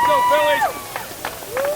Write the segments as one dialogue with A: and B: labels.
A: Go, Phillies!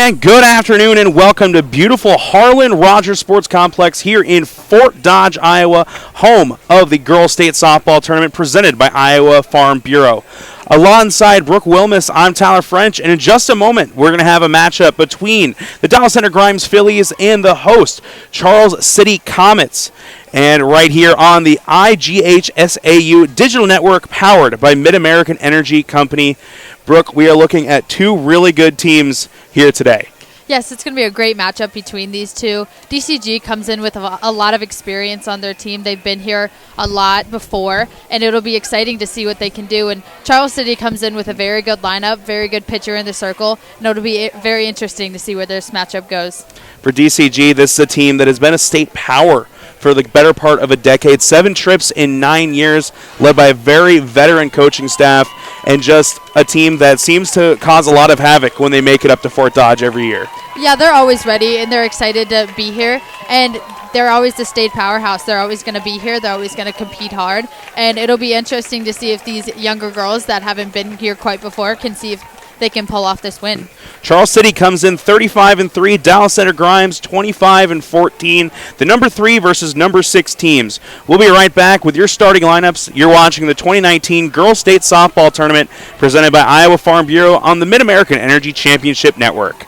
A: And good afternoon and welcome to beautiful Harlan Rogers Sports Complex here in Fort Dodge, Iowa, home of the Girls State Softball Tournament presented by Iowa Farm Bureau. Alongside Brooke Wilmus, I'm Tyler French, and in just a moment, we're going to have a matchup between the Dallas Center Grimes Phillies and the host, Charles City Comets. And right here on the IGHSAU Digital Network, powered by Mid-American Energy Company. Brooke, we are looking at two really good teams here today.
B: Yes, it's going to be a great matchup between these two. DCG comes in with a lot of experience on their team. They've been here a lot before, and it'll be exciting to see what they can do. And Charles City comes in with a very good lineup, very good pitcher in the circle, and it'll be very interesting to see where this matchup goes.
A: For DCG, this is a team that has been a state power for the better part of a decade. 7 trips in 9 years, led by a very veteran coaching staff, and just a team that seems to cause a lot of havoc when they make it up to Fort Dodge every year.
B: Yeah, they're always ready, and they're excited to be here, and they're always the state powerhouse. They're always going to be here. They're always going to compete hard, and it'll be interesting to see if these younger girls that haven't been here quite before can see if they can pull off this win.
A: Charles City comes in 35-3. Dallas Center Grimes 25-14. The number 3 versus number 6 teams. We'll be right back with your starting lineups. You're watching the 2019 Girls State Softball Tournament presented by Iowa Farm Bureau on the Mid-American Energy Championship Network.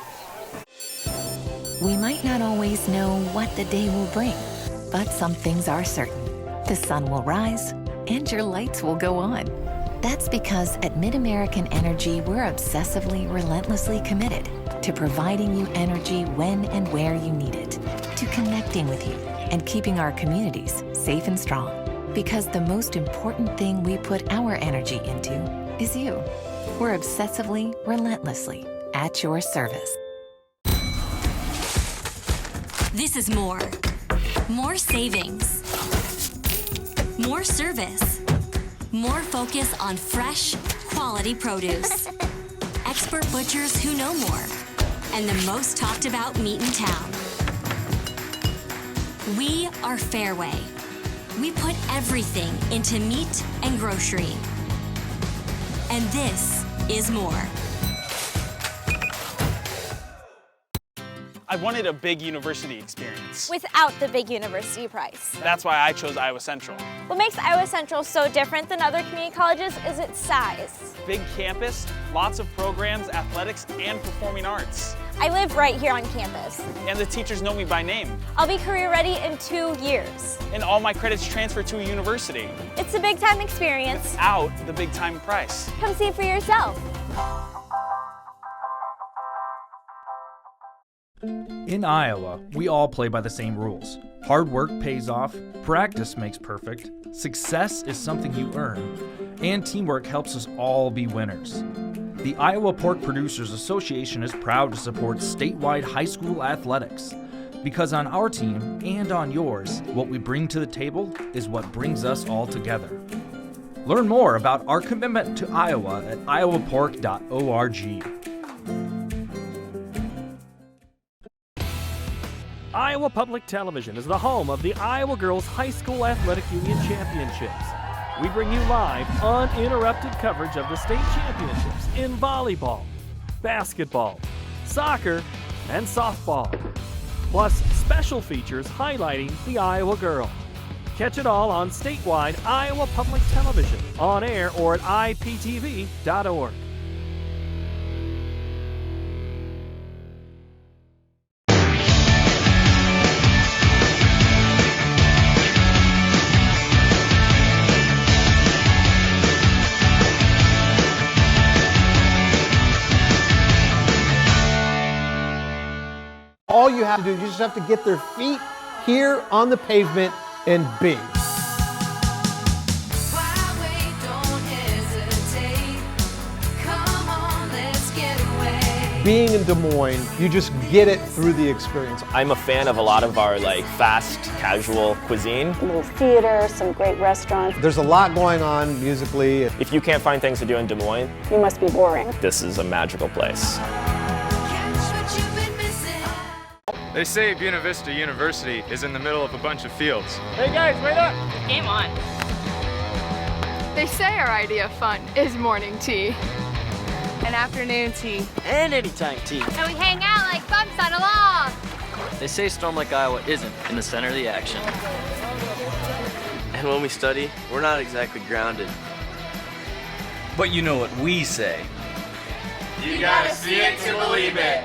C: We might not always know what the day will bring, but some things are certain. The sun will rise and your lights will go on. That's because at Mid-American Energy, we're obsessively, relentlessly committed to providing you energy when and where you need it, to connecting with you and keeping our communities safe and strong. Because the most important thing we put our energy into is you. We're obsessively, relentlessly at your service.
D: This is more. More savings. More service. More focus on fresh, quality produce. Expert butchers who know more. And the most talked about meat in town. We are Fairway. We put everything into meat and grocery. And this is more.
E: I wanted a big university experience.
F: Without the big university price.
E: That's why I chose Iowa Central.
F: What makes Iowa Central so different than other community colleges is its size.
E: Big campus, lots of programs, athletics, and performing arts.
F: I live right here on campus.
E: And the teachers know me by name.
F: I'll be career ready in 2 years.
E: And all my credits transfer to a university.
F: It's a big time experience.
E: Without the big time price.
F: Come see for yourself.
G: In Iowa, we all play by the same rules. Hard work pays off, practice makes perfect, success is something you earn, and teamwork helps us all be winners. The Iowa Pork Producers Association is proud to support statewide high school athletics, because on our team and on yours, what we bring to the table is what brings us all together. Learn more about our commitment to Iowa at iowapork.org.
H: Iowa Public Television is the home of the Iowa Girls High School Athletic Union Championships. We bring you live, uninterrupted coverage of the state championships in volleyball, basketball, soccer, and softball. Plus, special features highlighting the Iowa girl. Catch it all on statewide Iowa Public Television, on air or at iptv.org.
I: All you have to do is you just have to get their feet here on the pavement and bing. Being in Des Moines, you just get it through the experience.
J: I'm a fan of a lot of our fast, casual cuisine.
K: A little theater, some great restaurants.
I: There's a lot going on musically.
J: If you can't find things to do in Des Moines,
K: you must be boring.
J: This is a magical place.
L: They say Buena Vista University is in the middle of a bunch of fields.
H: Hey guys, wait up!
M: Game on. They say our idea of fun is morning tea. An afternoon tea.
N: And anytime tea.
O: And we hang out like bumps on a log.
N: They say Storm Lake, Iowa isn't in the center of the action.
P: And when we study, we're not exactly grounded.
Q: But you know what we say.
R: You gotta see it to believe it.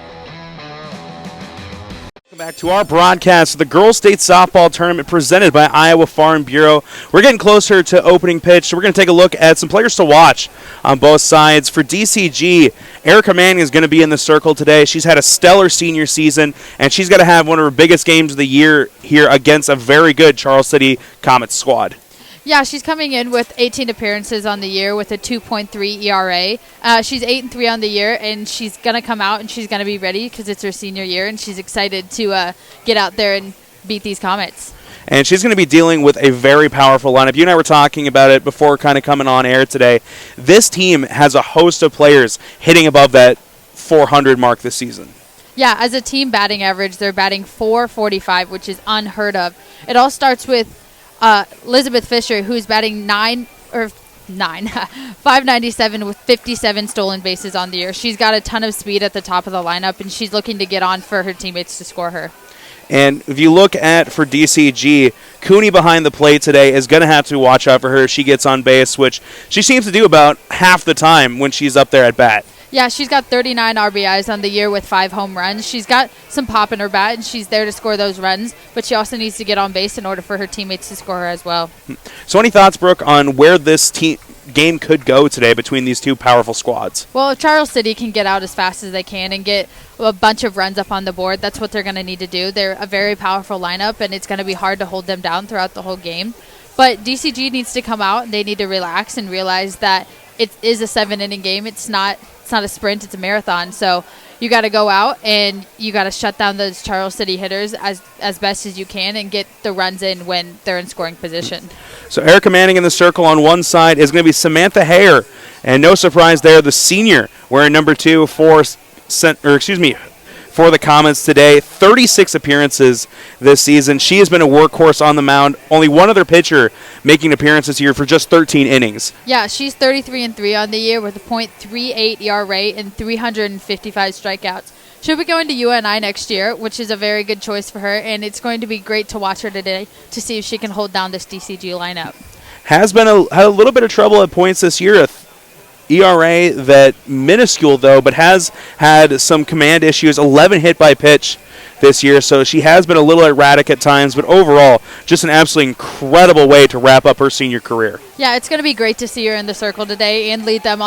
A: Welcome back to our broadcast of the Girls State Softball Tournament presented by Iowa Farm Bureau. We're getting closer to opening pitch, so we're going to take a look at some players to watch on both sides. For DCG, Erica Manning is going to be in the circle today. She's had a stellar senior season, and she's going to have one of her biggest games of the year here against a very good Charles City Comets squad.
B: Yeah, she's coming in with 18 appearances on the year with a 2.3 ERA. She's 8-3 on the year, and she's going to come out and she's going to be ready because it's her senior year, and she's excited to get out there and beat these Comets.
A: And she's going to be dealing with a very powerful lineup. You and I were talking about it before kind of coming on air today. This team has a host of players hitting above that 400 mark this season.
B: Yeah, as a team batting average, they're batting .445, which is unheard of. It all starts with Elizabeth Fisher, who's batting 597 with 57 stolen bases on the year. She's got a ton of speed at the top of the lineup, and she's looking to get on for her teammates to score her.
A: And if you look at for DCG, Cooney behind the plate today is going to have to watch out for her if she gets on base, which she seems to do about half the time when she's up there at bat.
B: Yeah, she's got 39 RBIs on the year with 5 home runs. She's got some pop in her bat, and she's there to score those runs, but she also needs to get on base in order for her teammates to score her as well.
A: So any thoughts, Brooke, on where this game could go today between these two powerful squads?
B: Well, if Charles City can get out as fast as they can and get a bunch of runs up on the board, that's what they're going to need to do. They're a very powerful lineup, and it's going to be hard to hold them down throughout the whole game. But DCG needs to come out, and they need to relax and realize that it is a 7-inning game. It's not a sprint, it's a marathon. So you got to go out and you got to shut down those Charles City hitters as best as you can and get the runs in when they're in scoring position.
A: So Erica Manning in the circle on one side is going to be Samantha Hare, and no surprise there, the senior wearing number 2 for the Comets today. 36 appearances this season. She has been a workhorse on the mound. Only one other pitcher making appearances here for just 13 innings.
B: Yeah, she's 33-3 on the year with a .38 ERA and 355 strikeouts. She'll be going to UNI next year, which is a very good choice for her, and it's going to be great to watch her today to see if she can hold down this DCG lineup.
A: Had a little bit of trouble at points this year. ERA that minuscule though, but has had some command issues. 11 hit by pitch this year, so she has been a little erratic at times, but overall just an absolutely incredible way to wrap up her senior career.
B: Yeah, it's going to be great to see her in the circle today and lead them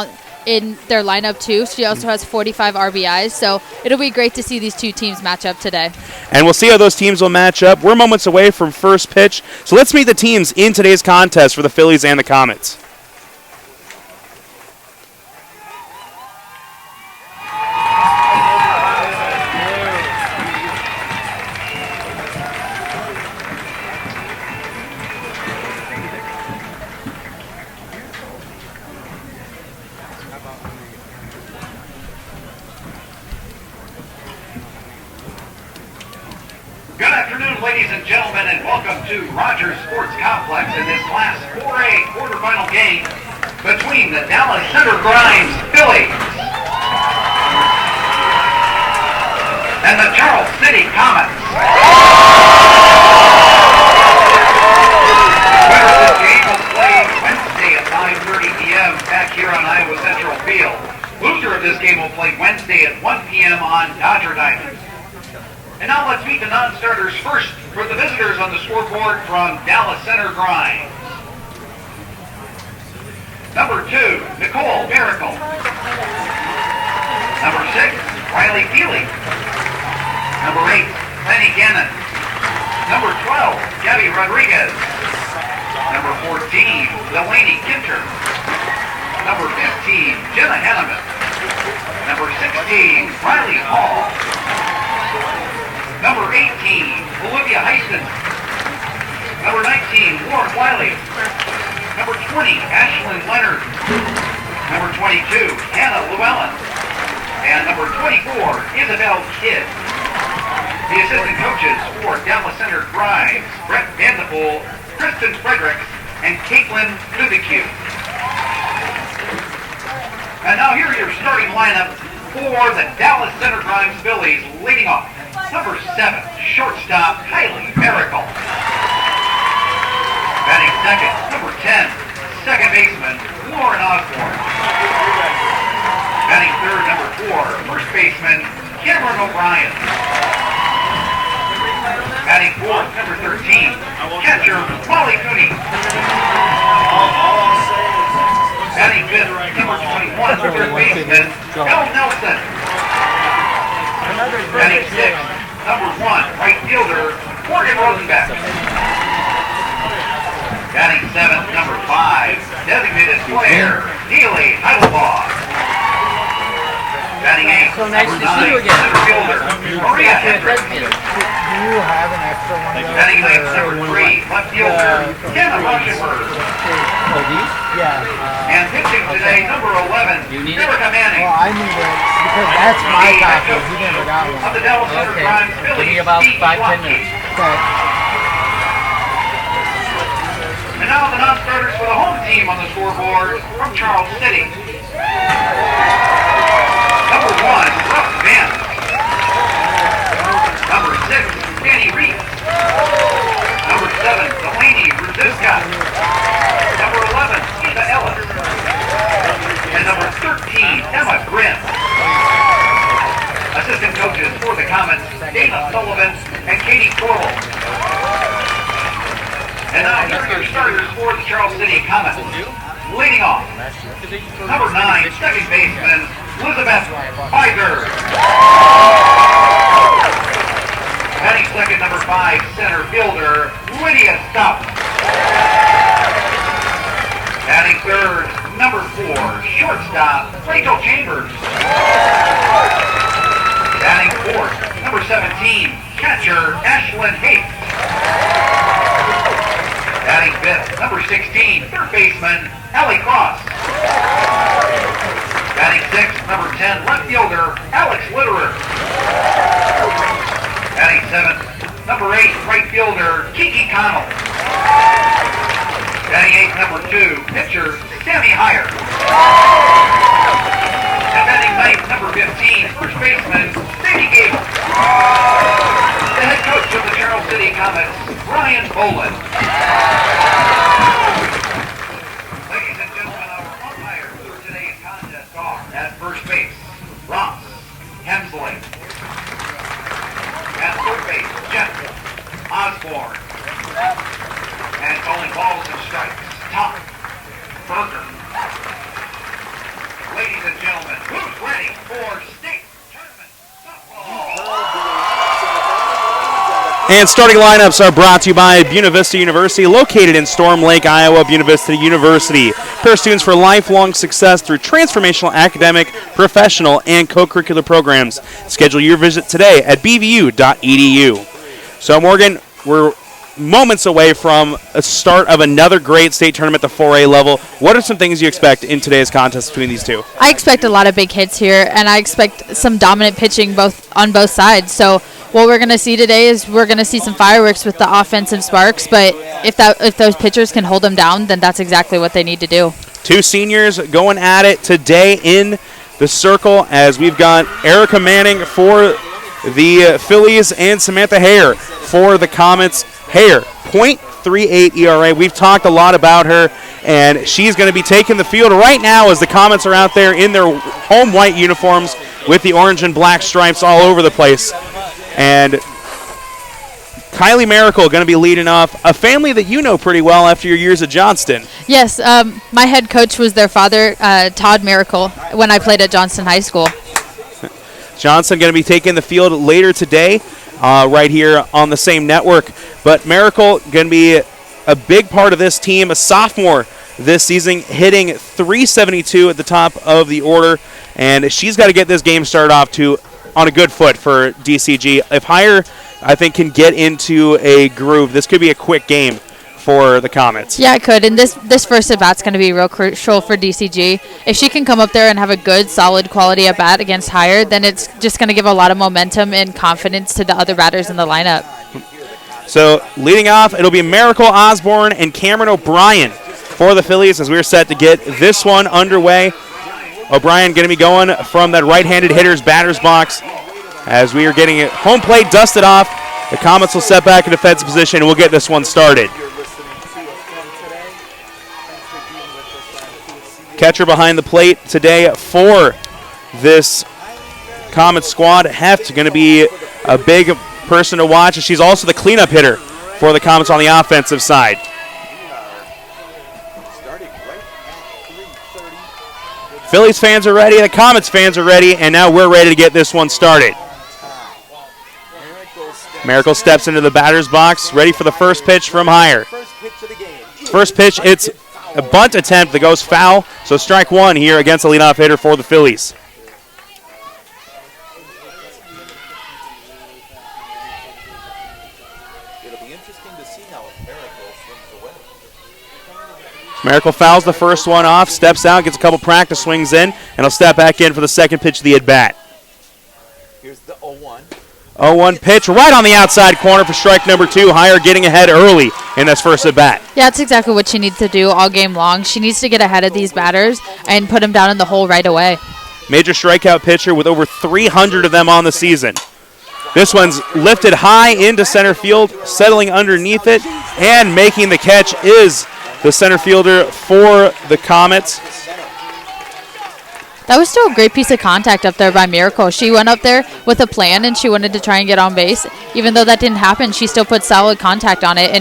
B: in their lineup too. She also has 45 RBIs, so it'll be great to see these two teams match up today.
A: And we'll see how those teams will match up. We're moments away from first pitch, so let's meet the teams in today's contest for the Phillies and the Comets.
S: Good afternoon, ladies and gentlemen, and welcome to Rogers Sports Complex in this last 4A quarterfinal game between the Dallas Center Grimes Phillies and the Charles City Comets. Winner of this game will play Wednesday at 9:30 p.m. back here on Iowa Central Field. Loser of this game will play Wednesday at 1 p.m. on Dodger Diamond. And now let's meet the non-starters first for the visitors on the scoreboard from Dallas Center Grimes. Number 2, Nicole Miracle. Number 6, Riley Feely. Number 8, Penny Gannon. Number 12, Gabby Rodriguez. Number 14, Delaney Kinter. Number 15, Jenna Henneman. Number 16, Riley Hall. Number 18, Olivia Heiston. Number 19, Lauren Wiley. Number 20, Ashlyn Leonard. Number 22, Hannah Llewellyn. And number 24, Isabel Kidd. The assistant coaches for Dallas Center Grimes, Brett Vanderpool, Kristen Fredericks, and Caitlin Lubicue. And now here are your starting lineup for the Dallas Center Grimes Phillies. Leading off, number 7, shortstop Kylie Miracle. Batting second, number 10, second baseman Lauren Osborne. Batting third, number 4, first baseman Cameron O'Brien. Batting fourth, number 13, catcher Molly Cooney. Batting fifth, number 21, third baseman Elle Nelson. Batting sixth, number 1, right fielder Morgan Rosenbeck. Batting seventh, number 5, designated player Neely Heidelbaugh. Batting eighth, number 9, center fielder Maria Hendricks.
M: Do you have an extra one?
S: Batting ninth, number 3, left fielder Kenna Rushenberg.
M: Yeah.
S: And pitching today, number 11, Erica Manning.
M: Well, I need it because that's my copy. He never got one.
S: Of the Dallas Center Grimes Phillies.
N: Give me about 5-10 minutes.
M: Okay.
S: And now the non-starters for the home team on the scoreboard from Charles City. Number 1, Russ Vance. Number 6, Danny Reed. Number 7, Delaney Ruziska. Number 11, Eva Ellis. And number 13, Emma Grimm. Assistant coaches for the Comets, Dana Sullivan and Katie Corwell. And now here are your starters for the Charles City Comets. Leading off, number 9, second baseman, Elizabeth Pfizer. Batting second, number 5, center fielder, Lydia Stuff. Batting third, number 4, shortstop, Rachel Chambers. Batting fourth, number 17, catcher, Ashlyn Haight. Batting fifth, number 16, third baseman, Allie Cross. Batting sixth, number 10, left fielder, Alex Litterer. Batting seventh, number 8, right fielder, Kiki Connell. Batting eighth, number 2, pitcher, Sammy Heyer. And batting ninth, number 15, first baseman, Sadie Gable. The head coach of the Charles City Comets, Brian Boland. Ladies and gentlemen, our umpires for today's contest are at first base, Ross Hemsley. At third base, Jeff Osborne. And calling balls and strikes, Tom Berger. Ladies and gentlemen, who's ready for state tournament softball?
A: And starting lineups are brought to you by Buena Vista University, located in Storm Lake, Iowa. Buena Vista University prepares students for lifelong success through transformational academic, professional, and co-curricular programs. Schedule your visit today at bvu.edu. So, Morgan, we're moments away from a start of another great state tournament at the 4A level. What are some things you expect in today's contest between these two?
B: I expect a lot of big hits here, and I expect some dominant pitching on both sides. So what we're going to see today is we're going to see some fireworks with the offensive sparks, but if those pitchers can hold them down, then that's exactly what they need to do.
A: Two seniors going at it today in the circle as we've got Erica Manning for the Phillies and Samantha Hare for the Comets. Hare, .38 ERA. We've talked a lot about her, and she's going to be taking the field right now as the Comets are out there in their home white uniforms with the orange and black stripes all over the place. And Kylie Miracle going to be leading off, a family that you know pretty well after your years at Johnston.
B: Yes, my head coach was their father, Todd Miracle, when I played at Johnston High School.
A: Johnson going to be taking the field later today, right here on the same network. But Miracle going to be a big part of this team, a sophomore this season, hitting .372 at the top of the order. And she's got to get this game started off on a good foot for DCG. If Hire, I think, can get into a groove, this could be a quick game for the Comets.
B: Yeah, it could. And this first at-bat's going to be real crucial for DCG. If she can come up there and have a good, solid quality at-bat against Hire, then it's just going to give a lot of momentum and confidence to the other batters in the lineup.
A: So leading off, it'll be Miracle Osborne and Cameron O'Brien for the Phillies as we're set to get this one underway. O'Brien going to be going from that right-handed hitter's batter's box as we are getting it home plate dusted off. The Comets will set back in defensive position, and we'll get this one started. Catcher behind the plate today for this Comets squad. Heft going to be a big person to watch, and she's also the cleanup hitter for the Comets on the offensive side. Phillies fans are ready, the Comets fans are ready, and now we're ready to get this one started. Miracle steps into the batter's box, ready for the first pitch from Higher. First pitch, it's a bunt attempt that goes foul, so strike one here against the leadoff hitter for the Phillies. Miracle fouls the first one off, steps out, gets a couple practice swings in, and he'll step back in for the second pitch of the at-bat.
T: Here's the 0-1.
A: 0-1 pitch right on the outside corner for strike number 2. Higher getting ahead early in this first at-bat.
B: Yeah, that's exactly what she needs to do all game long. She needs to get ahead of these batters and put them down in the hole right away.
A: Major strikeout pitcher with over 300 of them on the season. This one's lifted high into center field, settling underneath it, and making the catch is the center fielder for the Comets.
B: That was still a great piece of contact up there by Miracle. She went up there with a plan, and she wanted to try and get on base. Even though that didn't happen, she still put solid contact on it,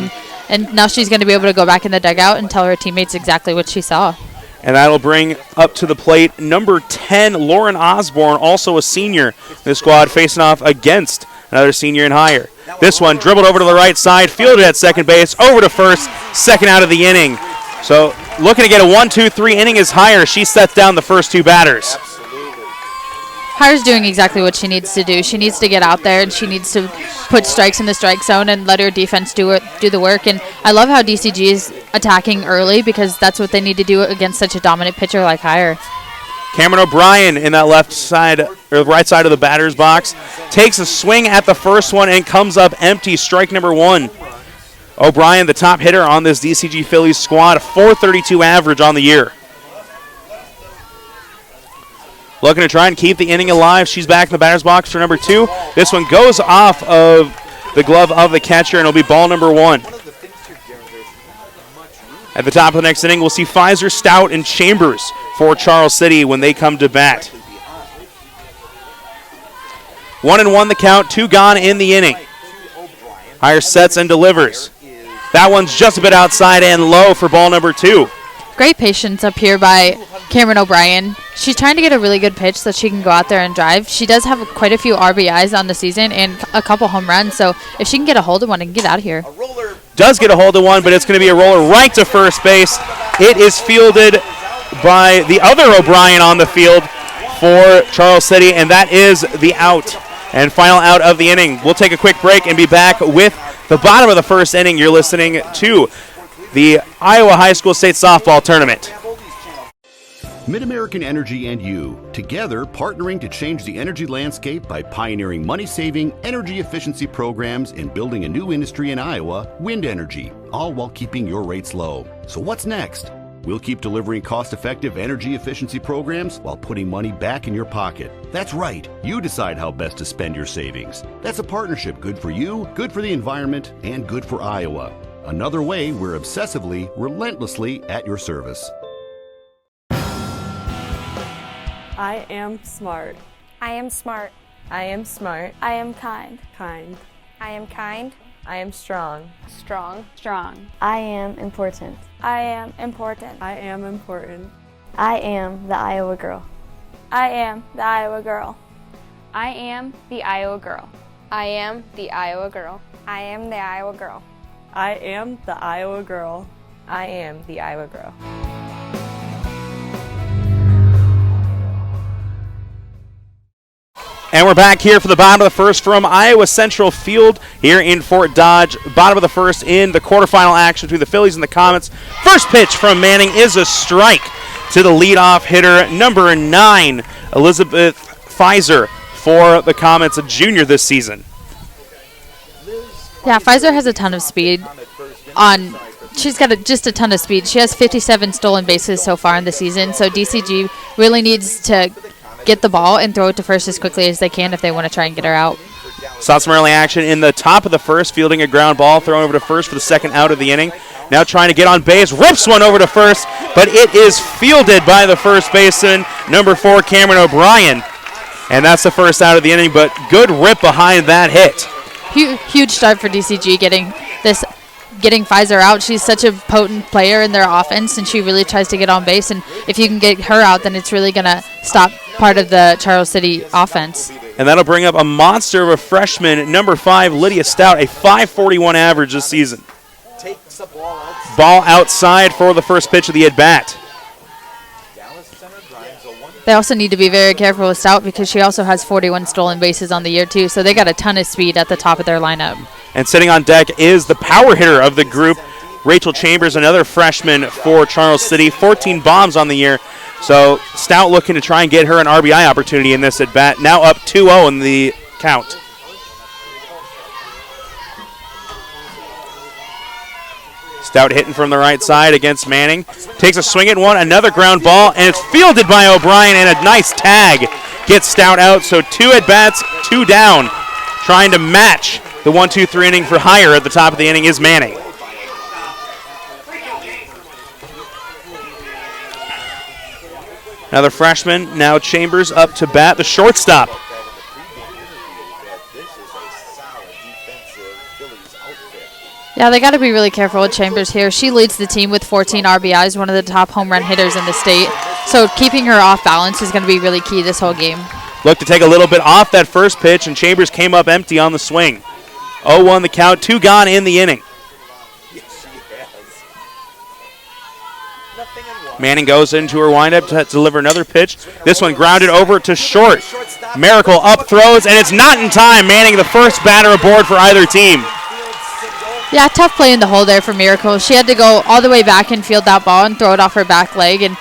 B: and now she's going to be able to go back in the dugout and tell her teammates exactly what she saw.
A: And that'll bring up to the plate number 10, Lauren Osborne, also a senior in the squad, facing off against another senior and Higher. This one dribbled over to the right side, fielded at second base, over to first, second out of the inning. So looking to get a 1-2-3 inning is Higher. She sets down the first two batters.
B: Higher's doing exactly what she needs to do. She needs to get out there, and she needs to put strikes in the strike zone and let her defense do the work. And I love how DCG is attacking early because that's what they need to do against such a dominant pitcher like Higher.
A: Cameron O'Brien in that left side or right side of the batter's box takes a swing at the first one and comes up empty. Strike number 1. O'Brien, the top hitter on this DCG Phillies squad, a .432 average on the year. Looking to try and keep the inning alive. She's back in the batter's box for number 2. This one goes off of the glove of the catcher, and it'll be ball number 1. At the top of the next inning, we'll see Pfizer, Stout, and Chambers for Charles City when they come to bat. 1-1 the count, 2 gone in the inning. Higher sets and delivers. That one's just a bit outside and low for ball number 2.
B: Great patience up here by Cameron O'Brien. She's trying to get a really good pitch so she can go out there and drive. She does have quite a few RBIs on the season and a couple home runs, so if she can get a hold of one and get out of here.
A: Does get a hold of one, but it's going to be a roller right to first base. It is fielded by the other O'Brien on the field for Charles City, and that is the out. And final out of the inning. We'll take a quick break and be back with the bottom of the first inning. You're listening to the Iowa High School State Softball Tournament.
U: MidAmerican Energy and you, together partnering to change the energy landscape by pioneering money-saving, energy efficiency programs and building a new industry in Iowa, wind energy, all while keeping your rates low. So what's next? We'll keep delivering cost-effective energy efficiency programs while putting money back in your pocket. That's right. You decide how best to spend your savings. That's a partnership good for you, good for the environment, and good for Iowa. Another way we're obsessively, relentlessly at your service.
V: I am smart.
F: I am smart.
V: I am smart.
F: I am kind.
V: Kind.
F: I am kind.
V: I am strong.
F: Strong.
W: Strong. I am important.
F: I am important.
V: I am important.
W: I am the Iowa girl.
F: I am the Iowa girl.
O: I am the Iowa girl.
F: I am the Iowa girl. I am the Iowa girl.
V: I am the Iowa girl. I am the Iowa girl.
A: And we're back here for the bottom of the first from Iowa Central Field here in Fort Dodge. Bottom of the first in the quarterfinal action between the Phillies and the Comets. First pitch from Manning is a strike to the leadoff hitter, number 9, Elizabeth Pfizer for the Comets, a junior this season.
B: Yeah, Pfizer has a ton of speed on she's got just a ton of speed. She has 57 stolen bases so far in the season, so DCG really needs to get the ball and throw it to first as quickly as they can if they want to try and get her out.
A: Saw some early action in the top of the first, fielding a ground ball, throwing over to first for the second out of the inning. Now trying to get on base, rips one over to first, but it is fielded by the first baseman, number 4, Cameron O'Brien. And that's the first out of the inning, but good rip behind that hit.
B: Huge start for DCG getting Pfizer out. She's such a potent player in their offense, and she really tries to get on base. And if you can get her out, then it's really going to stop part of the Charles City offense.
A: And that'll bring up a monster of a freshman, number 5, Lydia Stout, a 5.41 average this season. Ball outside for the first pitch of the at-bat.
B: They also need to be very careful with Stout because she also has 41 stolen bases on the year, too. So they got a ton of speed at the top of their lineup.
A: And sitting on deck is the power hitter of the group, Rachel Chambers, another freshman for Charles City, 14 bombs on the year. So Stout looking to try and get her an RBI opportunity in this at-bat. Now up 2-0 in the count. Stout hitting from the right side against Manning. Takes a swing at one, another ground ball, and it's fielded by O'Brien, and a nice tag gets Stout out. So 2 at-bats, 2 down. Trying to match the 1-2-3 inning for higher at the top of the inning is Manning. Another freshman, now Chambers up to bat, the shortstop.
B: Yeah, they got to be really careful with Chambers here. She leads the team with 14 RBIs, one of the top home run hitters in the state. So keeping her off balance is going to be really key this whole game.
A: Looked to take a little bit off that first pitch, and Chambers came up empty on the swing. 0-1 the count, 2 gone in the inning. Manning goes into her windup to deliver another pitch. This one grounded over to short. Miracle up throws, and it's not in time. Manning the first batter aboard for either team.
B: Yeah, tough play in the hole there for Miracle. She had to go all the way back and field that ball and throw it off her back leg, and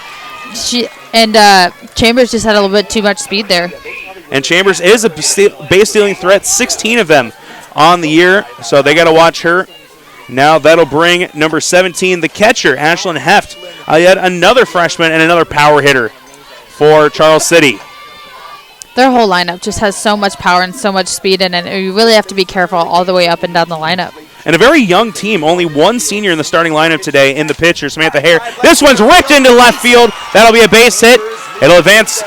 B: Chambers just had a little bit too much speed there.
A: And Chambers is a base stealing threat, 16 of them on the year, so they got to watch her. Now that'll bring number 17, the catcher, Ashlyn Heft, yet another freshman and another power hitter for Charles City.
B: Their whole lineup just has so much power and so much speed in it. You really have to be careful all the way up and down the lineup.
A: And a very young team, only one senior in the starting lineup today in the pitcher, Samantha Hare. This one's ripped into left field. That'll be a base hit. It'll advance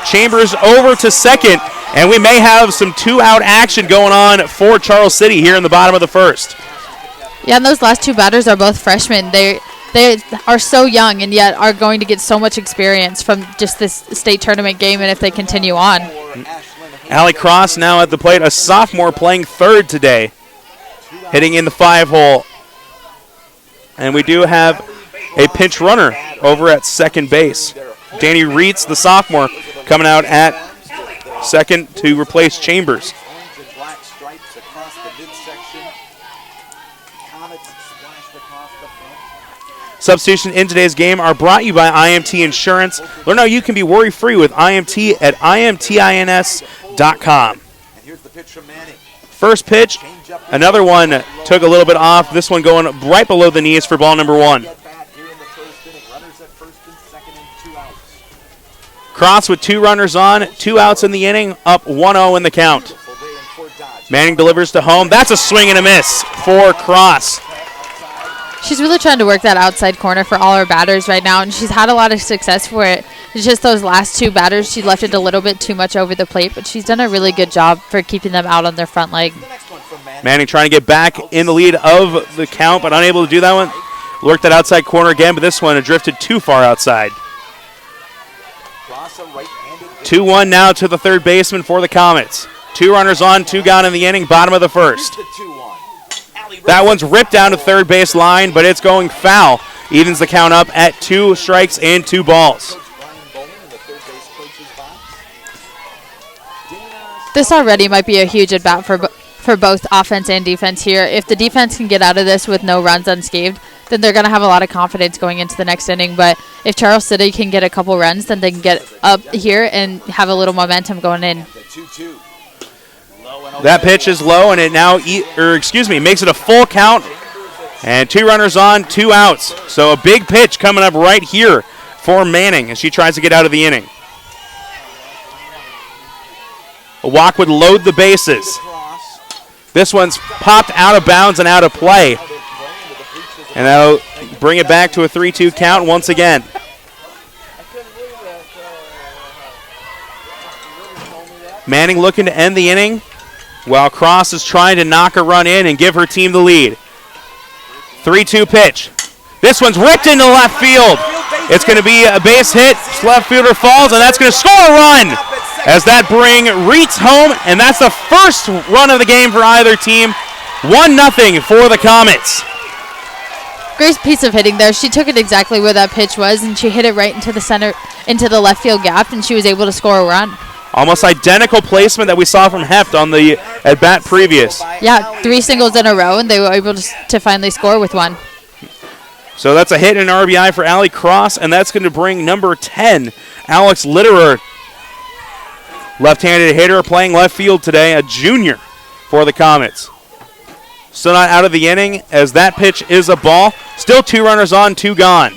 A: Chambers over to second, and we may have some 2-out action going on for Charles City here in the bottom of the first.
B: Yeah, and those last 2 batters are both freshmen. They are so young and yet are going to get so much experience from just this state tournament game, and if they continue on.
A: Allie Cross now at the plate, a sophomore playing third today, hitting in the 5-hole. And we do have a pinch runner over at second base. Danny Reitz, the sophomore, coming out at second to replace Chambers. Substitutions in today's game are brought to you by IMT Insurance. Learn how you can be worry-free with IMT at imtins.com. First pitch, another one took a little bit off. This one going right below the knees for ball number 1. Cross with 2 runners on, 2 outs in the inning, up 1-0 in the count. Manning delivers to home. That's a swing and a miss for Cross.
B: She's really trying to work that outside corner for all her batters right now, and she's had a lot of success for it. It's just those last 2 batters, she left it a little bit too much over the plate, but she's done a really good job for keeping them out on their front leg.
A: Manning trying to get back in the lead of the count, but unable to do that one. Worked that outside corner again, but this one had drifted too far outside. 2-1 now to the third baseman for the Comets. 2 runners on, 2 gone in the inning, bottom of the first. That one's ripped down to third base line, but it's going foul. Evens the count up at 2 strikes and 2 balls.
B: This already might be a huge at-bat for both offense and defense here. If the defense can get out of this with no runs unscathed, then they're going to have a lot of confidence going into the next inning. But if Charles City can get a couple runs, then they can get up here and have a little momentum going in.
A: That pitch is low, and it now makes it a full count And 2 runners on, 2 outs. So a big pitch coming up right here for Manning as she tries to get out of the inning. A walk would load the bases. This one's popped out of bounds and out of play. And that'll bring it back to a 3-2 count once again. Manning looking to end the inning while Cross is trying to knock a run in and give her team the lead. 3-2 pitch. This one's ripped into left field. It's going to be a base hit. Left fielder falls, and that's going to score a run as that bring Reitz home, and that's the first run of the game for either team. 1-0 for the Comets.
B: Great piece of hitting there. She took it exactly where that pitch was, and she hit it right into the center, into the left field gap, and she was able to score a run.
A: Almost identical placement that we saw from Heft on the at-bat previous.
B: Yeah, 3 singles in a row, and they were able to finally score with one.
A: So that's a hit and an RBI for Allie Cross, and that's going to bring number 10, Alex Litterer. Left-handed hitter playing left field today, a junior for the Comets. Still not out of the inning as that pitch is a ball. Still 2 runners on, 2 gone.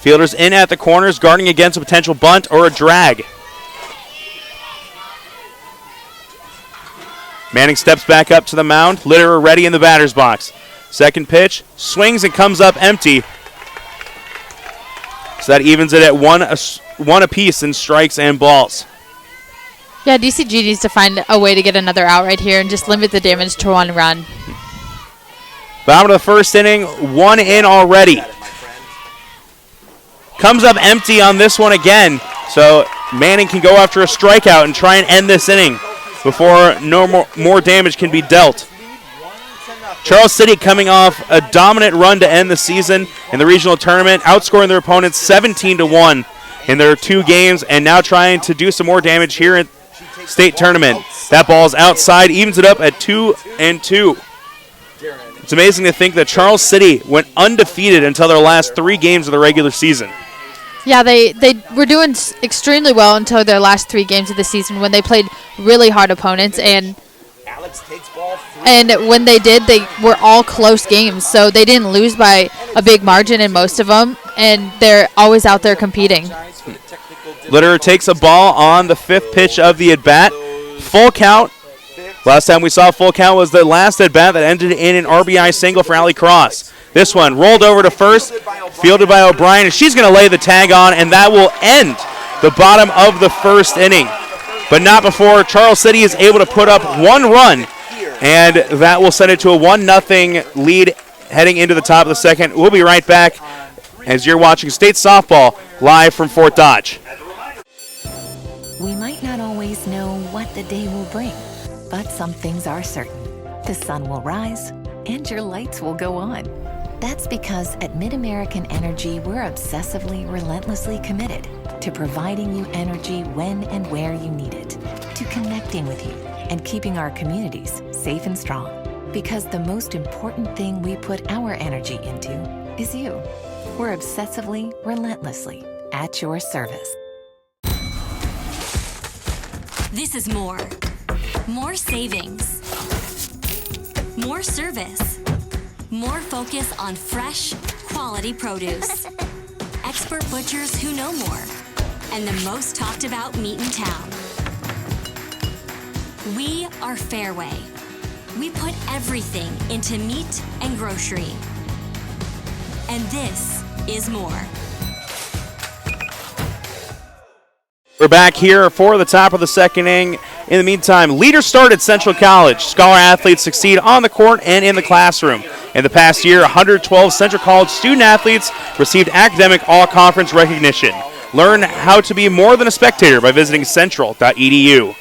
A: Fielders in at the corners, guarding against a potential bunt or a drag. Manning steps back up to the mound. Litterer ready in the batter's box. Second pitch, swings and comes up empty. So that evens it at one apiece in strikes and balls.
B: Yeah, DCG needs to find a way to get another out right here and just limit the damage to 1 run.
A: Bottom of the first inning, 1 in already. Comes up empty on this one again, so Manning can go after a strikeout and try and end this inning before more damage can be dealt. Charles City coming off a dominant run to end the season in the regional tournament, outscoring their opponents 17-1 in their 2 games, and now trying to do some more damage here in state tournament. That ball's outside, evens it up at 2-2. It's amazing to think that Charles City went undefeated until their last 3 games of the regular season.
B: Yeah, they were doing extremely well until their last 3 games of the season when they played really hard opponents, and when they did, they were all close games, so they didn't lose by a big margin in most of them, and they're always out there competing.
A: Litterer takes a ball on the 5th pitch of the at-bat. Full count. Last time we saw a full count was the last at-bat that ended in an RBI single for Allie Cross. This one rolled over to first, fielded by O'Brien, and she's going to lay the tag on, and that will end the bottom of the first inning. But not before Charles City is able to put up 1 run, and that will send it to a 1-0 lead heading into the top of the second. We'll be right back as you're watching State Softball live from Fort Dodge.
C: We might not always know what the day will bring, but some things are certain. The sun will rise, and your lights will go on. That's because at MidAmerican Energy, we're obsessively, relentlessly committed to providing you energy when and where you need it, to connecting with you and keeping our communities safe and strong. Because the most important thing we put our energy into is you. We're obsessively, relentlessly at your service.
D: This is more. More savings. More service. More focus on fresh, quality produce. Expert butchers who know more. And the most talked about meat in town. We are Fairway. We put everything into meat and grocery. And this is more.
A: We're back here for the top of the second inning. In the meantime, leader start at Central College. Scholar athletes succeed on the court and in the classroom. In the past year, 112 Central College student athletes received academic all-conference recognition. Learn how to be more than a spectator by visiting central.edu.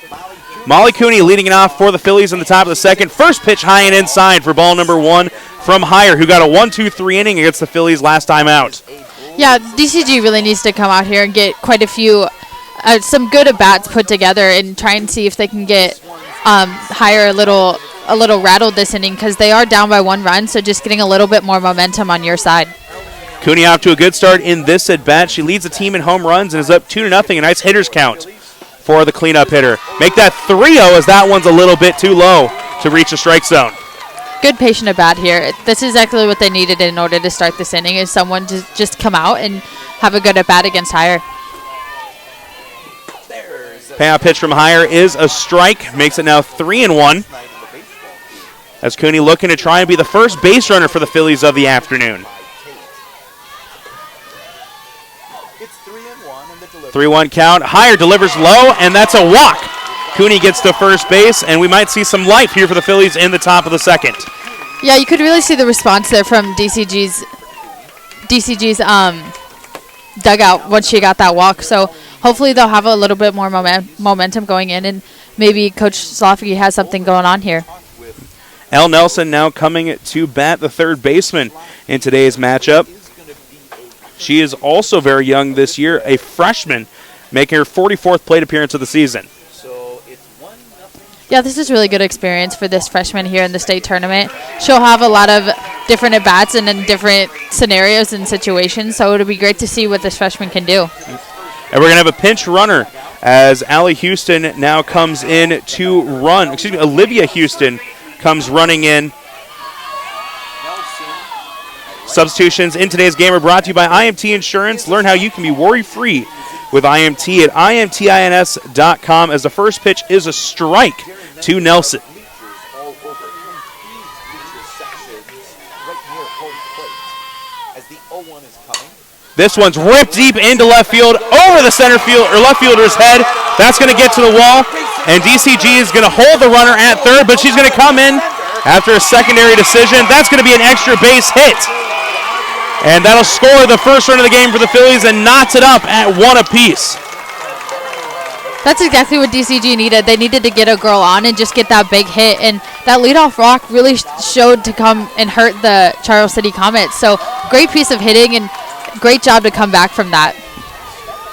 A: Molly Cooney leading it off for the Phillies in the top of the second. First pitch high and inside for ball number 1 from Heyer, who got a 1-2-3 inning against the Phillies last time out.
B: Yeah, DCG really needs to come out here and get quite a few some good at-bats put together and try and see if they can get Heyer a little rattled this inning, because they are down by 1 run, so just getting a little bit more momentum on your side.
A: Cooney off to a good start in this at-bat. She leads the team in home runs and is up 2-0. A nice hitters count for the cleanup hitter. Make that 3-0 as that one's a little bit too low to reach the strike zone.
B: good patient at bat here. This is exactly what they needed in order to start this inning, is someone to just come out and have a good at bat against Higher.
A: Payout pitch from Higher is a strike, makes it now 3-1. As Cooney looking to try and be the first base runner for the Phillies of the afternoon. 3-1 count. Higher delivers low, and that's a walk. Cooney gets to first base, and we might see some life here for the Phillies in the top of the second.
B: Yeah, you could really see the response there from DCG's dugout once she got that walk. So hopefully they'll have a little bit more momentum going in, and maybe Coach Slofsky has something going on here.
A: Elle Nelson now coming to bat, the third baseman in today's matchup. She is also very young this year, a freshman, making her 44th plate appearance of the season.
B: Yeah, this is really good experience for this freshman here in the state tournament. She'll have a lot of different at-bats and in different scenarios and situations, so it'll be great to see what this freshman can do.
A: And we're going to have a pinch runner as Allie Houston now comes in to run. Olivia Houston comes running in. Substitutions in today's game are brought to you by IMT Insurance. Learn how you can be worry-free with IMT at imtins.com, as the first pitch is a strike to Nelson. This one's ripped deep into left field, over the center field or left fielder's head. That's going to get to the wall, and DCG is going to hold the runner at third, but she's going to come in after a secondary decision. That's going to be an extra base hit. And that'll score the first run of the game for the Phillies and knots it up at 1 apiece.
B: That's exactly what DCG needed. They needed to get a girl on and just get that big hit. And that leadoff walk really showed to come and hurt the Charles City Comets. So great piece of hitting and great job to come back from that.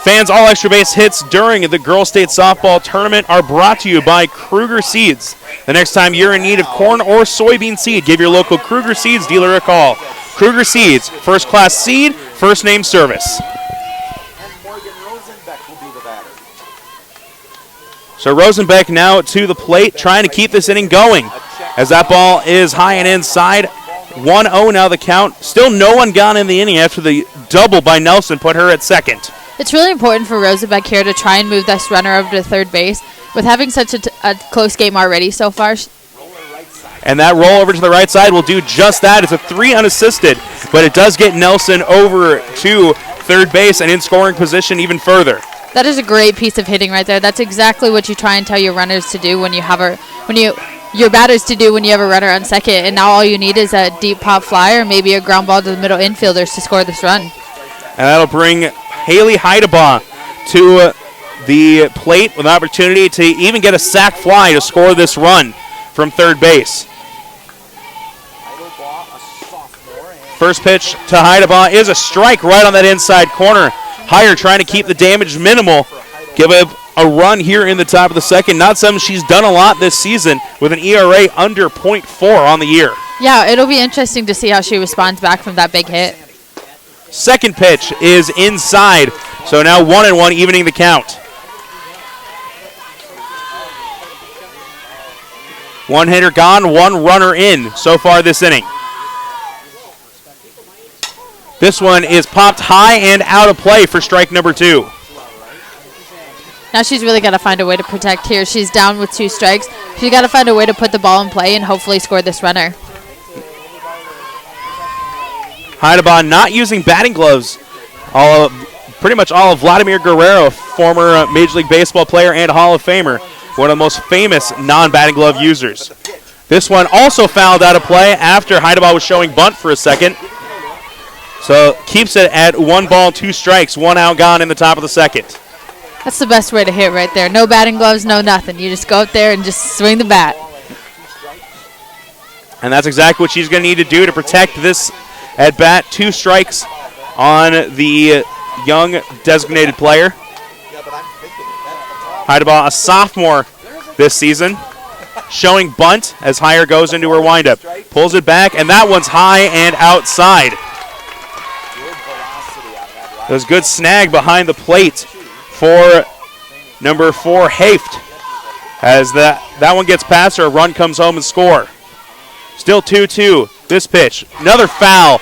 A: Fans, all extra base hits during the Girls State Softball Tournament are brought to you by Kruger Seeds. The next time you're in need of corn or soybean seed, give your local Kruger Seeds dealer a call. Kruger Seeds, first-class seed, first-name service. So Rosenbeck now to the plate, trying to keep this inning going. As that ball is high and inside. 1-0 now the count. Still no one gone in the inning after the double by Nelson put her at second.
B: It's really important for Rosenbeck here to try and move this runner over to third base. With having such a close game already so far,
A: and that roll over to the right side will do just that. It's a 3 unassisted, but it does get Nelson over to third base and in scoring position even further.
B: That is a great piece of hitting right there. That's exactly what you try and tell your runners to do when you have your batters to do when you have a runner on second. And now all you need is a deep pop fly or maybe a ground ball to the middle infielders to score this run.
A: And that'll bring Haley Heidebaugh to the plate with an opportunity to even get a sac fly to score this run from third base. First pitch to Heidebaugh is a strike right on that inside corner. Higher trying to keep the damage minimal. Give up a run here in the top of the second. Not something she's done a lot this season with an ERA under .4 on the year.
B: Yeah, it'll be interesting to see how she responds back from that big hit.
A: Second pitch is inside. So now 1-1, evening the count. One hitter gone, one runner in so far this inning. This one is popped high and out of play for strike number 2.
B: Now she's really got to find a way to protect here. She's down with 2 strikes. She's got to find a way to put the ball in play and hopefully score this runner.
A: Heidebaugh not using batting gloves. Pretty much all of Vladimir Guerrero, former Major League Baseball player and Hall of Famer, one of the most famous non-batting glove users. This one also fouled out of play after Heidebaugh was showing bunt for a second. So keeps it at 1 ball, 2 strikes, 1 out gone in the top of the second.
B: That's the best way to hit right there. No batting gloves, no nothing. You just go up there and just swing the bat.
A: And that's exactly what she's going to need to do to protect this at bat. 2 strikes on the young designated player. Heidebaugh, a sophomore this season, showing bunt as Higher goes into her windup. Pulls it back, and that one's high and outside. There's a good snag behind the plate for number 4, Haft. As that one gets past her, a run comes home and score. Still 2-2. This pitch, another foul.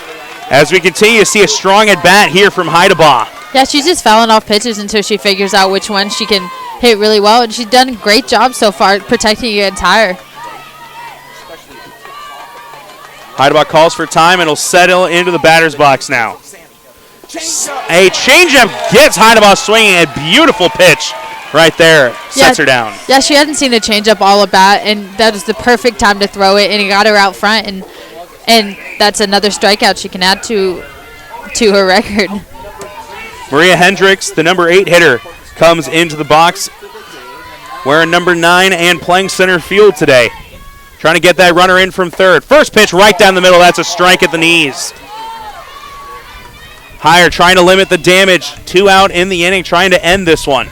A: As we continue to see a strong at bat here from Heidebaugh.
B: Yeah, she's just fouling off pitches until she figures out which one she can hit really well, and she's done a great job so far protecting against higher.
A: Heidebaugh calls for time and will settle into the batter's box now. A changeup gets Heidebaugh swinging. A beautiful pitch right there. Sets her down.
B: Yeah, she hadn't seen a changeup all at bat, and that was the perfect time to throw it, and it got her out front, and that's another strikeout she can add to her record.
A: Maria Hendricks, the number 8 hitter, comes into the box wearing number 9 and playing center field today. Trying to get that runner in from third. First pitch right down the middle. That's a strike at the knees. Higher trying to limit the damage. 2 out in the inning, trying to end this one.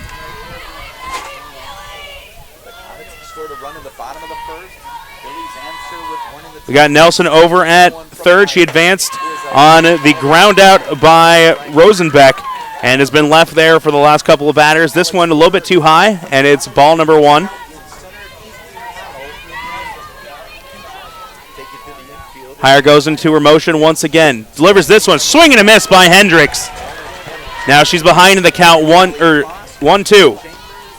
A: We got Nelson over at third. She advanced on the ground out by Rosenbeck and has been left there for the last couple of batters. This one a little bit too high, and it's ball number 1. Higher goes into her motion once again. Delivers this one. Swing and a miss by Hendricks. Now she's behind in the count 1-2.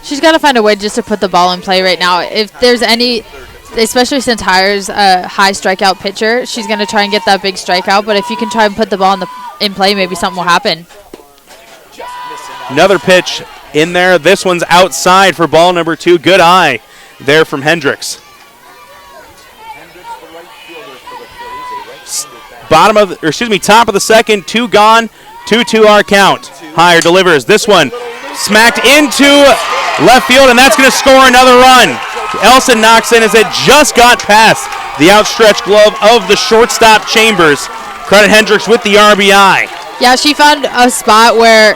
B: She's got to find a way just to put the ball in play right now. If there's any, especially since Hire's a high strikeout pitcher, she's going to try and get that big strikeout. But if you can try and put the ball in play, maybe something will happen.
A: Another pitch in there. This one's outside for ball number 2. Good eye there from Hendricks. Top of the second, 2 gone, 2-2 our count. Higher delivers this one, smacked into left field, and that's going to score another run. Elson knocks in as it just got past the outstretched glove of the shortstop Chambers. Credit Hendricks with the RBI.
B: Yeah, she found a spot where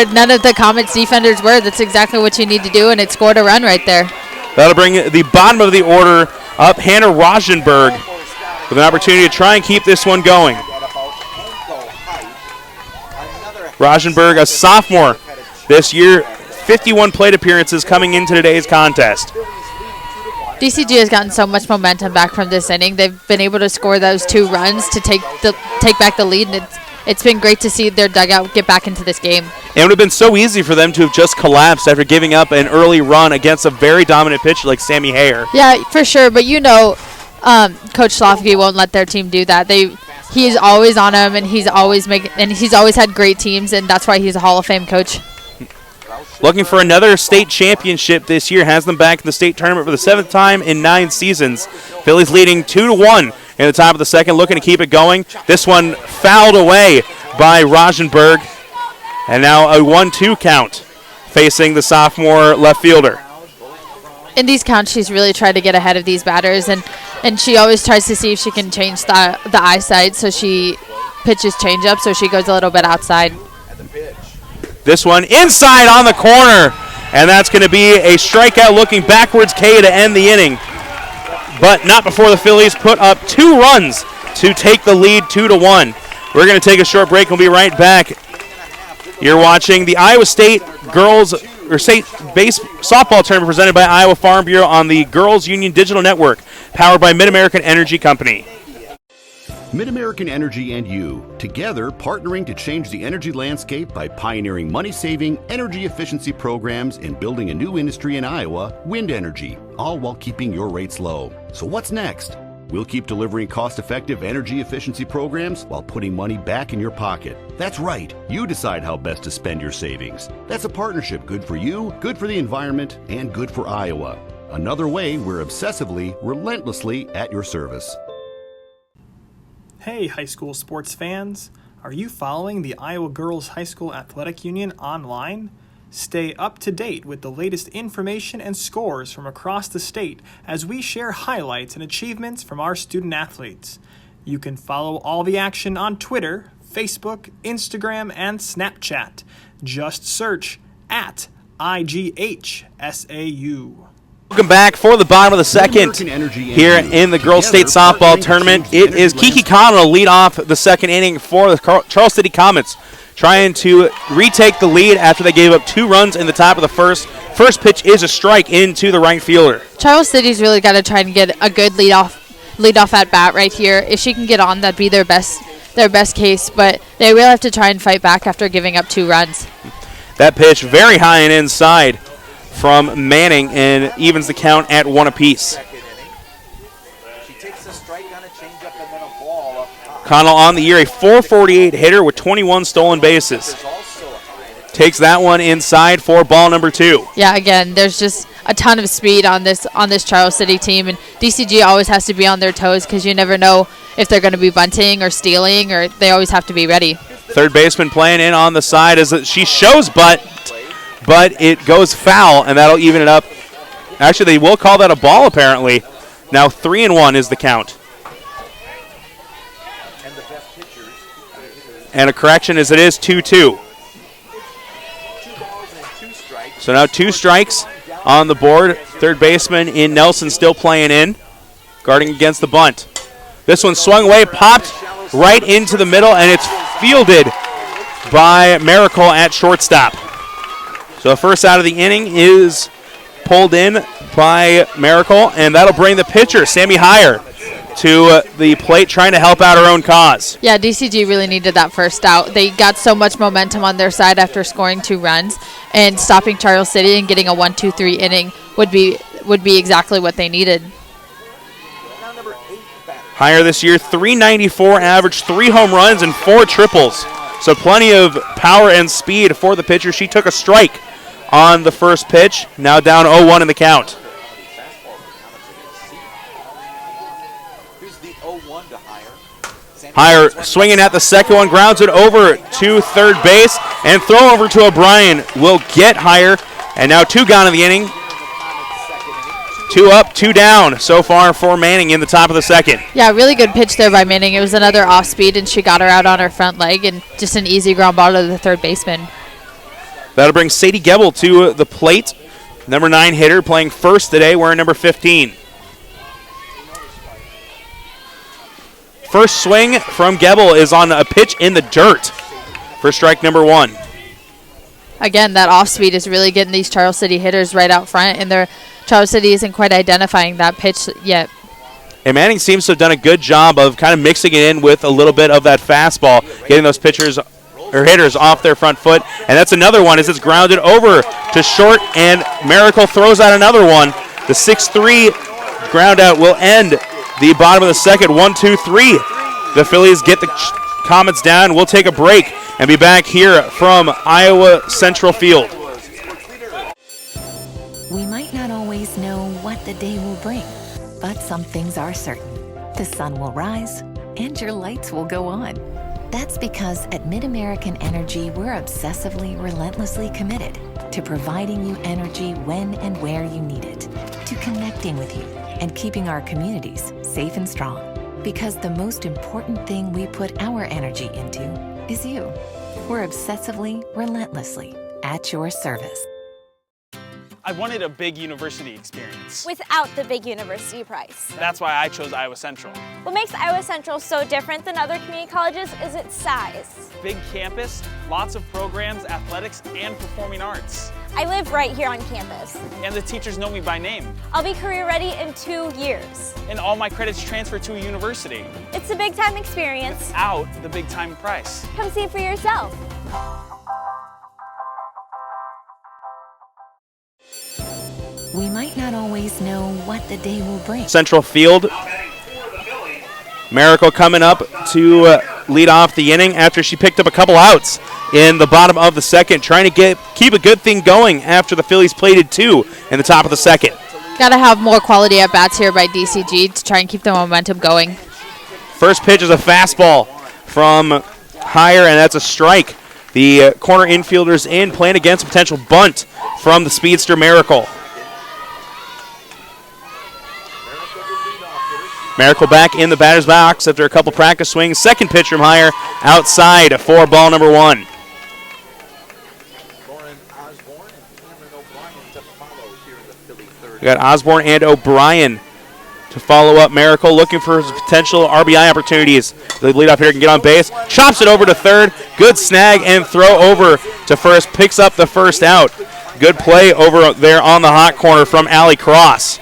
B: none of the Comets defenders were. That's exactly what you need to do, and it scored a run right there.
A: That'll bring the bottom of the order up. Hannah Rosenberg with an opportunity to try and keep this one going. Rosenberg, a sophomore this year, 51 plate appearances coming into today's contest.
B: DCG has gotten so much momentum back from this inning. They've been able to score those 2 runs to take back the lead, and it's been great to see their dugout get back into this game.
A: It would have been so easy for them to have just collapsed after giving up an early run against a very dominant pitcher like Sammy Hayer.
B: Yeah, for sure, but Coach Slofsky won't let their team do that. He's always on them, and he's always had great teams, and that's why he's a Hall of Fame coach.
A: Looking for another state championship this year, has them back in the state tournament for the 7th time in 9 seasons. Phillies leading 2-1 in the top of the second, looking to keep it going. This one fouled away by Rosenberg, and now a 1-2 count facing the sophomore left fielder.
B: In these counts, she's really tried to get ahead of these batters, and she always tries to see if she can change the eyesight, so she pitches changeup, so she goes a little bit outside.
A: This one inside on the corner, and that's going to be a strikeout looking backwards K to end the inning. But not before the Phillies put up 2 runs to take the lead 2-1. We're going to take a short break. We'll be right back. You're watching the Iowa State State Base Softball Tournament presented by Iowa Farm Bureau on the Girls Union Digital Network, powered by Mid-American Energy Company.
U: Mid-American Energy and you, together partnering to change the energy landscape by pioneering money-saving, energy efficiency programs and building a new industry in Iowa, wind energy, all while keeping your rates low. So what's next? We'll keep delivering cost-effective energy efficiency programs while putting money back in your pocket. That's right. You decide how best to spend your savings. That's a partnership good for you, good for the environment, and good for Iowa. Another way we're obsessively, relentlessly at your service.
E: Hey, high school sports fans. Are you following the Iowa Girls High School Athletic Union online? Stay up to date with the latest information and scores from across the state as we share highlights and achievements from our student athletes. You can follow all the action on Twitter, Facebook, Instagram, and Snapchat. Just search at IGHSAU.
A: Welcome back for the bottom of the second here in the Girls State Softball Tournament. It is Kiki Connell lead off the second inning for the Charles City Comets, trying to retake the lead after they gave up 2 runs in the top of the first. First pitch is a strike into the right fielder.
B: Charles City's really got to try and get a good lead off leadoff at bat right here. If she can get on, that'd be their best case, but they will have to try and fight back after giving up 2 runs.
A: That pitch very high and inside from Manning and evens the count at 1 apiece. Connell on the year, a .448 hitter with 21 stolen bases. Takes that one inside for ball number 2.
B: Yeah, again, there's just a ton of speed on this Charles City team, and DCG always has to be on their toes because you never know if they're going to be bunting or stealing, or they always have to be ready.
A: Third baseman playing in on the side as she shows but it goes foul, and that'll even it up. Actually, they will call that a ball apparently. Now 3-1 is the count. And a correction as it is 2-2. So now 2 strikes on the board. Third baseman in Nelson still playing in, guarding against the bunt. This one swung away, popped right into the middle, and it's fielded by Miracle at shortstop. So the first out of the inning is pulled in by Miracle, and that'll bring the pitcher, Sammy Heyer, to the plate, trying to help out her own cause.
B: Yeah, DCG really needed that first out. They got so much momentum on their side after scoring 2 runs, and stopping Charles City and getting a 1-2-3 inning would be exactly what they needed.
A: Heyer this year, .394 average, 3 home runs and 4 triples. So plenty of power and speed for the pitcher. She took a strike on the first pitch, now down 0-1 in the count. Heyer swinging at the second one, grounds it over to third base, and throw over to O'Brien will get Heyer, and now 2 gone in the inning. 2 up, 2 down so far for Manning in the top of the second.
B: Yeah, really good pitch there by Manning. It was another off speed, and she got her out on her front leg, and just an easy ground ball to the third baseman.
A: That'll bring Sadie Gebel to the plate. Number 9 hitter playing first today, wearing number 15. First swing from Gebel is on a pitch in the dirt for strike number 1.
B: Again, that off speed is really getting these Charles City hitters right out front, and Charles City isn't quite identifying that pitch yet.
A: And Manning seems to have done a good job of kind of mixing it in with a little bit of that fastball, getting those pitchers or hitters off their front foot. And that's another one as it's grounded over to short, and Miracle throws out another one. The 6-3 ground out will end the bottom of the second. 1-2-3. The Phillies get the Comets down. We'll take a break and be back here from Iowa Central Field.
C: We might not always know what the day will bring, but some things are certain. The sun will rise and your lights will go on. That's because at MidAmerican Energy, we're obsessively, relentlessly committed to providing you energy when and where you need it, to connecting with you and keeping our communities safe and strong. Because the most important thing we put our energy into is you. We're obsessively, relentlessly at your service.
G: I wanted a big university experience.
F: Without the big university price.
G: That's why I chose Iowa Central.
F: What makes Iowa Central so different than other community colleges is its size.
G: Big campus, lots of programs, athletics, and performing arts.
F: I live right here on campus.
G: And the teachers know me by name.
F: I'll be career ready in 2 years.
G: And all my credits transfer to a university.
F: It's a big time experience.
G: Without the big time price.
F: Come see for yourself.
C: We might not always know what the day will bring.
A: Central Field. Miracle coming up to lead off the inning after she picked up a couple outs in the bottom of the second, trying to keep a good thing going after the Phillies plated 2 in the top of the second.
B: Got to have more quality at-bats here by DCG to try and keep the momentum going.
A: First pitch is a fastball from Heyer, and that's a strike. The corner infielders in, playing against a potential bunt from the speedster Miracle. Miracle back in the batter's box after a couple practice swings. Second pitch from Heyer outside for ball number 1. We got Osborne and O'Brien to follow up Miracle, looking for his potential RBI opportunities. The leadoff hitter can get on base, chops it over to third, good snag and throw over to first, picks up the first out. Good play over there on the hot corner from Allie Cross.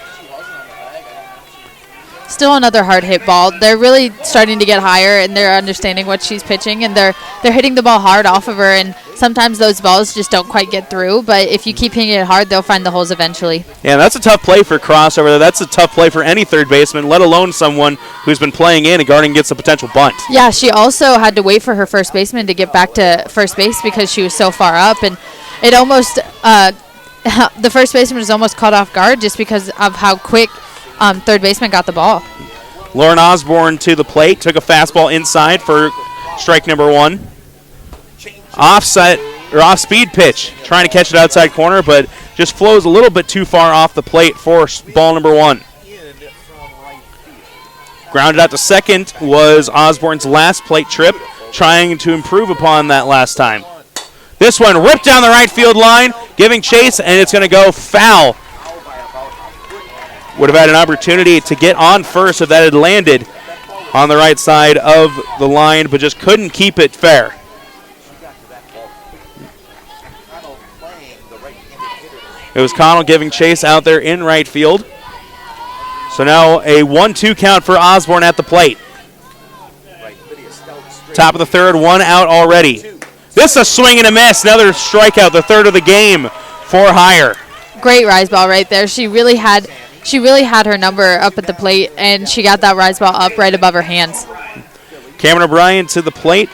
B: Still another hard hit ball. They're really starting to get higher, and they're understanding what she's pitching, and they're hitting the ball hard off of her, and sometimes those balls just don't quite get through, but if you keep hitting it hard, they'll find the holes eventually.
A: Yeah, that's a tough play for crossover. That's a tough play for any third baseman, let alone someone who's been playing in and guarding against a potential bunt.
B: Yeah, she also had to wait for her first baseman to get back to first base because she was so far up, and it almost the first baseman was almost caught off guard just because of how quick third baseman got the ball.
A: Lauren Osborne to the plate, took a fastball inside for strike number 1. Off-speed pitch, trying to catch it outside corner, but just flows a little bit too far off the plate for ball number 1. Grounded out to second was Osborne's last plate trip, trying to improve upon that last time. This one ripped down the right field line, giving chase, and it's going to go foul. Would have had an opportunity to get on first if that had landed on the right side of the line, but just couldn't keep it fair. It was Connell giving chase out there in right field. So now a 1-2 count for Osborne at the plate. Top of the third, 1 out already. This is a swing and a miss. Another strikeout, the third of the game for Heyer.
B: Great rise ball right there. She really had her number up at the plate, and she got that rise ball up right above her hands.
A: Cameron O'Brien to the plate.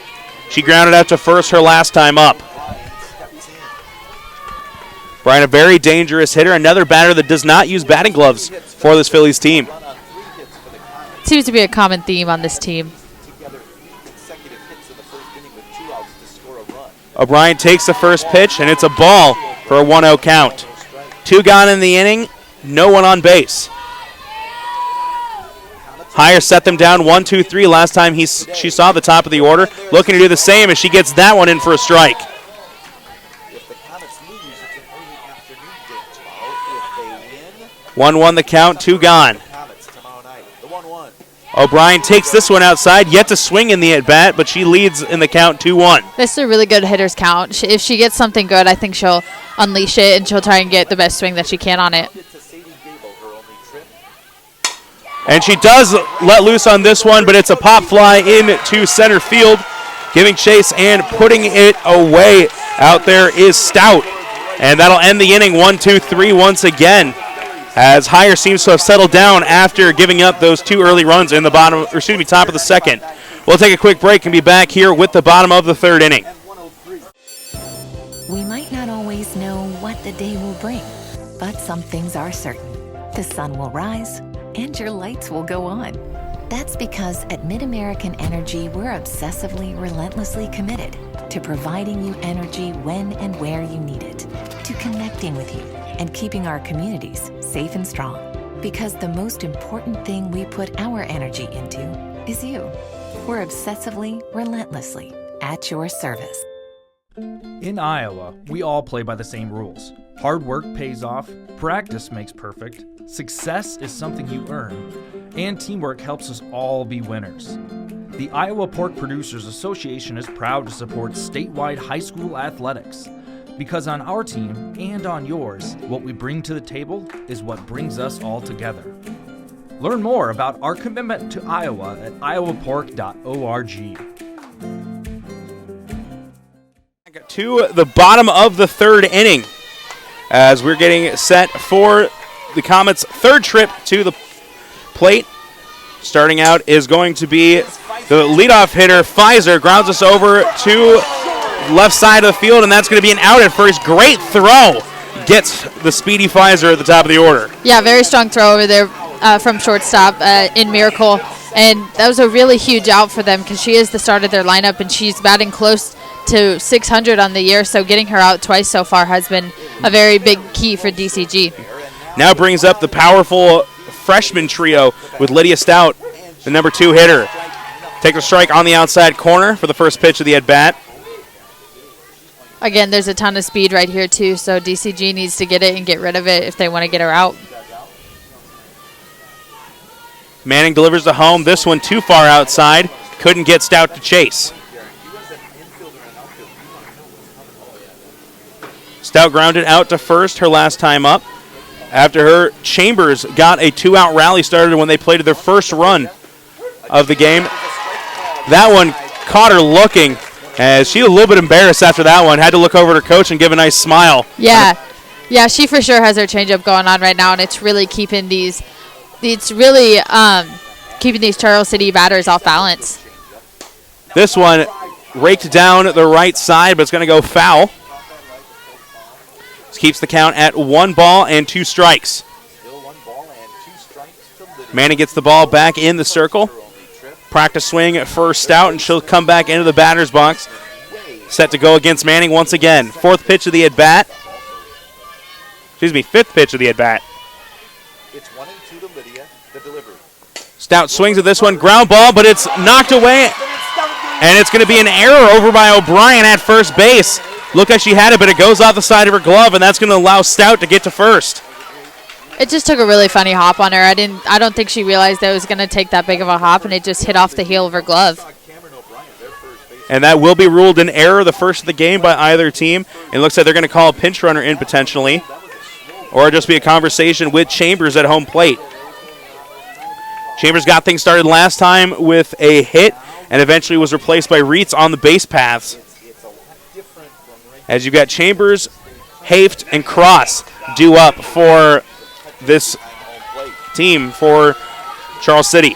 A: She grounded out to first her last time up. Brian, a very dangerous hitter, another batter that does not use batting gloves for this Phillies team.
B: Seems to be a common theme on this team.
A: O'Brien takes the first pitch, and it's a ball for a 1-0 count. 2 gone in the inning, no one on base. Heyer set them down 1-2-3 last time she saw the top of the order, looking to do the same as she gets that one in for a strike. 1-1 the count, 2 gone. O'Brien takes this one outside, yet to swing in the at-bat, but she leads in the count 2-1.
B: This is a really good hitter's count. If she gets something good, I think she'll unleash it, and she'll try and get the best swing that she can on it.
A: And she does let loose on this one, but it's a pop fly into center field. Giving chase and putting it away out there is Stout. And that'll end the inning 1-2-3 once again, as Heyer seems to have settled down after giving up those 2 early runs in the top of the second. We'll take a quick break and be back here with the bottom of the third inning.
C: We might not always know what the day will bring, but some things are certain. The sun will rise and your lights will go on. That's because at MidAmerican Energy, we're obsessively, relentlessly committed to providing you energy when and where you need it, to connecting with you and keeping our communities safe and strong. Because the most important thing we put our energy into is you. We're obsessively, relentlessly at your service.
H: In Iowa, we all play by the same rules. Hard work pays off, practice makes perfect, success is something you earn, and teamwork helps us all be winners. The Iowa Pork Producers Association is proud to support statewide high school athletics. Because on our team and on yours, what we bring to the table is what brings us all together. Learn more about our commitment to Iowa at iowapork.org.
A: To the bottom of the third inning, as we're getting set for the Comets' third trip to the plate. Starting out is going to be the leadoff hitter, Pfizer, grounds us over to left side of the field, and that's going to be an out at first. Great throw. Gets the speedy Pfizer at the top of the order.
B: Yeah, very strong throw over there from shortstop in Miracle. And that was a really huge out for them because she is the start of their lineup, and she's batting close to 600 on the year, so getting her out twice so far has been a very big key for DCG.
A: Now brings up the powerful freshman trio with Lydia Stout, the number 2 hitter. Take a strike on the outside corner for the first pitch of the at-bat.
B: Again, there's a ton of speed right here, too, so DCG needs to get it and get rid of it if they want to get her out.
A: Manning delivers the home. This one too far outside. Couldn't get Stout to chase. Stout grounded out to first her last time up. after her. Chambers got a 2-out rally started when they played their first run of the game. That one caught her looking, as she was a little bit embarrassed after that one. Had to look over at her coach and give a nice smile.
B: Yeah, she for sure has her changeup going on right now, and it's really keeping these Charles City batters off balance.
A: This one raked down the right side, but it's going to go foul. This keeps the count at 1 ball and 2 strikes. Manning gets the ball back in the circle. Practice swing for Stout, and she'll come back into the batter's box. Set to go against Manning once again. 4th pitch of the at-bat. 5th pitch of the at-bat.
T: It's 1-2 to Lydia, the delivery.
A: Stout swings at this one. Ground ball, but it's knocked away. And it's going to be an error over by O'Brien at first base. Looked like she had it, but it goes off the side of her glove, and that's going to allow Stout to get to first.
B: It just took a really funny hop on her. I don't think she realized that it was going to take that big of a hop, and it just hit off the heel of her glove.
A: And that will be ruled an error, the first of the game by either team. It looks like they're going to call a pinch runner in potentially, or just be a conversation with Chambers at home plate. Chambers got things started last time with a hit and eventually was replaced by Reitz on the base paths. As you've got Chambers, Haft, and Cross due up for this team for Charles City.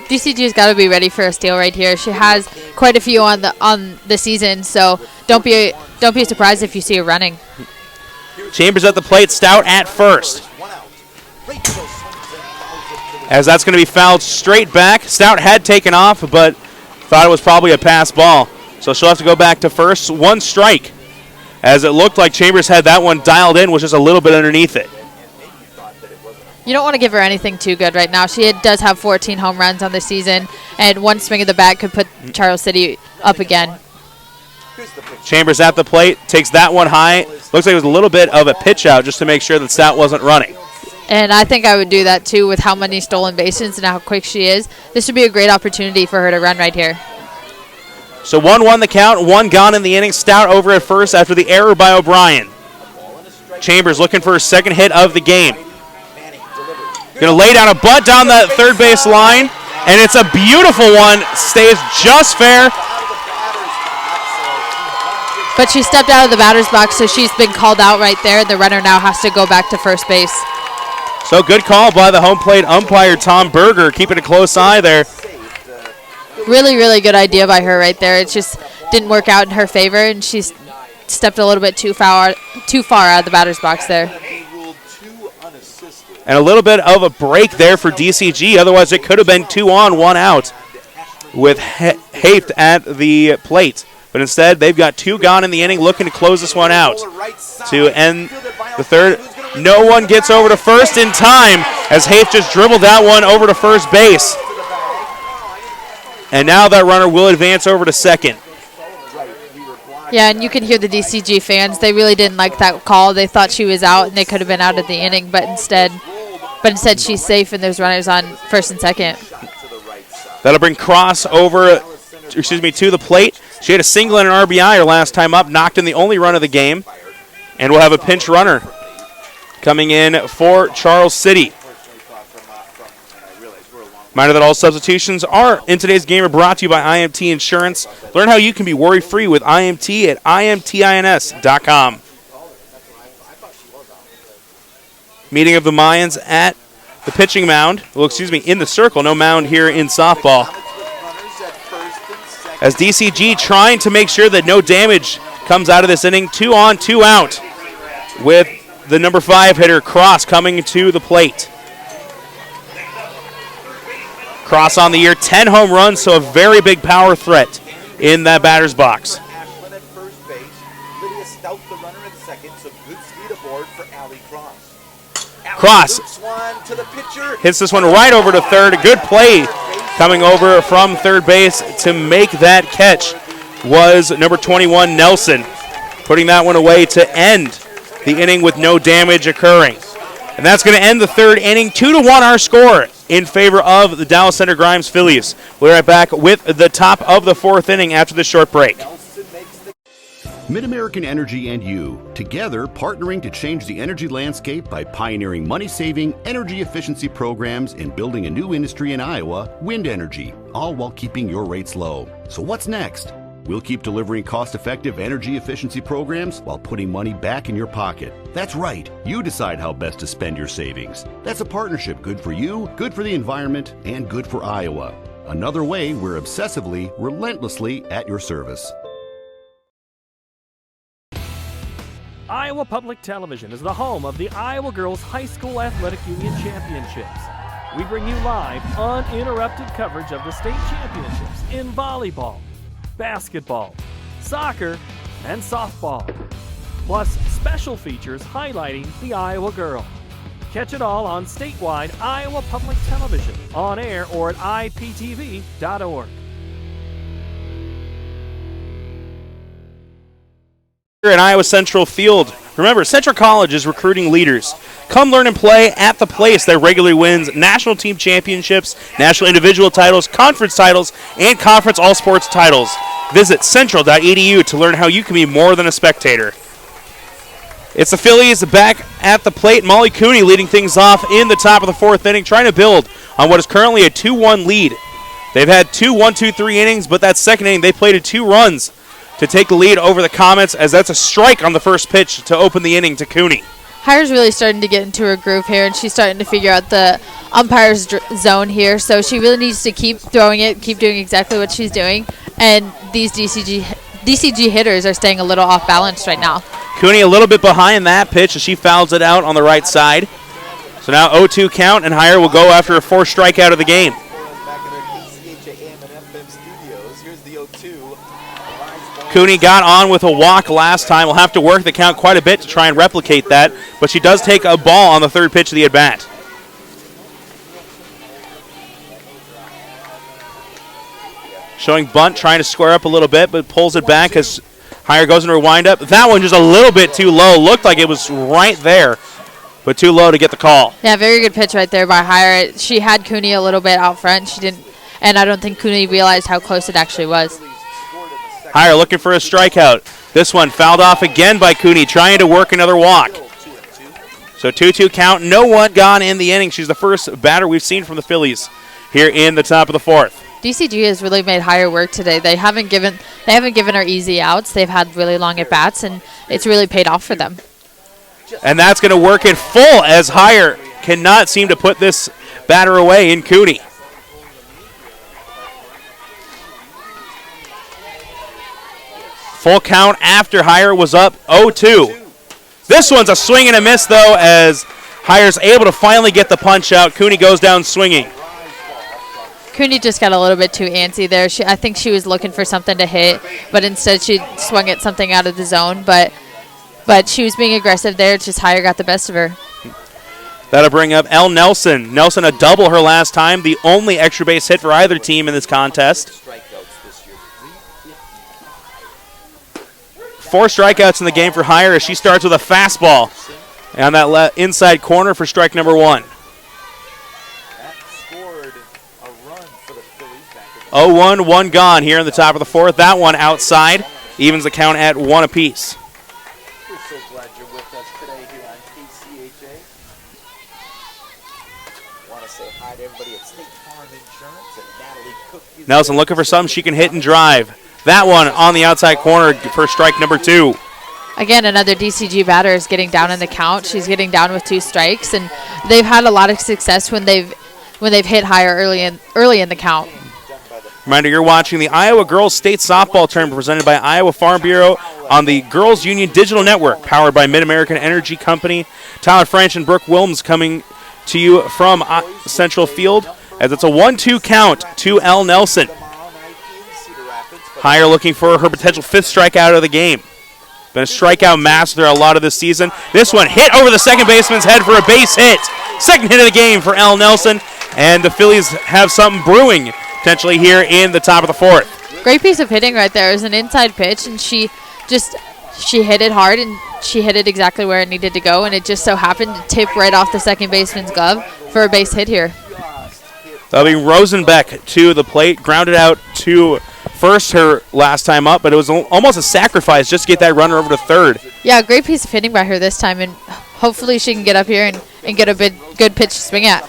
B: DCG's got to be ready for a steal right here. She has quite a few on the season, so don't be surprised if you see her running.
A: Chambers at the plate, Stout at first. As that's going to be fouled straight back. Stout had taken off, but thought it was probably a pass ball. So she'll have to go back to first. 1 strike. As it looked like Chambers had that one dialed in, was just a little bit underneath it.
B: You don't want to give her anything too good right now. She does have 14 home runs on the season, and 1 swing of the bat could put Charles City up again.
A: Chambers at the plate, takes that one high. Looks like it was a little bit of a pitch out just to make sure that Stout wasn't running.
B: And I think I would do that too with how many stolen bases and how quick she is. This would be a great opportunity for her to run right here.
A: So 1-1 the count, 1 gone in the inning. Stout over at first after the error by O'Brien. Chambers looking for her 2nd hit of the game. Going to lay down a butt down the third base line, and it's a beautiful one. Stays just fair.
B: But she stepped out of the batter's box, so she's been called out right there. The runner now has to go back to first base.
A: So good call by the home plate umpire, Tom Berger, keeping a close eye there.
B: Really, really good idea by her right there. It just didn't work out in her favor, and she stepped a little bit too far out of the batter's box there.
A: And a little bit of a break there for DCG. Otherwise, it could have been 2 on, 1 out with Haft at the plate. But instead, they've got 2 gone in the inning, looking to close this one out. To end the third, no one gets over to first in time as Haft just dribbled that one over to first base. And now that runner will advance over to second.
B: Yeah, and you can hear the DCG fans. They really didn't like that call. They thought she was out, and they could have been out of the inning, but instead she's safe, and there's runners on first and second.
A: That'll bring Cross over, to the plate. She had a single and an RBI her last time up, knocked in the only run of the game, and we'll have a pinch runner coming in for Charles City. Reminder that all substitutions are in today's game are brought to you by IMT Insurance. Learn how you can be worry-free with IMT at imtins.com. Meeting of the Mayans at the pitching mound. Well, in the circle. No mound here in softball. As DCG trying to make sure that no damage comes out of this inning. 2 on, 2 out with the number 5 hitter, Cross, coming to the plate. Cross on the year, 10 home runs, so a very big power threat in that batter's box. Cross hits this one right over to third. A good play coming over from third base to make that catch was number 21, Nelson, putting that one away to end the inning with no damage occurring. And that's going to end the third inning. 2-1 our score in favor of the Dallas Center Grimes Phillies. We'll be right back with the top of the 4th inning after the short break.
U: Mid-American Energy and you, together partnering to change the energy landscape by pioneering money-saving, energy efficiency programs and building a new industry in Iowa, wind energy, all while keeping your rates low. So what's next? We'll keep delivering cost-effective energy efficiency programs while putting money back in your pocket. That's right. You decide how best to spend your savings. That's a partnership good for you, good for the environment, and good for Iowa. Another way we're obsessively, relentlessly at your service.
H: Iowa Public Television is the home of the Iowa Girls High School Athletic Union Championships. We bring you live, uninterrupted coverage of the state championships in volleyball, basketball, soccer, and softball, plus special features highlighting the Iowa girl. Catch it all on statewide Iowa Public Television, on air or at iptv.org.
A: Here at Iowa Central Field. Remember, Central College is recruiting leaders. Come learn and play at the place that regularly wins national team championships, national individual titles, conference titles, and conference all-sports titles. Visit central.edu to learn how you can be more than a spectator. It's the Phillies back at the plate. Molly Cooney leading things off in the top of the fourth inning, trying to build on what is currently a 2-1 lead. They've had 2 1-2-3 innings, but that second inning they played 2 runs to take the lead over the Comets, as that's a strike on the first pitch to open the inning to Cooney.
B: Hire's really starting to get into her groove here, and she's starting to figure out the umpire's zone here, so she really needs to keep throwing it, keep doing exactly what she's doing, and these DCG hitters are staying a little off balance right now.
A: Cooney a little bit behind that pitch as she fouls it out on the right side. So now 0-2 count, and Hire will go after a 4th strikeout of the game. Cooney got on with a walk last time. Will have to work the count quite a bit to try and replicate that, but she does take a ball on the 3rd pitch of the at-bat. Showing bunt, trying to square up a little bit, but pulls it back as Hire goes into her windup. That one just a little bit too low. Looked like it was right there, but too low to get the call.
B: Yeah, very good pitch right there by Hire. She had Cooney a little bit out front. She didn't, and I don't think Cooney realized how close it actually was.
A: Hire looking for a strikeout. This one fouled off again by Cooney, trying to work another walk. So 2-2 count, no one gone in the inning. She's the first batter we've seen from the Phillies here in the top of the 4th.
B: DCG has really made Hire work today. They haven't given her easy outs. They've had really long at bats, and it's really paid off for them.
A: And that's going to work it full as Hire cannot seem to put this batter away in Cooney. Full count after Hire was up 0-2. This one's a swing and a miss, though, as Hire's able to finally get the punch out. Cooney goes down swinging.
B: Cooney just got a little bit too antsy there. I think she was looking for something to hit, but instead she swung at something out of the zone. But she was being aggressive there. It's just Hire got the best of her.
A: That'll bring up Elle Nelson. Nelson a double her last time, the only extra base hit for either team in this contest. 4 strikeouts in the game for Hire as she starts with a fastball on that inside corner for strike number 1. 0-1, 1 gone here in the top of the 4th. That one outside evens the count at 1 apiece.
T: We're so glad you're with us today here on IGHSAU. Want to say hi to everybody at State Farm Insurance and Natalie Cook.
A: Nelson looking for something she can hit and drive. That one on the outside corner for strike number 2.
B: Again, another DCG batter is getting down in the count. She's getting down with 2 strikes, and they've had a lot of success when they've hit Hire early in the count.
A: Reminder, you're watching the Iowa Girls State Softball Tournament presented by Iowa Farm Bureau on the Girls Union Digital Network, powered by Mid-American Energy Company. Tyler French and Brooke Wilms coming to you from Central Field, as it's a 1-2 count to Elle Nelson. Hire looking for her potential 5th strikeout of the game. Been a strikeout master a lot of this season. This one hit over the second baseman's head for a base hit. Second hit of the game for Elle Nelson, and the Phillies have something brewing potentially here in the top of the 4th.
B: Great piece of hitting right there. It was an inside pitch, and she hit it hard, and she hit it exactly where it needed to go, and it just so happened to tip right off the second baseman's glove for a base hit here.
A: That'll be Rosenbeck to the plate. Grounded out to first her last time up, but it was almost a sacrifice just to get that runner over to third.
B: Yeah, great piece of hitting by her this time, and hopefully she can get up here and get a good pitch to swing at.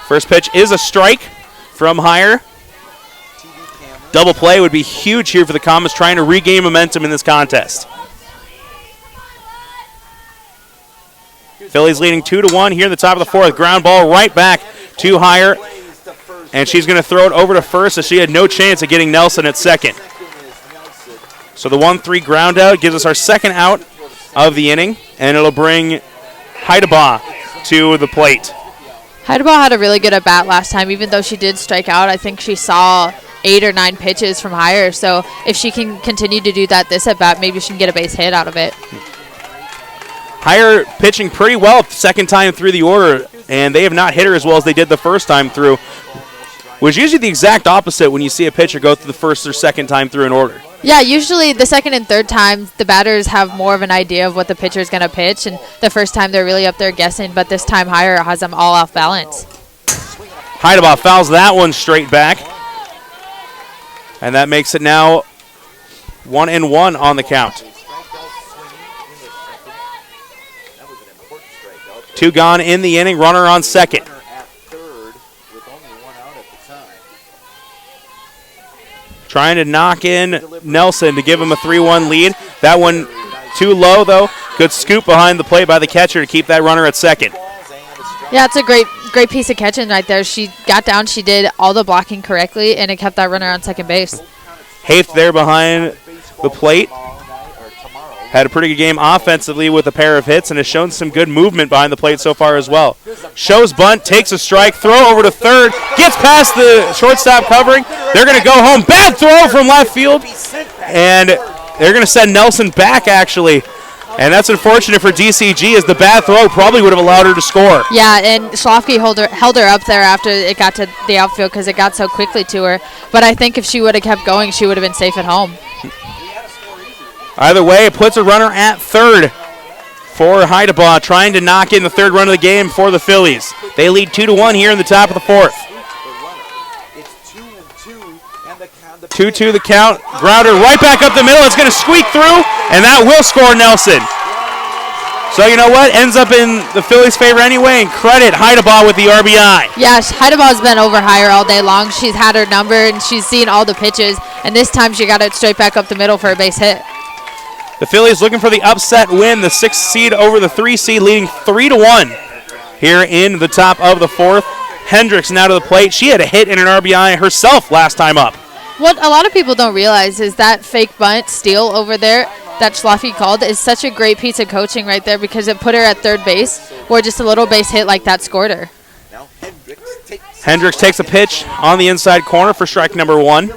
A: First pitch is a strike from Heyer. Double play would be huge here for the Comets, trying to regain momentum in this contest. Phillies leading 2-1 here in the top of the fourth. Ground ball right back to Heyer, and she's going to throw it over to first as she had no chance of getting Nelson at second. So the 1-3 ground out gives us our second out of the inning, and it'll bring Heidebaugh to the plate.
B: Heidebaugh had a really good at-bat last time, even though she did strike out. I think she saw 8 or 9 pitches from Heyer, so if she can continue to do that this at-bat, maybe she can get a base hit out of it.
A: Heyer pitching pretty well second time through the order, and they have not hit her as well as they did the first time through, which is usually the exact opposite when you see a pitcher go through the first or second time through an order.
B: Yeah, usually the second and third times, the batters have more of an idea of what the pitcher is going to pitch, and the first time they're really up there guessing, but this time Heyer has them all off balance.
A: Heidebaugh fouls that one straight back, and that makes it now 1-1 on the count. 2 gone in the inning, runner on second. Trying to knock in Nelson to give him a 3-1 lead. That one too low, though. Good scoop behind the plate by the catcher to keep that runner at second.
B: Yeah, it's a great piece of catching right there. She got down, she did all the blocking correctly, and it kept that runner on second base.
A: Hafe there behind the plate. Had a pretty good game offensively with a pair of hits and has shown some good movement behind the plate so far as well. Shows bunt, takes a strike, throw over to third, gets past the shortstop covering. They're going to go home. Bad throw from left field, and they're going to send Nelson back, actually. And that's unfortunate for DCG, as the bad throw probably would have allowed her to score.
B: Yeah, and Schlafke held her up there after it got to the outfield because it got so quickly to her. But I think if she would have kept going, she would have been safe at home.
A: Either way, it puts a runner at third for Heidebaugh, trying to knock in the third run of the game for the Phillies. They lead 2-1 here in the top of the fourth. 2-2 the count. Grounder right back up the middle. It's going to squeak through, and that will score Nelson. So you know what? Ends up in the Phillies' favor anyway, and credit Heidebaugh with the RBI.
B: Yes, Heidebaugh's been over Heyer all day long. She's had her number, and she's seen all the pitches, and this time she got it straight back up the middle for a base hit.
A: The Phillies looking for the upset win, the 6th seed over the 3 seed, leading 3-1 here in the top of the fourth. Hendricks now to the plate. She had a hit and an RBI herself last time up.
B: What a lot of people don't realize is that fake bunt steal over there that Schlafke called is such a great piece of coaching right there, because it put her at third base, where just a little base hit like that scored her.
A: Hendricks takes a pitch on the inside corner for strike number 1.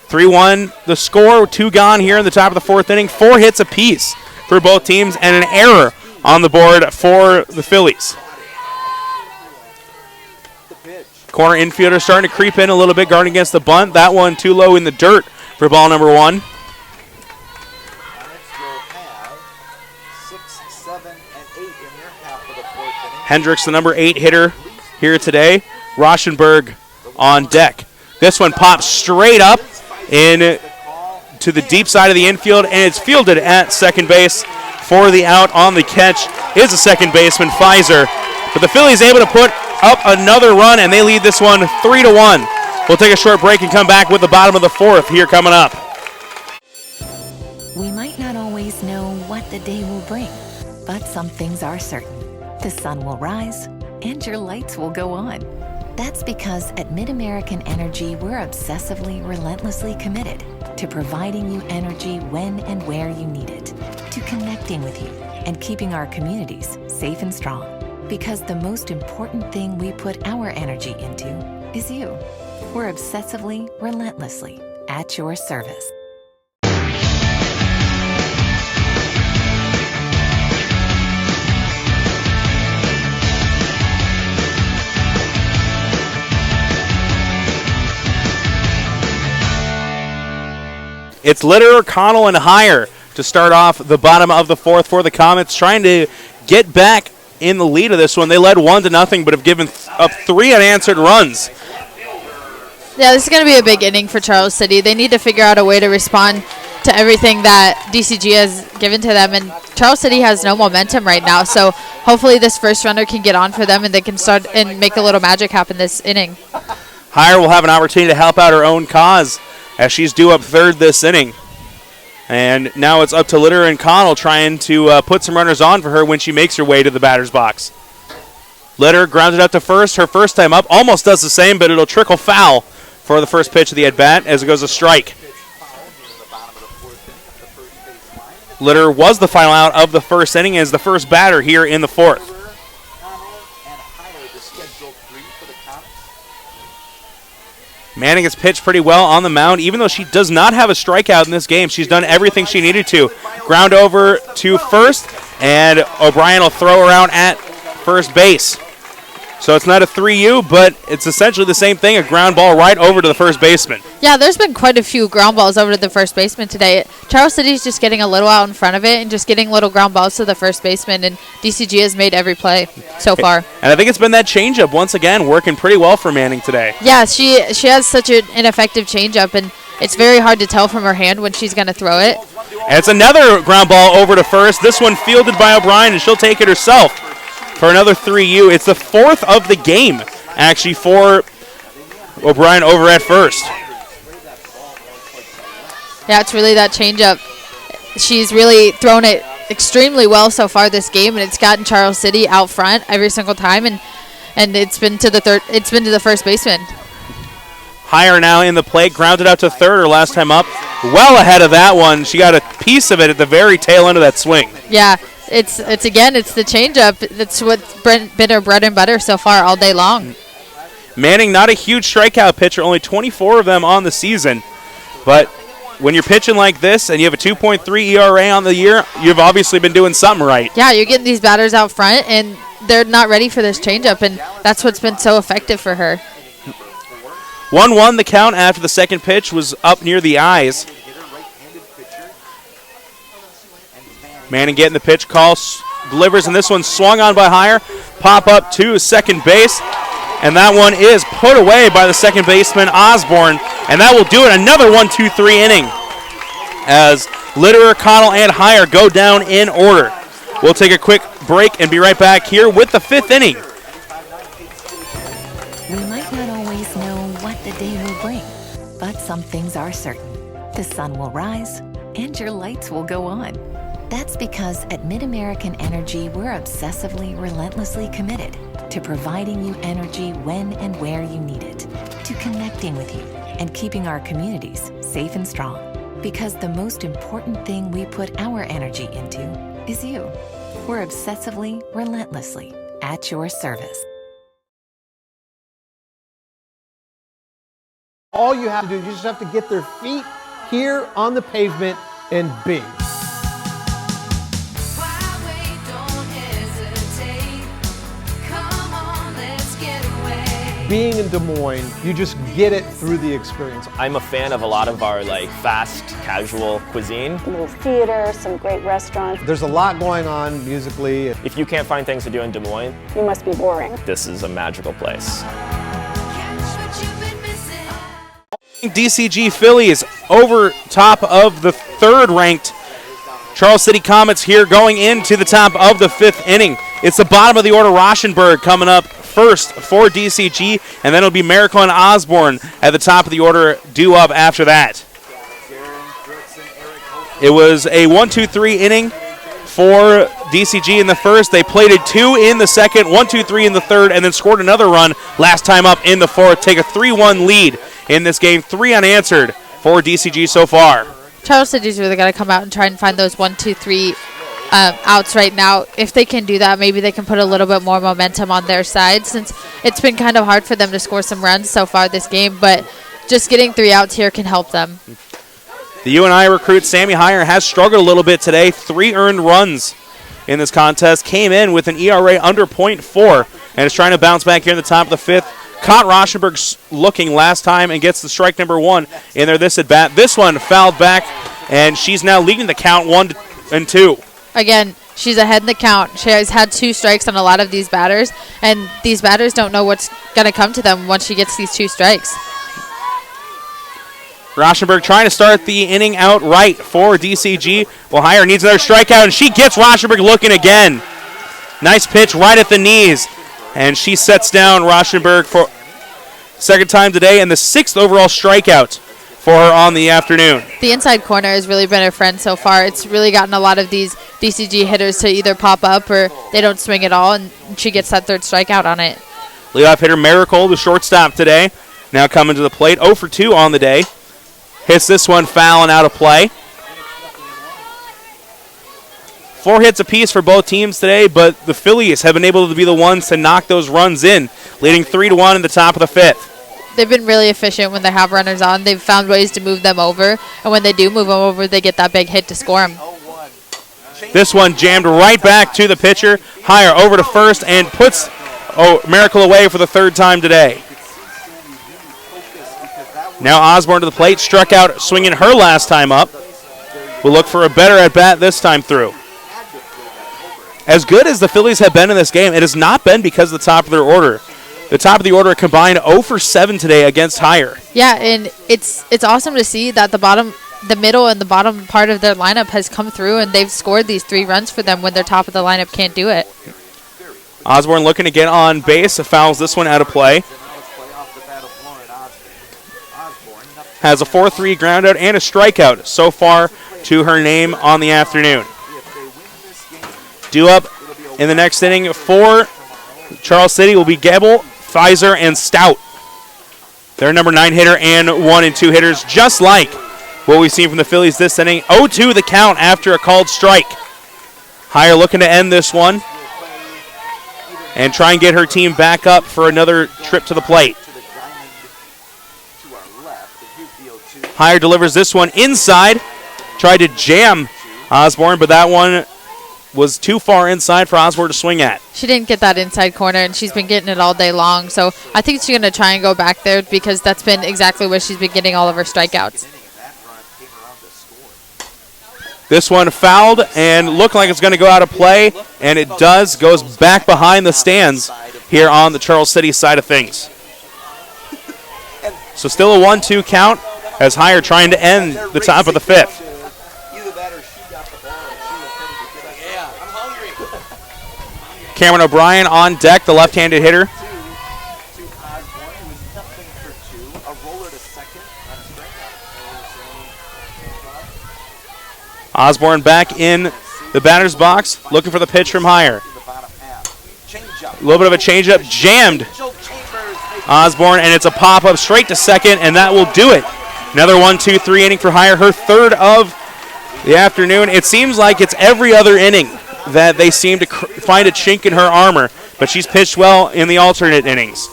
A: 3-1 the score, 2 gone here in the top of the fourth inning. 4 hits apiece for both teams and an error on the board for the Phillies. Corner infielder starting to creep in a little bit, guarding against the bunt. That one too low in the dirt for ball number 1. Hendricks, the number 8 hitter here today. Rauschenberg on deck. This one pops straight up in to the deep side of the infield, and it's fielded at second base. For the out on the catch is a second baseman, Pfizer. But the Phillies able to put up another run, and they lead this one 3-1. We'll take a short break and come back with the bottom of the fourth here coming up.
C: We might not always know what the day will bring, but some things are certain. The sun will rise, and your lights will go on. That's because at MidAmerican Energy, we're obsessively, relentlessly committed to providing you energy when and where you need it, to connecting with you and keeping our communities safe and strong. Because the most important thing we put our energy into is you. We're obsessively, relentlessly at your service.
A: It's Litter, Connell, and Heyer to start off the bottom of the fourth for the Comets, trying to get back in the lead of this one. They led 1-0, but have given up 3 unanswered runs.
B: Yeah, this is going to be a big inning for Charles City. They need to figure out a way to respond to everything that DCG has given to them, and Charles City has no momentum right now, so hopefully this first runner can get on for them and they can start and make a little magic happen this inning.
A: Heyer will have an opportunity to help out her own cause as she's due up third this inning. And now it's up to Litter and Connell trying to put some runners on for her when she makes her way to the batter's box. Litter grounded up to first, her first time up, almost does the same, but it'll trickle foul for the first pitch of the at-bat as it goes a strike. Litter was the final out of the first inning as the first batter here in the fourth. Manning has pitched pretty well on the mound. Even though she does not have a strikeout in this game, she's done everything she needed to. Ground over to first, and O'Brien will throw her out at first base. So it's not a 3U, but it's essentially the same thing, a ground ball right over to the first baseman.
B: Yeah, there's been quite a few ground balls over to the first baseman today. Charles City's just getting a little out in front of it and just getting little ground balls to the first baseman, and DCG has made every play so far.
A: And I think it's been that changeup once again, working pretty well for Manning today.
B: Yeah, she has such an ineffective changeup, and it's very hard to tell from her hand when she's going to throw it.
A: And it's another ground ball over to first, this one fielded by O'Brien, and she'll take it herself for another 3U. It's the fourth of the game, actually, for O'Brien over at first.
B: Yeah, it's really that changeup. She's really thrown it extremely well so far this game, and it's gotten Charles City out front every single time, and it's been to the first baseman.
A: Heyer now in the plate, grounded out to third her last time up. Well ahead of that one. She got a piece of it at the very tail end of that swing.
B: Yeah. It's the changeup. That's what's been her bread and butter so far all day long.
A: Manning, not a huge strikeout pitcher, only 24 of them on the season. But when you're pitching like this and you have a 2.3 ERA on the year, you've obviously been doing something right.
B: Yeah, you're getting these batters out front, and they're not ready for this changeup, and that's what's been so effective for her.
A: 1-1 the count after the second pitch was up near the eyes. Manning getting the pitch call, delivers, and this one swung on by Heyer. Pop up to second base, and that one is put away by the second baseman, Osborne, and that will do it. Another 1-2-3 inning as Litterer, Connell, and Heyer go down in order. We'll take a quick break and be right back here with the fifth inning.
C: We might not always know what the day will bring, but some things are certain. The sun will rise, and your lights will go on. That's because at MidAmerican Energy, we're obsessively, relentlessly committed to providing you energy when and where you need it, to connecting with you and keeping our communities safe and strong. Because the most important thing we put our energy into is you. We're obsessively, relentlessly at your service.
I: All you have to do is you just have to get their feet here on the pavement and be. Being in Des Moines, you just get it through the experience.
J: I'm a fan of a lot of our fast, casual cuisine.
W: A little theater, some great restaurants.
I: There's a lot going on musically.
J: If you can't find things to do in Des Moines,
W: you must be boring.
J: This is a magical place.
A: DCG Phillies over top of the third-ranked Charles City Comets here going into the top of the fifth inning. It's the bottom of the order, Rauschenberg coming up first for DCG, and then it'll be Miracle and Osborne at the top of the order due up after that. It was a 1-2-3 inning for DCG in the first. They plated 2 in the second, 1-2-3 in the third, and then scored another run last time up in the fourth. Take a 3-1 lead in this game, 3 unanswered for DCG so far.
B: Charles City's really got to come out and try and find those 1-2-3 outs right now. If they can do that, maybe they can put a little bit more momentum on their side, since it's been kind of hard for them to score some runs so far this game, but just getting 3 outs here can help them.
A: The UNI recruit Sammy Heyer has struggled a little bit today. 3 earned runs in this contest. Came in with an ERA under .4 and is trying to bounce back here in the top of the fifth. Caught Rauschenberg looking last time and gets the strike number 1 in there this at bat. This one fouled back, and she's now leading the count 1-2.
B: Again, She's ahead in the count. She has had 2 strikes on a lot of these batters, and these batters don't know what's going to come to them once she gets these 2 strikes.
A: Rauschenberg trying to start the inning out right for DCG. Well, Heyer needs another strikeout, and she gets Rauschenberg looking again. Nice pitch right at the knees, and she sets down Rauschenberg for second time today and the 6th overall strikeout for her on the afternoon.
B: The inside corner has really been her friend so far. It's really gotten a lot of these DCG hitters to either pop up or they don't swing at all, and she gets that 3rd strikeout on it.
A: Leadoff hitter Miracle, the shortstop today, now coming to the plate. 0 for 2 on the day. Hits this one foul and out of play. 4 hits apiece for both teams today, but the Phillies have been able to be the ones to knock those runs in, leading 3-1 in the top of the 5th.
B: They've been really efficient when they have runners on. They've found ways to move them over, and when they do move them over, they get that big hit to score them.
A: This one jammed right back to the pitcher. Heyer over to first and puts Miracle away for the 3rd time today. Now Osborne to the plate, struck out swinging her last time up. We'll look for a better at-bat this time through. As good as the Phillies have been in this game, it has not been because of the top of their order. The top of the order combined 0 for 7 today against Heyer.
B: Yeah, and it's awesome to see that the middle and the bottom part of their lineup has come through, and they've scored these 3 runs for them when their top of the lineup can't do it.
A: Osborne looking to get on base, fouls this one out of play. Has a 4-3 groundout and a strikeout so far to her name on the afternoon. Due up in the next inning for Charles City will be Gebel, Pfizer, and Stout. They're number 9 hitter and 1 and 2 hitters, just like what we've seen from the Phillies this inning. 0-2 the count after a called strike. Heyer looking to end this one and try and get her team back up for another trip to the plate. Heyer delivers this one inside. Tried to jam Osborne, but that one was too far inside for Osborne to swing at.
B: She didn't get that inside corner, and she's been getting it all day long. So I think she's going to try and go back there because that's been exactly where she's been getting all of her strikeouts.
A: This one fouled and looked like it's going to go out of play, and it does. Goes back behind the stands here on the Charles City side of things. So still a 1-2 count as Heyer trying to end the top of the 5th. Cameron O'Brien on deck, the left-handed hitter. Osborne back in the batter's box, looking for the pitch from Heyer. A little bit of a changeup, jammed Osborne, and it's a pop-up straight to second, and that will do it. Another 1-2-3 inning for Heyer, her 3rd of the afternoon. It seems like it's every other inning that they seem to find a chink in her armor, but she's pitched well in the alternate innings.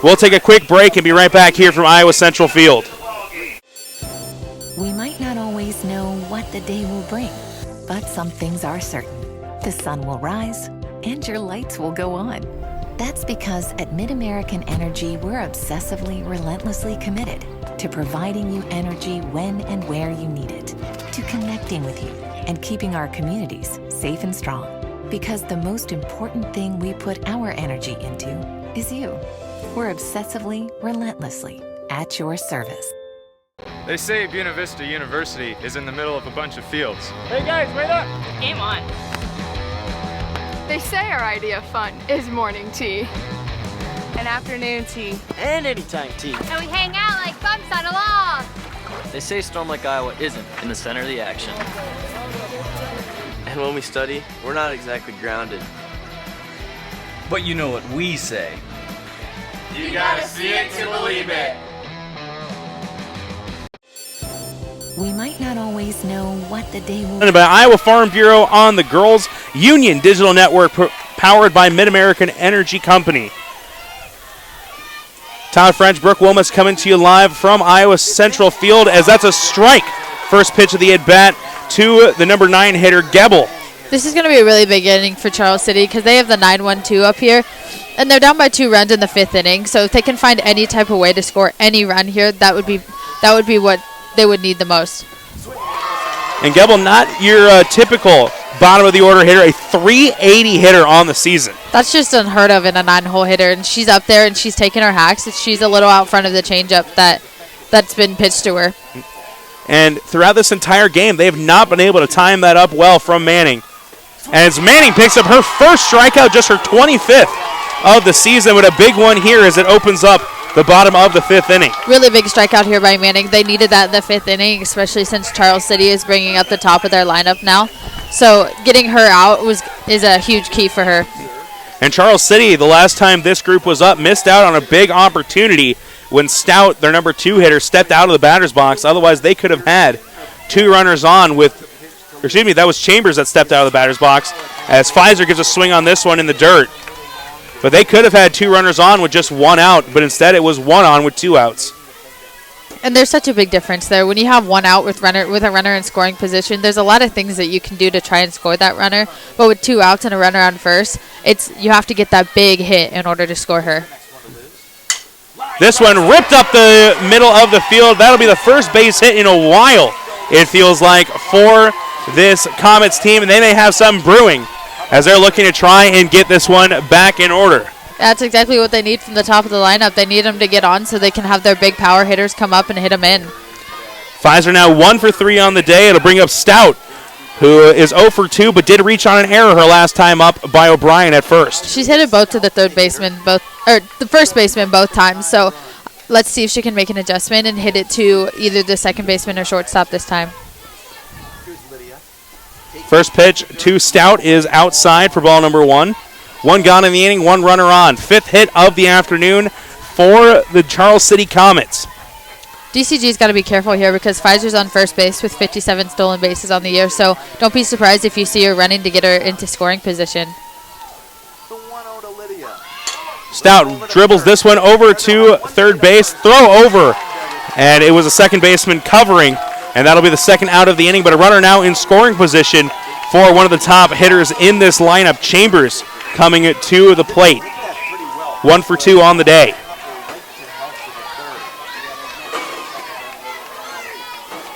A: We'll take a quick break and be right back here from Iowa Central Field.
C: We might not always know what the day will bring, but some things are certain. The sun will rise and your lights will go on. That's because at MidAmerican Energy, we're obsessively, relentlessly committed to providing you energy when and where you need it, to connecting with you and keeping our communities safe and strong. Because the most important thing we put our energy into is you. We're obsessively, relentlessly at your service.
K: They say Buena Vista University is in the middle of a bunch of fields.
L: Hey guys, wait up!
P: Game on.
X: They say our idea of fun is morning tea, and afternoon tea,
N: and anytime tea.
P: And we hang out like bumps on a log.
N: They say Storm Lake, Iowa isn't in the center of the action. And when we study, we're not exactly grounded.
Q: But you know what we say.
R: You gotta see it to believe it.
C: We might not always know what the day will
A: bring. By Iowa Farm Bureau on the Girls Union Digital Network, powered by MidAmerican Energy Company. Todd French, Brooke Wilmus coming to you live from Iowa Central Field as that's a strike. First pitch of the at-bat to the number 9 hitter, Gebel.
B: This is going to be a really big inning for Charles City because they have the 9-1-2 up here, and they're down by 2 runs in the 5th inning. So if they can find any type of way to score any run here, that would be what they would need the most.
A: And Gebel, not your typical bottom of the order hitter, a 380 hitter on the season.
B: That's just unheard of in a 9-hole hitter, and she's up there and she's taking her hacks. She's a little out front of the changeup that's been pitched to her.
A: And throughout this entire game, they have not been able to time that up well from Manning. And as Manning picks up her first strikeout, just her 25th of the season, with a big one here as it opens up the bottom of the 5th inning.
B: Really big strikeout here by Manning. They needed that in the 5th inning, especially since Charles City is bringing up the top of their lineup now. So getting her out is a huge key for her.
A: And Charles City, the last time this group was up, missed out on a big opportunity when Stout, their number 2 hitter, stepped out of the batter's box. Otherwise, they could have had 2 runners on that was Chambers that stepped out of the batter's box, as Pfizer gives a swing on this one in the dirt. But they could have had 2 runners on with just 1 out, but instead it was 1 on with 2 outs.
B: And there's such a big difference there. When you have 1 out with a runner in scoring position, there's a lot of things that you can do to try and score that runner. But with 2 outs and a runner on first, you have to get that big hit in order to score her.
A: This one ripped up the middle of the field. That'll be the first base hit in a while, it feels like, for this Comets team. And they may have something brewing as they're looking to try and get this one back in order.
B: That's exactly what they need from the top of the lineup. They need them to get on so they can have their big power hitters come up and hit them in.
A: Pfizer now 1 for 3 on the day. It'll bring up Stout, who is 0 for 2, but did reach on an error her last time up by O'Brien at first.
B: She's hit it both to the the first baseman both times. So let's see if she can make an adjustment and hit it to either the second baseman or shortstop this time.
A: First pitch to Stout is outside for ball number 1. 1 gone in the inning, 1 runner on. 5th hit of the afternoon for the Charles City Comets.
B: DCG's got to be careful here because Pfizer's on first base with 57 stolen bases on the year, so don't be surprised if you see her running to get her into scoring position.
A: Stout dribbles this one over to third base, throw over, and it was a second baseman covering, and that'll be the second out of the inning, but a runner now in scoring position for one of the top hitters in this lineup, Chambers, coming to the plate. 1 for 2 on the day.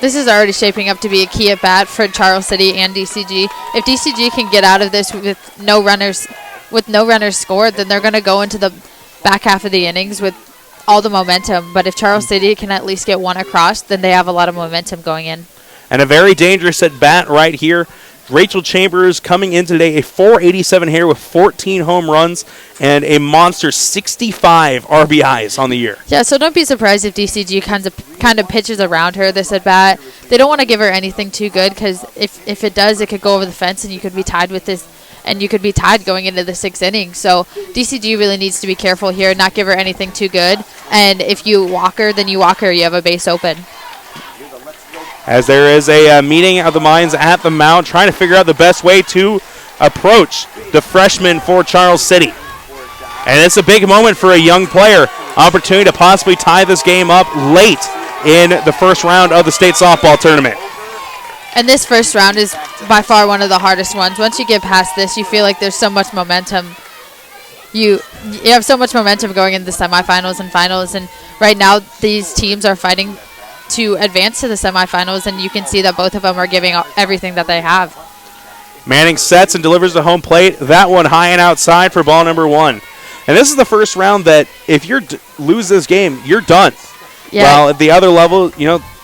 B: This is already shaping up to be a key at bat for Charles City and DCG. If DCG can get out of this with no runners scored, then they're going to go into the back half of the innings with all the momentum. But if Charles City can at least get 1 across, then they have a lot of momentum going in.
A: And a very dangerous at bat right here. Rachel Chambers coming in today, a 487 hitter with 14 home runs and a monster 65 RBIs on the year.
B: Yeah, so don't be surprised if DCG kind of pitches around her this at bat. They don't want to give her anything too good because if it does, it could go over the fence and you could be tied with this, and you could be tied going into the 6th inning. So DCG really needs to be careful here, not give her anything too good. And if you walk her, then you walk her. You have a base open.
A: As there is a meeting of the minds at the mound, trying to figure out the best way to approach the freshman for Charles City. And it's a big moment for a young player. Opportunity to possibly tie this game up late in the first round of the state softball tournament.
B: And this first round is by far one of the hardest ones. Once you get past this, you feel like there's so much momentum. You have so much momentum going into the semifinals and finals. And right now, these teams are fighting to advance to the semifinals, and you can see that both of them are giving everything that they have.
A: Manning sets and delivers the home plate. That one high and outside for ball number 1. And this is the first round that if you lose this game, you're done.
B: Yeah.
A: While at the other level,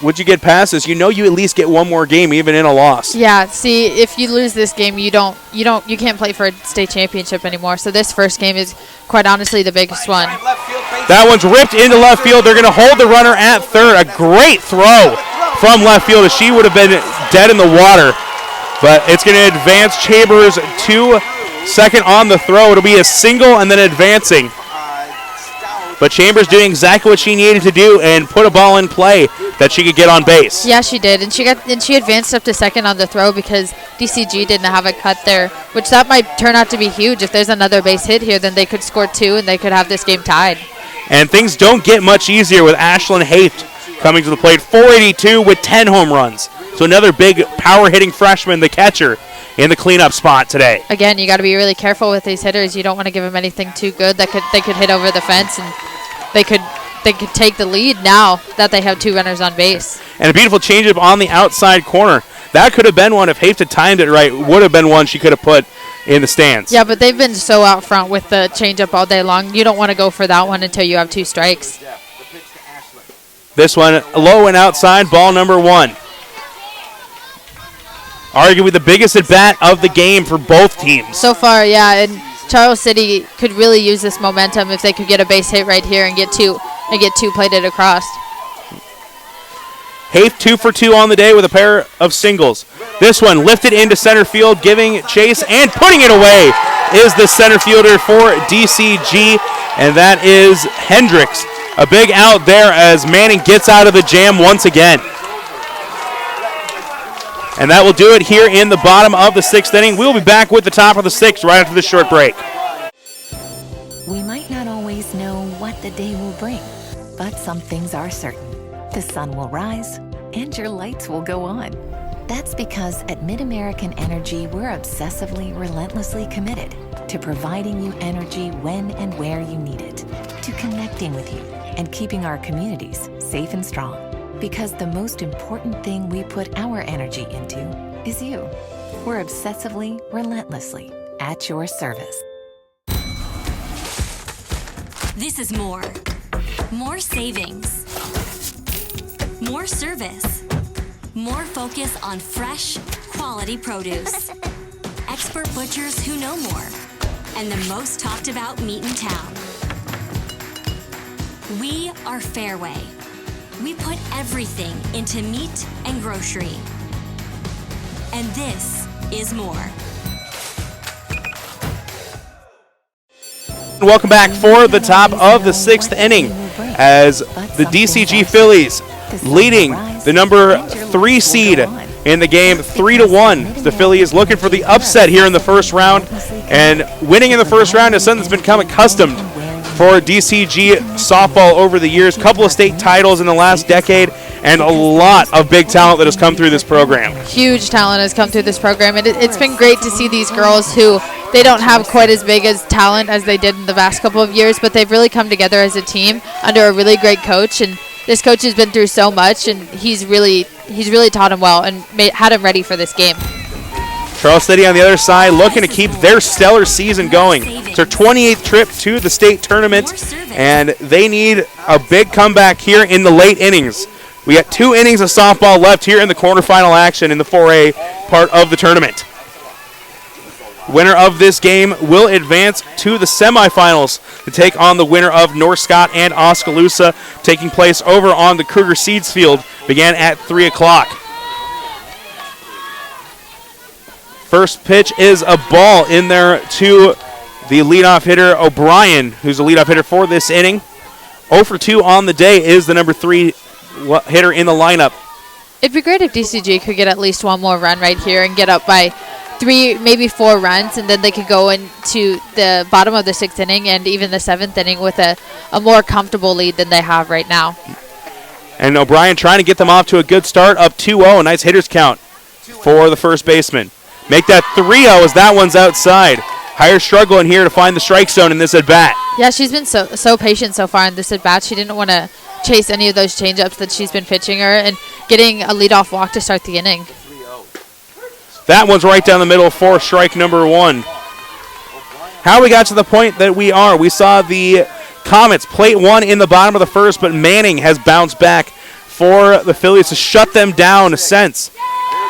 A: would you get past this? You at least get 1 more game, even in a loss.
B: Yeah. See, if you lose this game, you can't play for a state championship anymore. So this first game is quite honestly the biggest one.
A: That one's ripped into left field. They're going to hold the runner at third. A great throw from left field, as she would have been dead in the water. But it's going to advance Chambers to second on the throw. It'll be a single and then advancing. But Chambers doing exactly what she needed to do and put a ball in play that she could get on base.
B: Yeah, she did, and she advanced up to second on the throw because DCG didn't have a cut there, which that might turn out to be huge. If there's another base hit here, then they could score 2 and they could have this game tied.
A: And things don't get much easier with Ashlyn Haft coming to the plate. 482 with 10 home runs. So another big power-hitting freshman, the catcher, in the cleanup spot today.
B: Again, you got to be really careful with these hitters. You don't want to give them anything too good. They could hit over the fence, and they could take the lead now that they have 2 runners on base.
A: And a beautiful changeup on the outside corner. That could have been one if Hafe had timed it right. Would have been one she could have put in the stands.
B: Yeah, but they've been so out front with the changeup all day long. You don't want to go for that one until you have 2 strikes.
A: This one low and outside, ball number 1. Arguably the biggest at bat of the game for both teams.
B: So far, yeah, and Charles City could really use this momentum if they could get a base hit right here and get two plated across.
A: Hafe 2 for 2 on the day with a pair of singles. This one lifted into center field, giving chase and putting it away is the center fielder for DCG, and that is Hendricks. A big out there as Manning gets out of the jam once again. And that will do it here in the bottom of the 6th inning. We'll be back with the top of the 6th right after this short break.
C: We might not always know what the day will bring, but some things are certain. The sun will rise and your lights will go on. That's because at Mid-American Energy, we're obsessively, relentlessly committed to providing you energy when and where you need it, to connecting with you and keeping our communities safe and strong. Because the most important thing we put our energy into is you. We're obsessively, relentlessly at your service.
D: This is more. More savings. More service. More focus on fresh, quality produce. Expert butchers who know more. And the most talked about meat in town. We are Fairway. We put everything into meat and grocery. And this is more.
A: Welcome back for the top of the 6th inning as the DCG Phillies leading the number 3 seed in the game 3-1. The Phillies looking for the upset here in the first round, and winning in the first round is something that's become accustomed for DCG softball over the years. Couple of state titles in the last decade, and a lot of big talent that has come through this program.
B: Huge talent has come through this program, and it's been great to see these girls who they don't have quite as big as talent as they did in the past couple of years, but they've really come together as a team under a really great coach, and this coach has been through so much, and he's really taught him well and had him ready for this game.
A: Charles City on the other side looking to keep their stellar season going. It's their 28th trip to the state tournament, and they need a big comeback here in the late innings. We got 2 innings of softball left here in the quarterfinal action in the 4A part of the tournament. Winner of this game will advance to the semifinals to take on the winner of North Scott and Oskaloosa, taking place over on the Kruger Seeds field, began at 3 o'clock. First pitch is a ball in there to the leadoff hitter, O'Brien, who's the leadoff hitter for this inning. 0 for 2 on the day is the number 3 hitter in the lineup.
B: It'd be great if DCG could get at least one more run right here and get up by 3, maybe 4 runs, and then they could go into the bottom of the 6th inning and even the 7th inning with a more comfortable lead than they have right now.
A: And O'Brien trying to get them off to a good start, up 2-0. A nice hitter's count for the first baseman. Make that 3-0 as that one's outside. Higher struggle in here to find the strike zone in this at-bat.
B: Yeah, she's been so patient so far in this at-bat. She didn't want to chase any of those changeups that she's been pitching her, and getting a leadoff walk to start the inning.
A: That one's right down the middle for strike number 1. How we got to the point that we are. We saw the Comets plate 1 in the bottom of the first, but Manning has bounced back for the Phillies to shut them down since.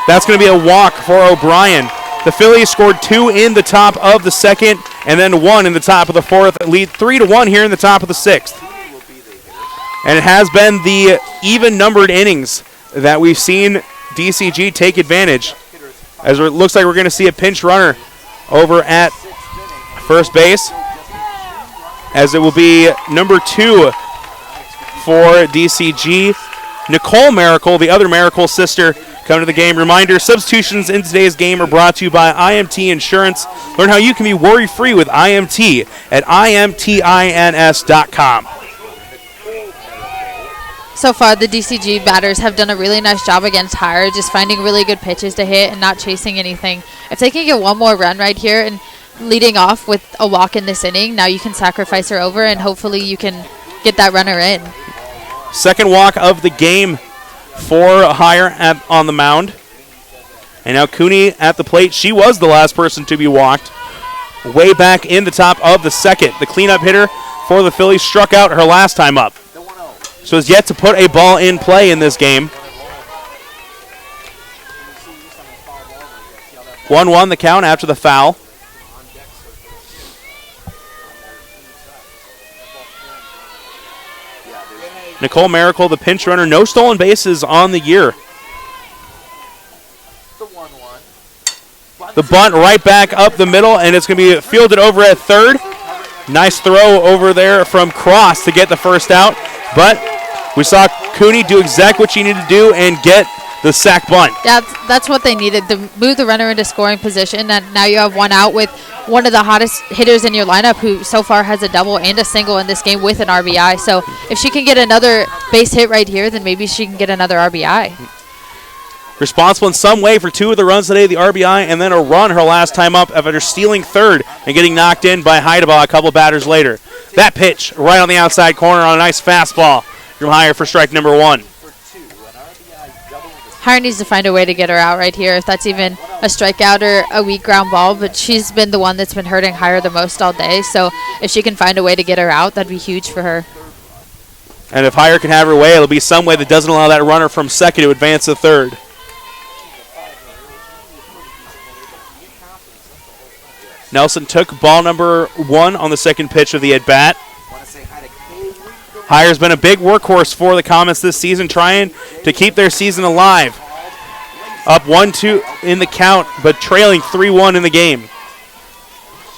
A: That's going to be a walk for O'Brien. The Phillies scored 2 in the top of the 2nd and then 1 in the top of the 4th. Lead 3-1 here in the top of the 6th. And it has been the even-numbered innings that we've seen DCG take advantage. As it looks like we're going to see a pinch runner over at first base, as it will be number 2 for DCG. Nicole Miracle, the other Miracle sister, come to the game. Reminder, substitutions in today's game are brought to you by IMT Insurance. Learn how you can be worry-free with IMT at imtins.com.
B: So far, the DCG batters have done a really nice job against Hire, just finding really good pitches to hit and not chasing anything. If they can get one more run right here and leading off with a walk in this inning, now you can sacrifice her over and hopefully you can get that runner in.
A: Second walk of the game for Hire on the mound. And now Cooney at the plate. She was the last person to be walked. Way back in the top of the second. The cleanup hitter for the Phillies struck out her last time up. So has yet to put a ball in play in this game. 1-1 the count after the foul. Nicole Miracle, the pinch runner. No stolen bases on the year. The bunt right back up the middle, and it's going to be fielded over at third. Nice throw over there from Cross to get the first out. But we saw Cooney do exactly what she needed to do and get the sack bunt.
B: Yeah, that's what they needed, to move the runner into scoring position. And now you have one out with one of the hottest hitters in your lineup who so far has a double and a single in this game with an RBI. So if she can get another base hit right here, then maybe she can get another RBI.
A: Responsible in some way for 2 of the runs today, the RBI, and then a run her last time up after stealing third and getting knocked in by Heidebaugh a couple batters later. That pitch right on the outside corner on a nice fastball from Heyer for strike number 1.
B: Heyer needs to find a way to get her out right here, if that's even a strikeout or a weak ground ball, but she's been the one that's been hurting Heyer the most all day, so if she can find a way to get her out, that'd be huge for her.
A: And if Heyer can have her way, it'll be some way that doesn't allow that runner from second to advance to third. Nelson took ball number 1 on the second pitch of the at-bat. Heyer's been a big workhorse for the Comets this season, trying to keep their season alive. Up 1-2 in the count, but trailing 3-1 in the game.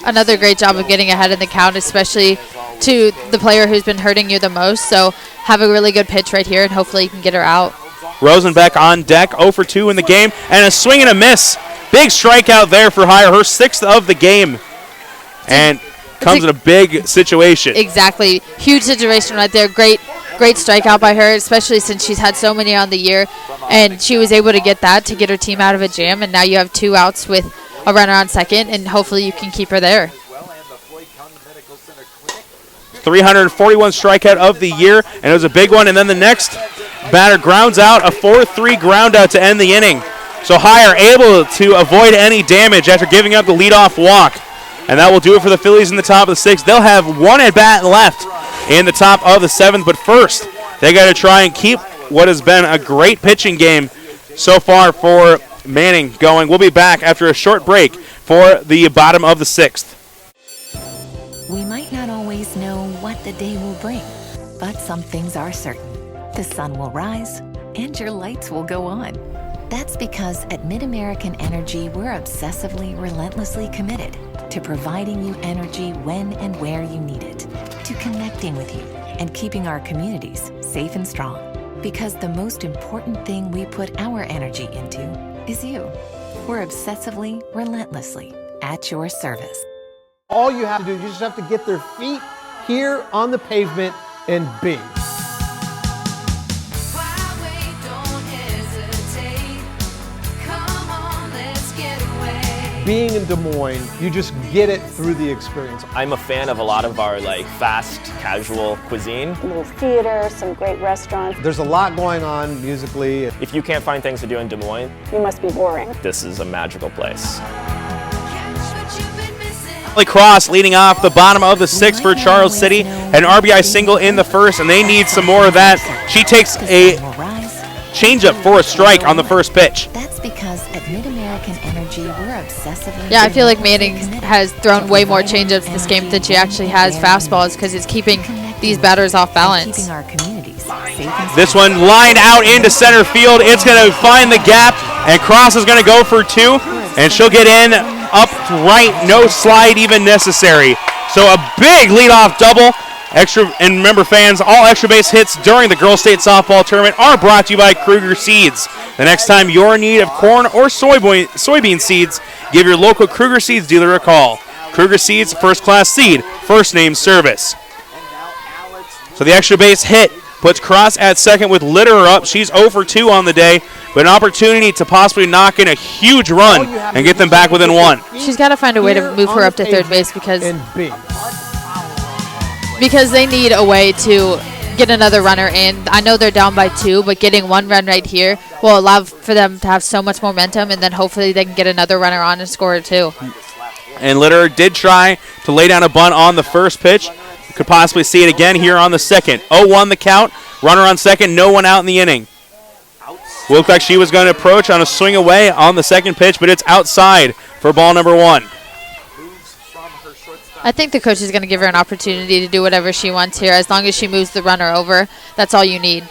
B: Another great job of getting ahead in the count, especially to the player who's been hurting you the most. So have a really good pitch right here, and hopefully you can get her out.
A: Rosenbeck on deck, 0 for 2 in the game, and a swing and a miss. Big strikeout there for Heyer, her 6th of the game. And comes in a big situation.
B: Exactly. Huge situation right there. Great strikeout by her, especially since she's had so many on the year. And she was able to get that to get her team out of a jam. And now you have 2 outs with a runner on second, and hopefully you can keep her there.
A: 341 strikeout of the year, and it was a big one. And then the next batter grounds out, a 4-3 ground out to end the inning. So Heyer able to avoid any damage after giving up the leadoff walk. And that will do it for the Phillies in the top of the 6th. They'll have 1 at-bat left in the top of the 7th. But first, they got to try and keep what has been a great pitching game so far for Manning going. We'll be back after a short break for the bottom of the 6th.
C: We might not always know what the day will bring, but some things are certain. The sun will rise and your lights will go on. That's because at MidAmerican Energy, we're obsessively, relentlessly committed to providing you energy when and where you need it, to connecting with you and keeping our communities safe and strong. Because the most important thing we put our energy into is you. We're obsessively, relentlessly at your service.
I: All you have to do, you just have to get their feet here on the pavement and bing. Being in Des Moines, you just get it through the experience.
J: I'm a fan of a lot of our fast, casual cuisine.
W: A little theater, some great restaurants.
I: There's a lot going on musically.
J: If you can't find things to do in Des Moines,
W: you must be boring.
J: This is a magical place.
A: Cross leading off the bottom of the 6th for Charles City. An RBI single in the first, and they need some more of that. She takes a changeup for a strike on the first pitch.
C: That's because at MidAmerican Energy, we're obsessively...
B: Yeah, I feel like Manning has thrown way more changeups this game than she actually has fastballs, because it's keeping these batters off balance.
C: Keeping our communities safe.
A: This one lined out into center field. It's going to find the gap, and Cross is going to go for 2, and she'll get in upright, no slide even necessary. So a big leadoff double. And remember, fans, all extra base hits during the Girls State Softball Tournament are brought to you by Kruger Seeds. The next time you're in need of corn or soybean seeds, give your local Kruger Seeds dealer a call. Kruger Seeds, first-class seed, first-name service. So the extra base hit puts Cross at second with Litterer up. She's 0 for 2 on the day, but an opportunity to possibly knock in a huge run and get them back within 1.
B: She's got to find a way to move her up to third base because they need a way to get another runner in. I know they're down by 2, but getting 1 run right here will allow for them to have so much momentum, and then hopefully they can get another runner on and score 2.
A: And Litterer did try to lay down a bunt on the first pitch. Could possibly see it again here on the second. 0-1 the count. Runner on second, no one out in the inning. Looked like she was going to approach on a swing away on the second pitch, but it's outside for ball number 1.
B: I think the coach is going to give her an opportunity to do whatever she wants here. As long as she moves the runner over, that's all you need.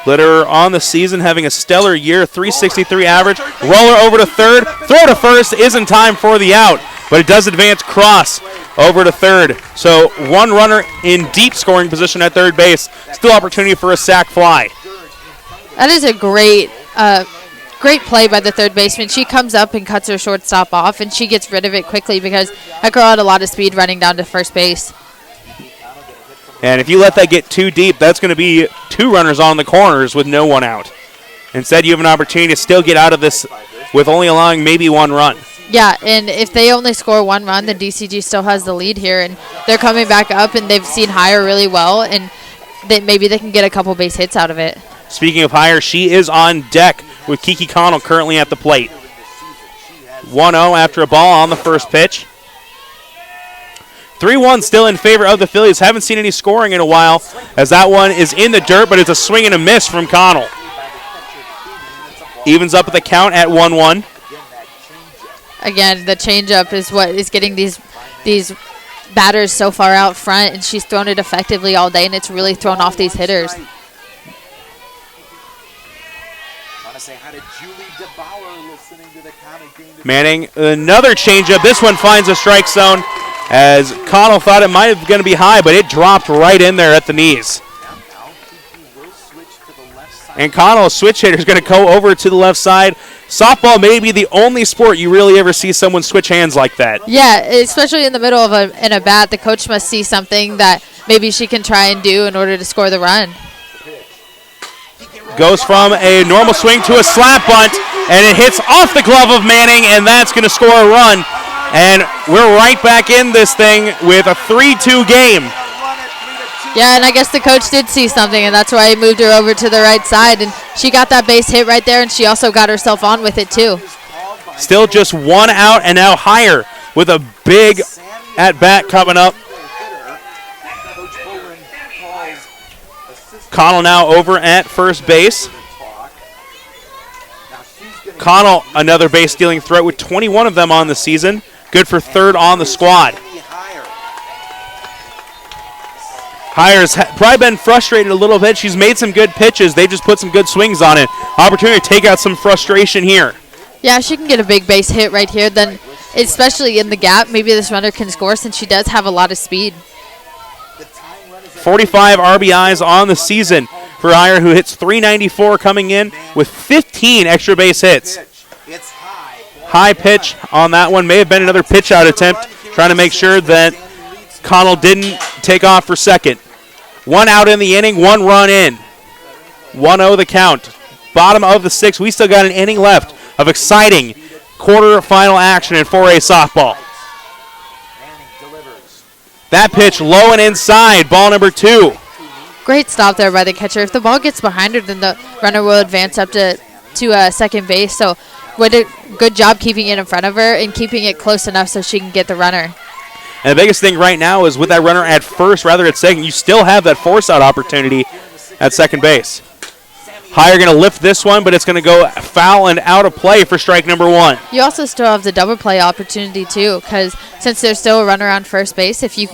A: Litterer on the season having a stellar year, 363 average. Roller over to third. Throw to first is in time for the out, but it does advance cross over to third. So 1 runner in deep scoring position at third base. Still opportunity for a sac fly.
B: That is a great play by the third baseman. She comes up and cuts her shortstop off, and she gets rid of it quickly because that girl had a lot of speed running down to first base.
A: And if you let that get too deep, that's going to be 2 runners on the corners with no one out. Instead, you have an opportunity to still get out of this with only allowing maybe 1 run.
B: Yeah, and if they only score 1 run, then DCG still has the lead here, and they're coming back up, and they've seen Higher really well, and maybe they can get a couple base hits out of it.
A: Speaking of Higher, she is on deck with Kiki Connell currently at the plate. 1-0 after a ball on the first pitch. 3-1 still in favor of the Phillies. Haven't seen any scoring in a while as that one is in the dirt, but it's a swing and a miss from Connell. Evens up the count at 1-1.
B: Again, the changeup is what is getting these batters so far out front, and she's thrown it effectively all day, and it's really thrown off these hitters.
A: Manning, another changeup. This one finds a strike zone as Connell thought it might have going to be high, but it dropped right in there at the knees. And Connell, a switch hitter, is going to go over to the left side. Softball may be the only sport you really ever see someone switch hands like that.
B: Yeah, especially in the middle of a bat, the coach must see something that maybe she can try and do in order to score the run.
A: Goes from a normal swing to a slap bunt, and it hits off the glove of Manning, and that's going to score a run. And we're right back in this thing with a 3-2 game.
B: Yeah, and I guess the coach did see something, and that's why he moved her over to the right side. And she got that base hit right there, and she also got herself on with it, too.
A: Still just 1 out, and now Higher with a big at-bat coming up. Connell now over at first base. Connell, another base-stealing threat with 21 of them on the season. Good for third on the squad. Higher's probably been frustrated a little bit. She's made some good pitches. They just put some good swings on it. Opportunity to take out some frustration here.
B: Yeah, she can get a big base hit right here. Then, especially in the gap, maybe this runner can score since she does have a lot of speed.
A: 45 RBIs on the season for Higher, who hits .394 coming in with 15 extra base hits. High pitch on that one. May have been another pitch out attempt, trying to make sure that Connell didn't take off for second. 1 out in the inning, 1 run in. 1-0 the count. Bottom of the 6th. We still got an inning left of exciting quarterfinal action in 4A softball. That pitch low and inside. Ball number 2.
B: Great stop there by the catcher. If the ball gets behind her, then the runner will advance up to second base. So what a good job keeping it in front of her and keeping it close enough so she can get the runner.
A: And the biggest thing right now is with that runner at first rather than second, you still have that force-out opportunity at second base. Higher going to lift this one, but it's going to go foul and out of play for strike number 1.
B: You also still have the double play opportunity too, because since there's still a runner on first base, if you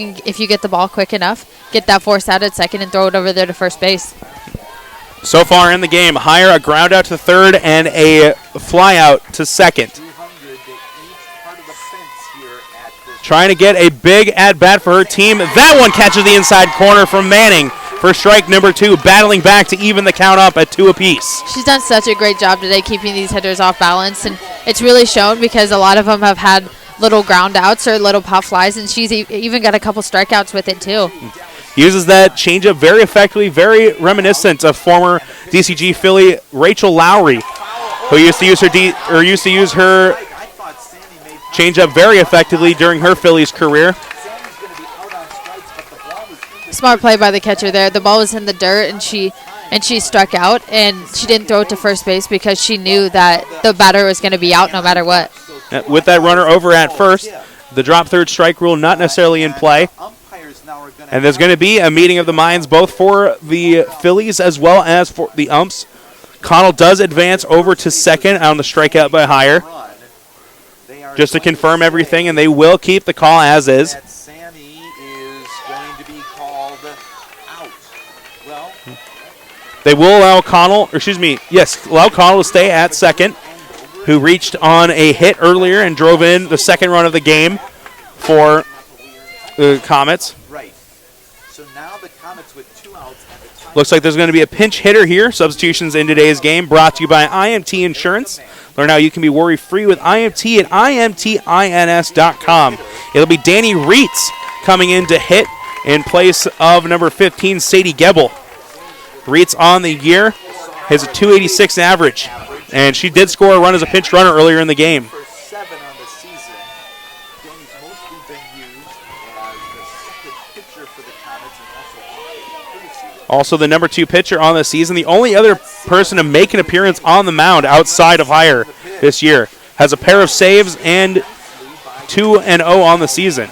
B: get the ball quick enough, get that force out at second and throw it over there to first base.
A: So far in the game, Higher a ground out to third and a fly out to second. Trying to get a big at-bat for her team. That one catches the inside corner from Manning for strike number 2, battling back to even the count up at 2 apiece.
B: She's done such a great job today keeping these hitters off balance, and it's really shown because a lot of them have had little ground outs or little pop flies, and she's even got a couple strikeouts with it too.
A: Uses that changeup very effectively, very reminiscent of former DCG Philly Rachel Lowry, who used to use her changeup very effectively during her Phillies career.
B: Smart play by the catcher there. The ball was in the dirt, and she struck out, and she didn't throw it to first base because she knew that the batter was going to be out no matter what.
A: With that runner over at first, the drop third strike rule not necessarily in play. And there's going to be a meeting of the minds both for the Phillies as well as for the umps. Connell does advance over to second on the strikeout by Hire, just to confirm everything, and they will keep the call as is. They will allow Connell to stay at second, who reached on a hit earlier and drove in the second run of the game for the Comets. Looks like there's going to be a pinch hitter here. Substitutions in today's game brought to you by IMT Insurance. Learn how you can be worry-free with IMT at imtins.com. It'll be Danny Reitz coming in to hit in place of number 15, Sadie Gebel. Reitz on the year has a 286 average, and she did score a run as a pinch runner earlier in the game. Also the number 2 pitcher on the season. The only other person to make an appearance on the mound outside of Hire this year. Has a pair of saves and 2-0 on the season.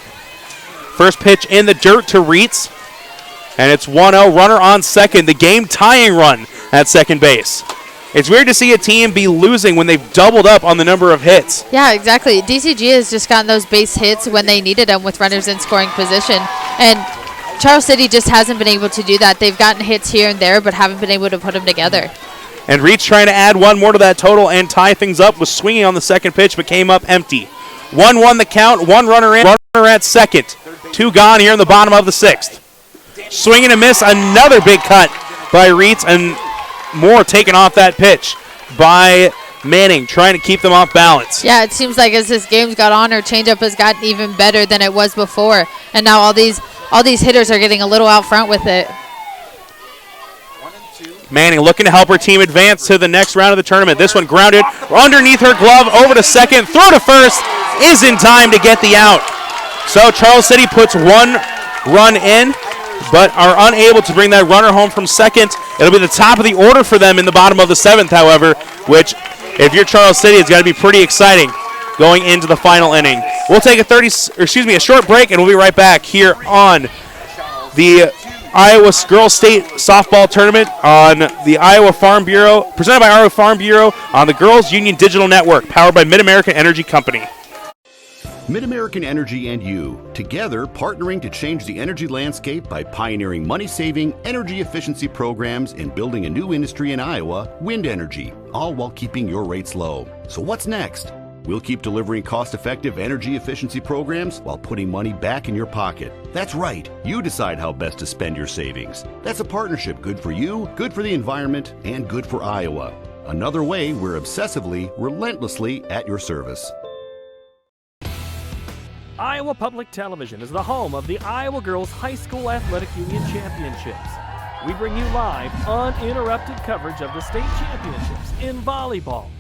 A: First pitch in the dirt to Reitz. And it's 1-0, runner on second. The game-tying run at second base. It's weird to see a team be losing when they've doubled up on the number of hits.
B: Yeah, exactly. DCG has just gotten those base hits when they needed them with runners in scoring position. And Charles City just hasn't been able to do that. They've gotten hits here and there, but haven't been able to put them together.
A: And Reitz trying to add one more to that total and tie things up, was swinging on the second pitch, but came up empty. 1-1 the count, one runner in, runner at second. 2 gone here in the bottom of the 6th. Swing and a miss, another big cut by Reitz, and more taken off that pitch by Manning, trying to keep them off balance.
B: Yeah, it seems like as this game's got on, her changeup has gotten even better than it was before. And now all these hitters are getting a little out front with it.
A: Manning looking to help her team advance to the next round of the tournament. This one grounded underneath her glove, over to second, throw to first, is in time to get the out. So Charles City puts 1 run in, but are unable to bring that runner home from second. It'll be the top of the order for them in the bottom of the 7th, however, which, if you're Charles City, it's got to be pretty exciting going into the final inning. We'll take a short break, and we'll be right back here on the Iowa Girls State Softball Tournament on the Iowa Farm Bureau, presented by Iowa Farm Bureau on the Girls Union Digital Network, powered by Mid-American Energy Company.
U: Mid-American Energy and you, together partnering to change the energy landscape by pioneering money-saving, energy efficiency programs and building a new industry in Iowa, wind energy, all while keeping your rates low. So what's next? We'll keep delivering cost-effective energy efficiency programs while putting money back in your pocket. That's right. You decide how best to spend your savings. That's a partnership good for you, good for the environment, and good for Iowa. Another way we're obsessively, relentlessly at your service.
H: Iowa Public Television is the home of the Iowa Girls High School Athletic Union Championships. We bring you live, uninterrupted coverage of the state championships in volleyball,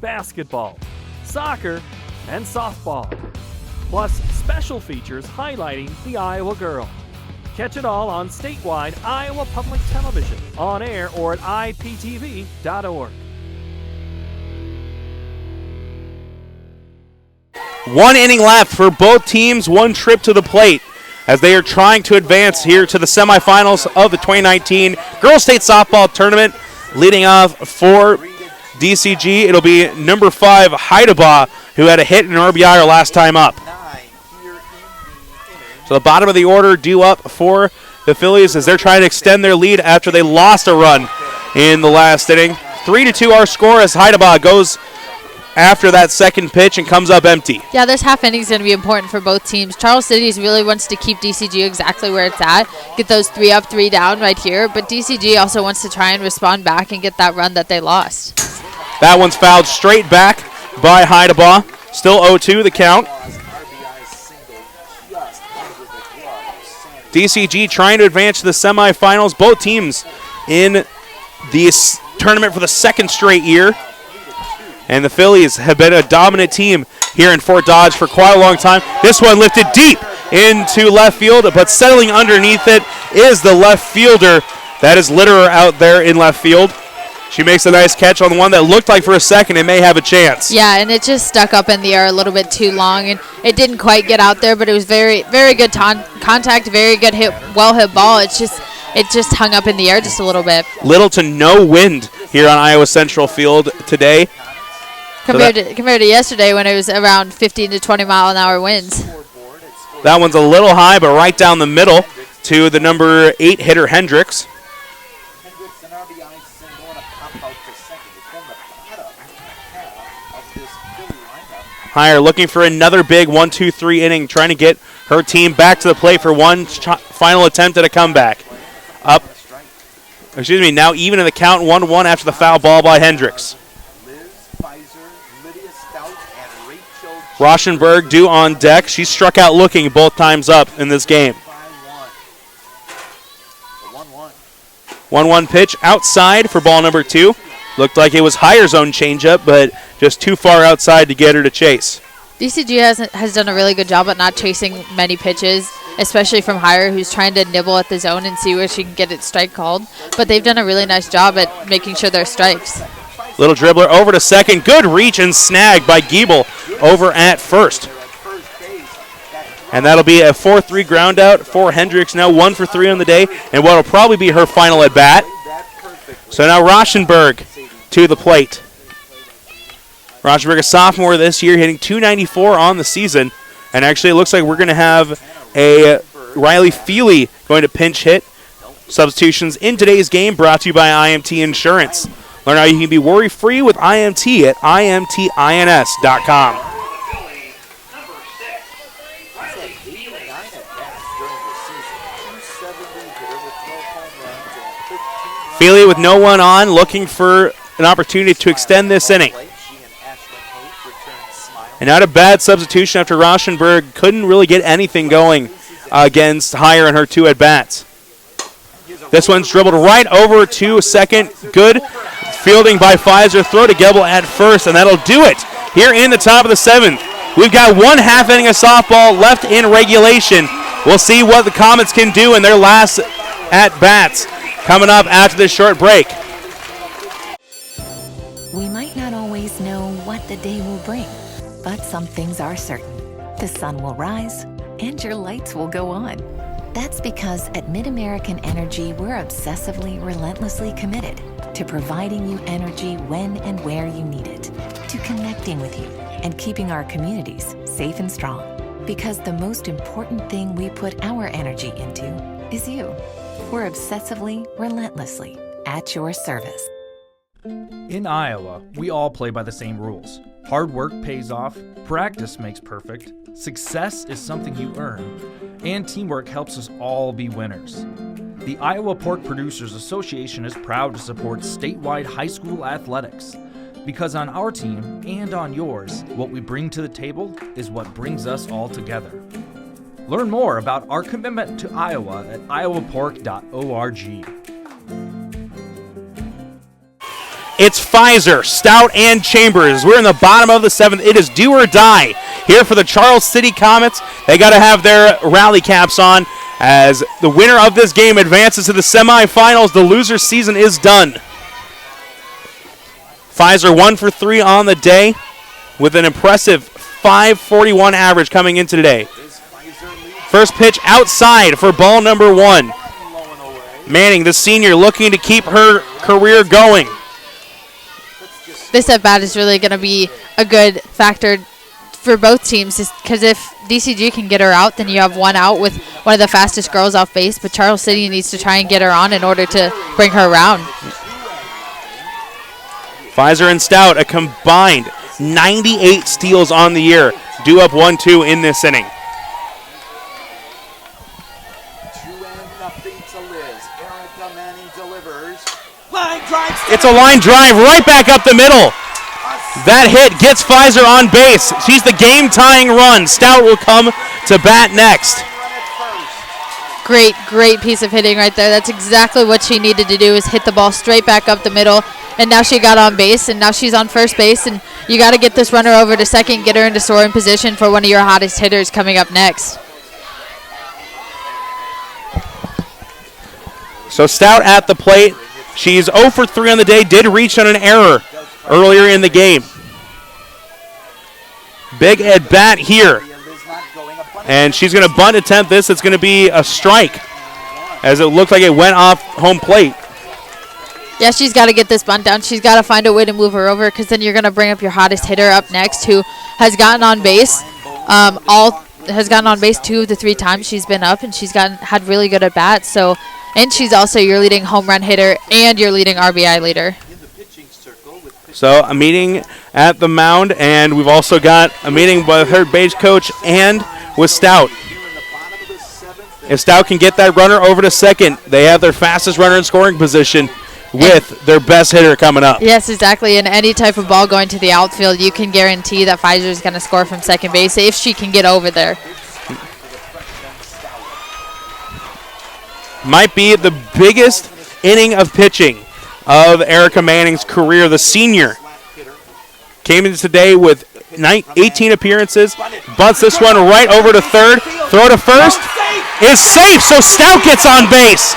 H: basketball, soccer, and softball, plus special features highlighting the Iowa girl. Catch it all on statewide Iowa Public Television, on air or at iptv.org.
A: 1 inning left for both teams, 1 trip to the plate as they are trying to advance here to the semifinals of the 2019 Girls State Softball Tournament. Leading off for DCG, it'll be number 5, Heidebaugh, who had a hit and an RBI her last time up. So the bottom of the order due up for the Phillies as they're trying to extend their lead after they lost a run in the last inning. 3-2 our score as Heidebaugh goes after that second pitch and comes up empty.
B: Yeah, this half inning is going to be important for both teams. Charles City really wants to keep DCG exactly where it's at, get those 3 up, 3 down right here, but DCG also wants to try and respond back and get that run that they lost.
A: That one's fouled straight back by Heidebaugh. Still 0-2 the count. DCG trying to advance to the semifinals. Both teams in this tournament for the 2nd straight year. And the Phillies have been a dominant team here in Fort Dodge for quite a long time. This one lifted deep into left field, but settling underneath it is the left fielder. That is Litterer out there in left field. She makes a nice catch on the one that looked like for a second it may have a chance.
B: Yeah, and it just stuck up in the air a little bit too long, and it didn't quite get out there, but it was very, very good contact, very good hit, well-hit ball. It just hung up in the air just a little bit.
A: Little to no wind here on Iowa Central Field today.
B: Compared to yesterday when it was around 15 to 20 mile an hour winds.
A: That one's a little high, but right down the middle to the number 8 hitter, Hendricks. Higher looking for another big 1-2-3 inning, trying to get her team back to the plate for one final attempt at a comeback. Now even in the count, 1-1 after the foul ball by Hendricks. Rauschenberg due on deck. She struck out looking both times up in this game. 1-1 pitch outside for ball number 2. Looked like it was Higher's own changeup, but just too far outside to get her to chase.
B: DCG has done a really good job at not chasing many pitches, especially from Higher, who's trying to nibble at the zone and see where she can get its strike called. But they've done a really nice job at making sure they're strikes.
A: Little dribbler over to second. Good reach and snag by Giebel over at first. And that'll be a 4-3 ground out for Hendricks. Now 1 for 3 on the day, and what'll probably be her final at bat. So now Rauschenberg to the plate. Rauschenberg, a sophomore this year, hitting .294 on the season. And actually it looks like we're going to have a Riley Feely going to pinch hit. Substitutions in today's game brought to you by IMT Insurance. Learn how you can be worry-free with IMT at imtins.com. Feely with no one on, looking for an opportunity to extend this inning. And not a bad substitution after Rauschenberg couldn't really get anything going against Higher in her 2 at-bats. This one's dribbled right over to second. Good fielding by Pfizer. Throw to Gebel at first, and that'll do it here in the top of the 7th. We've got 1 half inning of softball left in regulation. We'll see what the Comets can do in their last at-bats coming up after this short break.
C: We might not always know what the day will bring, but some things are certain. The sun will rise, and your lights will go on. That's because at Mid-American Energy, we're obsessively, relentlessly committed to providing you energy when and where you need it, to connecting with you and keeping our communities safe and strong. Because the most important thing we put our energy into is you. We're obsessively, relentlessly at your service.
L: In Iowa, we all play by the same rules. Hard work pays off, practice makes perfect, success is something you earn, and teamwork helps us all be winners. The Iowa Pork Producers Association is proud to support statewide high school athletics. Because on our team and on yours, what we bring to the table is what brings us all together. Learn more about our commitment to Iowa at iowapork.org.
A: It's Pfizer, Stout, and Chambers. We're in the bottom of the 7th. It is do or die here for the Charles City Comets. They got to have their rally caps on as the winner of this game advances to the semifinals. The loser's season is done. Pfizer 1 for 3 on the day with an impressive .541 average coming into today. First pitch outside for ball number 1. Manning, the senior, looking to keep her career going.
B: This at-bat is really going to be a good factor for both teams because if DCG can get her out, then you have 1 out with one of the fastest girls off base, but Charles City needs to try and get her on in order to bring her around.
A: Pfizer and Stout, a combined 98 steals on the year, due up 1-2 in this inning. It's a line drive right back up the middle. That hit gets Pfizer on base. She's the game-tying run. Stout will come to bat next.
B: Great piece of hitting right there. That's exactly what she needed to do, is hit the ball straight back up the middle. And now she got on base, and now she's on first base. And you got to get this runner over to second, get her into scoring position for one of your hottest hitters coming up next.
A: So Stout at the plate. She's 0 for 3 on the day, did reach on an error earlier in the game. Big at bat here. And she's going to bunt attempt this. It's going to be a strike, as it looked like it went off home plate.
B: Yeah, she's got to get this bunt down. She's got to find a way to move her over, because then you're going to bring up your hottest hitter up next, who has gotten on base. Has gotten on base 2 of the 3 times she's been up, and she's had really good at bats. So, and she's also your leading home run hitter and your leading RBI leader.
A: So a meeting at the mound, and we've also got a meeting with her base coach and with Stout. If Stout can get that runner over to second, they have their fastest runner in scoring position with their best hitter coming up.
B: Yes, exactly. And any type of ball going to the outfield, you can guarantee that Pfizer is going to score from second base if she can get over there.
A: Might be the biggest inning of pitching of Erica Manning's career. The senior came in today with 18 appearances, bunts this one right over to third, throw to first, is safe, so Stout gets on base.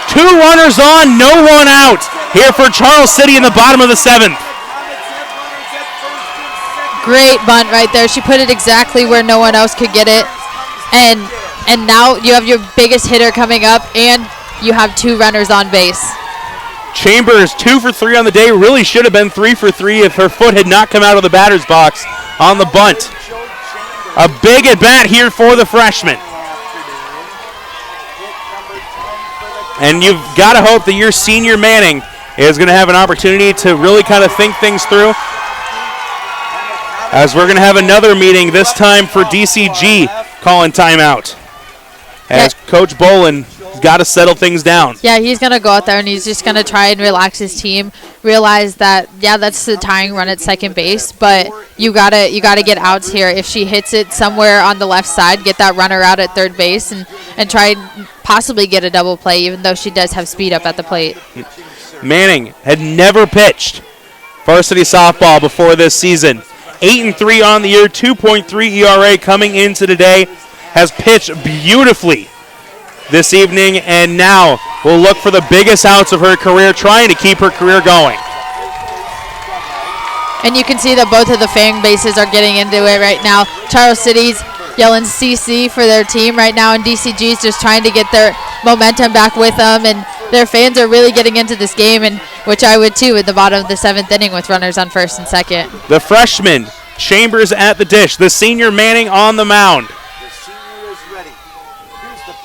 A: 2 runners on, no one out here for Charles City in the bottom of the 7th.
B: Great bunt right there. She put it exactly where no one else could get it. And now you have your biggest hitter coming up, and you have 2 runners on base.
A: Chambers 2 for 3 on the day. Really should have been 3 for 3 if her foot had not come out of the batter's box on the bunt. A big at bat here for the freshman. And you've got to hope that your senior Manning is going to have an opportunity to really kind of think things through, as we're going to have another meeting, this time for DCG calling timeout, as Coach Bolin has got to settle things down.
B: Yeah, he's going to go out there and he's just going to try and relax his team, realize that, yeah, that's the tying run at second base, but you gotta get outs here. If she hits it somewhere on the left side, get that runner out at third base and try and possibly get a double play, even though she does have speed up at the plate.
A: Manning had never pitched varsity softball before this season. 8-3 on the year, 2.3 ERA coming into today. Has pitched beautifully this evening, and now will look for the biggest outs of her career, trying to keep her career going.
B: And you can see that both of the fan bases are getting into it right now. Charles City's yelling CC for their team right now, and DCG's just trying to get their momentum back with them, and their fans are really getting into this game, and which I would too at the bottom of the 7th inning with runners on first and second.
A: The freshman Chambers at the dish, the senior Manning on the mound.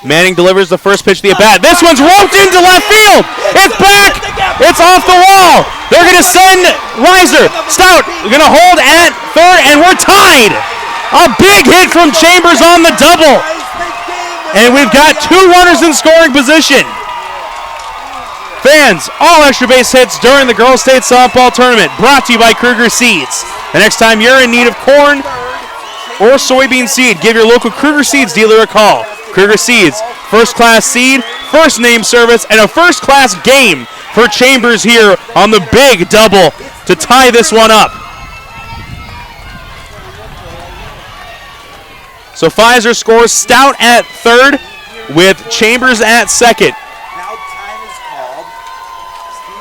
A: Manning delivers the first pitch to the at-bat. This one's roped into left field. It's back. It's off the wall. They're going to send Reiser. Stout going to hold at third, and we're tied. A big hit from Chambers on the double. And we've got 2 runners in scoring position. Fans, all extra base hits during the Girls State Softball Tournament, brought to you by Kruger Seeds. The next time you're in need of corn or soybean seed, give your local Kruger Seeds dealer a call. Kruger Seeds, first-class seed, first-name service, and a first-class game for Chambers here on the big double to tie this one up. So Pfizer scores, Stout at third with Chambers at second.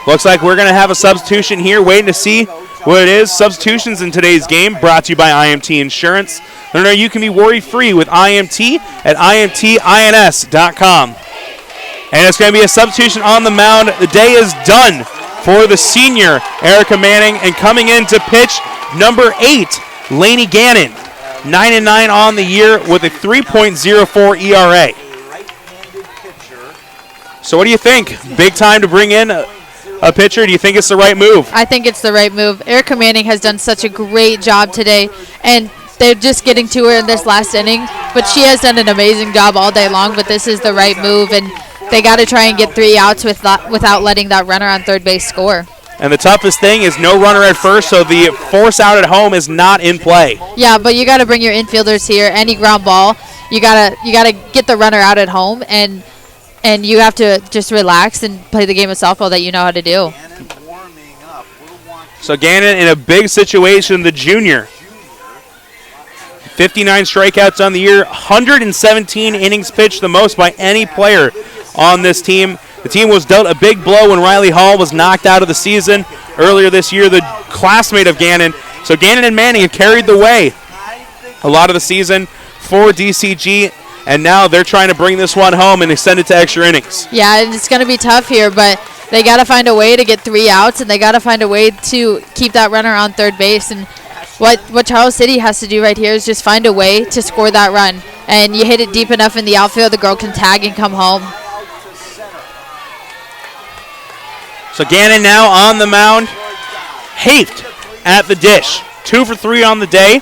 A: Looks like we're going to have a substitution here, waiting to see what it is. Substitutions in today's game brought to you by IMT Insurance. Remember, you can be worry-free with IMT at IMTINS.com. And it's going to be a substitution on the mound. The day is done for the senior Erica Manning, and coming in to pitch, number 8, Lainey Gannon. 9-9 on the year with a 3.04 ERA. So what do you think? Big time to bring in a pitcher. Do you think it's the right move?
B: I think it's the right move. Erica Manning has done such a great job today, and they're just getting to her in this last inning, but she has done an amazing job all day long, but this is the right move, and they got to try and get 3 outs without letting that runner on third base score.
A: And the toughest thing is no runner at first, so the force out at home is not in play.
B: Yeah, but you got to bring your infielders here. Any ground ball, you gotta get the runner out at home, and you have to just relax and play the game of softball that you know how to do.
A: So Gannon in a big situation, the junior. 59 strikeouts on the year, 117 innings pitched, the most by any player on this team. The team was dealt a big blow when Riley Hall was knocked out of the season earlier this year, the classmate of Gannon. So Gannon and Manning have carried the way a lot of the season for DCG, and now they're trying to bring this one home and extend it to extra innings.
B: Yeah, and it's going to be tough here, but they got to find a way to get 3 outs, and they got to find a way to keep that runner on third base. And what Charles City has to do right here is just find a way to score that run. And you hit it deep enough in the outfield, the girl can tag and come home.
A: So Gannon now on the mound. Haft at the dish. 2 for 3 on the day.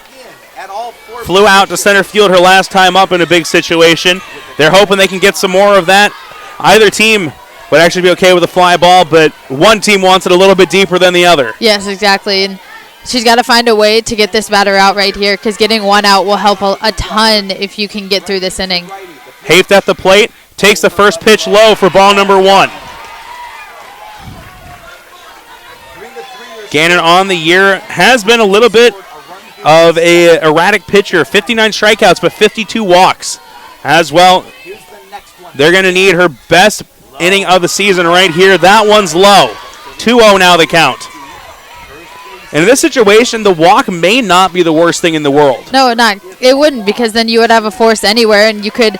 A: Flew out to center field her last time up in a big situation. They're hoping they can get some more of that. Either team would actually be okay with a fly ball, but one team wants it a little bit deeper than the other.
B: Yes, exactly. And she's got to find a way to get this batter out right here, because getting 1 out will help a ton if you can get through this inning.
A: Haft at the plate. Takes the first pitch low for ball number 1. Gannon on the year has been a little bit of a erratic pitcher. 59 strikeouts, but 52 walks as well. They're going to need her best inning of the season right here. That one's low. 2-0 now the count. And in this situation, the walk may not be the worst thing in the world.
B: No, not. It wouldn't, because then you would have a force anywhere, and you could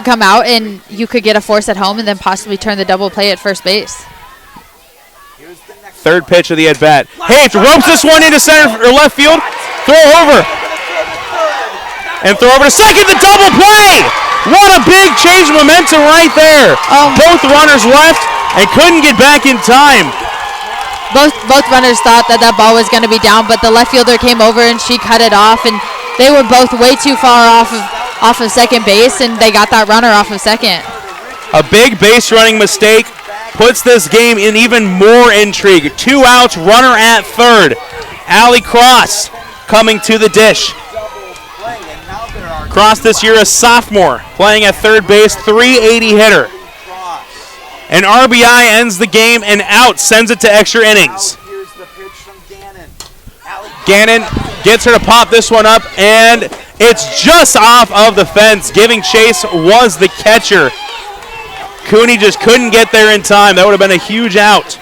B: come out and you could get a force at home and then possibly turn the double play at first base.
A: Third pitch of the at-bat. Haft ropes this one into center or left field. Throw over. And throw over to second. The double play. What a big change of momentum right there. Both runners left and couldn't get back in time.
B: Both runners thought that ball was going to be down, but the left fielder came over and she cut it off, and they were both way too far off of second base, and they got that runner off of second.
A: A big base running mistake puts this game in even more intrigue. 2 outs, runner at third. Allie Cross coming to the dish. Cross this year a sophomore, playing at third base, 380 hitter. An RBI ends the game, and out sends it to extra innings. Gannon gets her to pop this one up, and it's just off of the fence. Giving chase was the catcher. Cooney just couldn't get there in time. That would have been a huge out.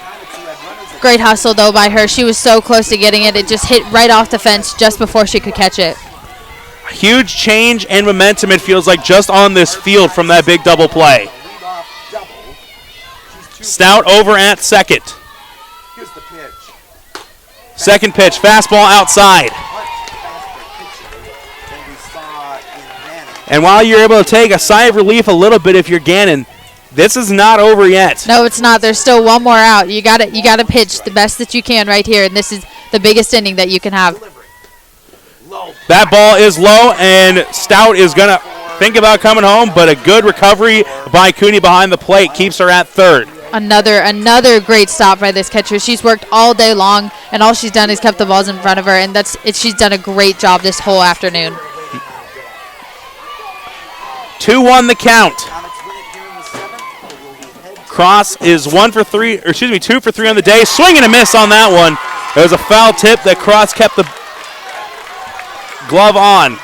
B: Great hustle, though, by her. She was so close to getting it. It just hit right off the fence just before she could catch it.
A: Huge change and momentum, it feels like, just on this field from that big double play. Stout over at second. Second pitch, fastball outside. And while you're able to take a sigh of relief a little bit if you're Gannon, this is not over yet.
B: No, it's not. There's still one more out. You got to pitch the best that you can right here, and this is the biggest inning that you can have.
A: That ball is low, and Stout is going to think about coming home, but a good recovery by Cooney behind the plate keeps her at third.
B: Another great stop by this catcher. She's worked all day long, and all she's done is kept the balls in front of her, and she's done a great job this whole afternoon.
A: 2-1 the count. Cross is 2 for 3 on the day. Swing and a miss on that one. It was a foul tip that Cross kept the glove on.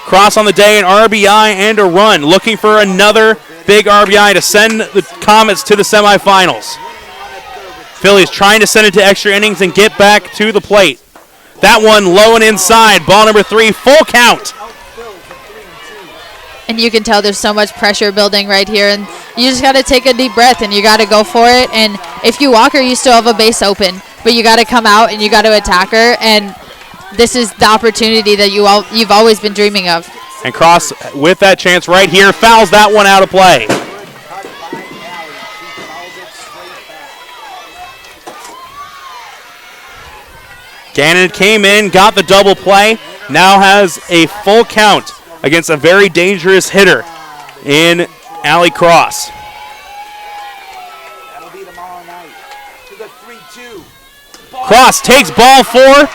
A: Cross on the day, an RBI and a run. Looking for another big RBI to send the Comets to the semifinals. Phillies trying to send it to extra innings and get back to the plate. That one low and inside. Ball number 3, full count.
B: And you can tell there's so much pressure building right here, and you just got to take a deep breath and you got to go for it. And if you walk her, you still have a base open, but you got to come out and you got to attack her, and this is the opportunity that you've always been dreaming of.
A: And Cross, with that chance right here, fouls that one out of play. Gannon came in, got the double play, now has a full count against a very dangerous hitter in Allie Cross. Cross takes ball 4.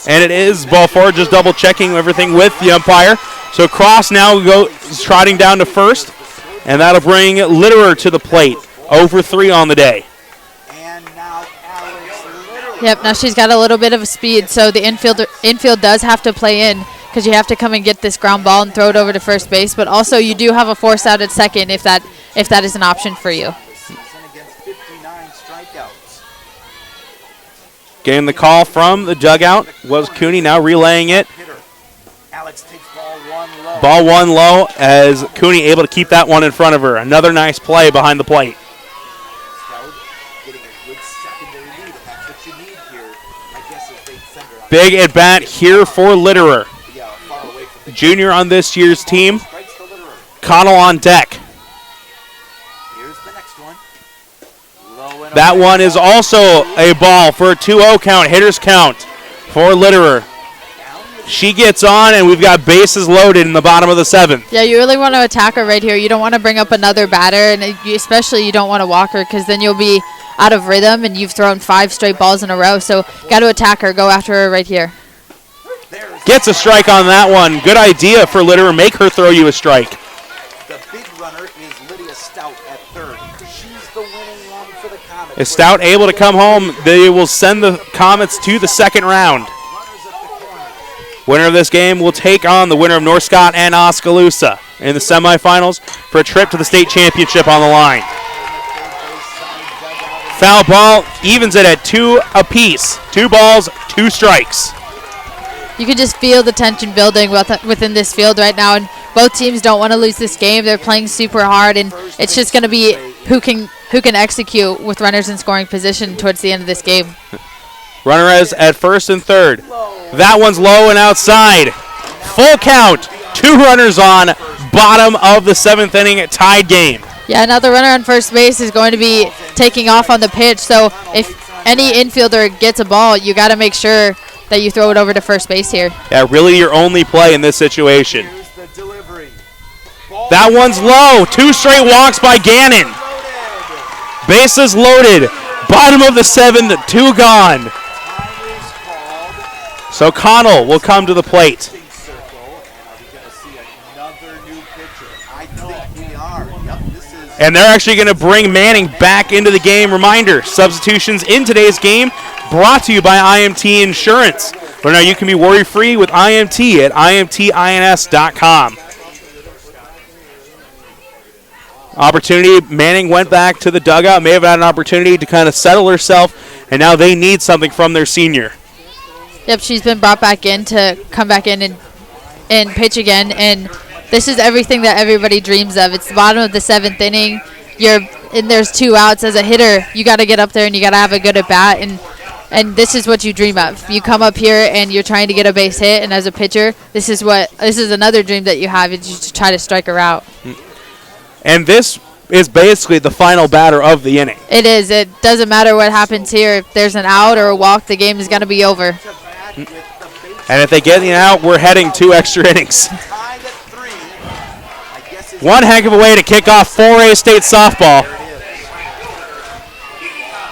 A: And it is ball 4, just double checking everything with the umpire. So Cross now goes trotting down to first, and that'll bring Litterer to the plate. 0 for 3 on the day.
B: Yep, now she's got a little bit of a speed, so the infield does have to play in. because you have to come and get this ground ball and throw it over to first base. But also you do have a force out at second if that is an option for you.
A: Getting the call from the dugout was Cooney, now relaying it. Ball one low as Cooney able to keep that one in front of her. Another nice play behind the plate. Big at bat here for Litterer. Junior on this year's team. Connell on deck. That one is also a ball for a 2-0 count, hitter's count for Litterer. She gets on, and we've got bases loaded in the bottom of the 7th.
B: Yeah, you really want to attack her right here. You don't want to bring up another batter, and especially you don't want to walk her because then you'll be out of rhythm, and you've thrown 5 straight balls in a row. So got to attack her. Go after her right here.
A: Gets a strike on that one. Good idea for Litterer. Make her throw you a strike.
T: The big runner is Lydia Stout at third. She's the winning run for the Comets.
A: Is Stout able to come home? They will send the Comets to the second round. Winner of this game will take on the winner of North Scott and Oskaloosa in the semifinals for a trip to the state championship on the line. Foul ball evens it at 2 apiece. 2 balls, 2 strikes.
B: You can just feel the tension building within this field right now, and both teams don't want to lose this game. They're playing super hard, and it's just going to be who can execute with runners in scoring position towards the end of this game.
A: Runner is at first and third. That one's low and outside. Full count. 2 runners on. Bottom of the 7th inning, tied game.
B: Yeah, now the runner on first base is going to be taking off on the pitch. So if any infielder gets a ball, you got to make sure that you throw it over to first base here.
A: Yeah, really your only play in this situation. That one's low. 2 straight walks by Gannon. Bases loaded. Bottom of the 7th, 2 gone. So Connell will come to the plate. And they're actually going to bring Manning back into the game. Reminder, substitutions in today's game brought to you by IMT Insurance. But now you can be worry-free with IMT at imtins.com. Opportunity, Manning went back to the dugout, may have had an opportunity to kind of settle herself, and now they need something from their senior.
B: Yep, she's been brought back in to come back in and pitch again, and this is everything that everybody dreams of. It's the bottom of the 7th inning. There's 2 outs. As a hitter, you got to get up there and you got to have a good at bat, and this is what you dream of. You come up here and you're trying to get a base hit, and as a pitcher, this is another dream that you have, is you to try to strike her out.
A: And this is basically the final batter of the inning.
B: It is. It doesn't matter what happens here. If there's an out or a walk, the game is going to be over.
A: And if they get an out, we're heading 2 extra innings. One heck of a way to kick off 4A state softball.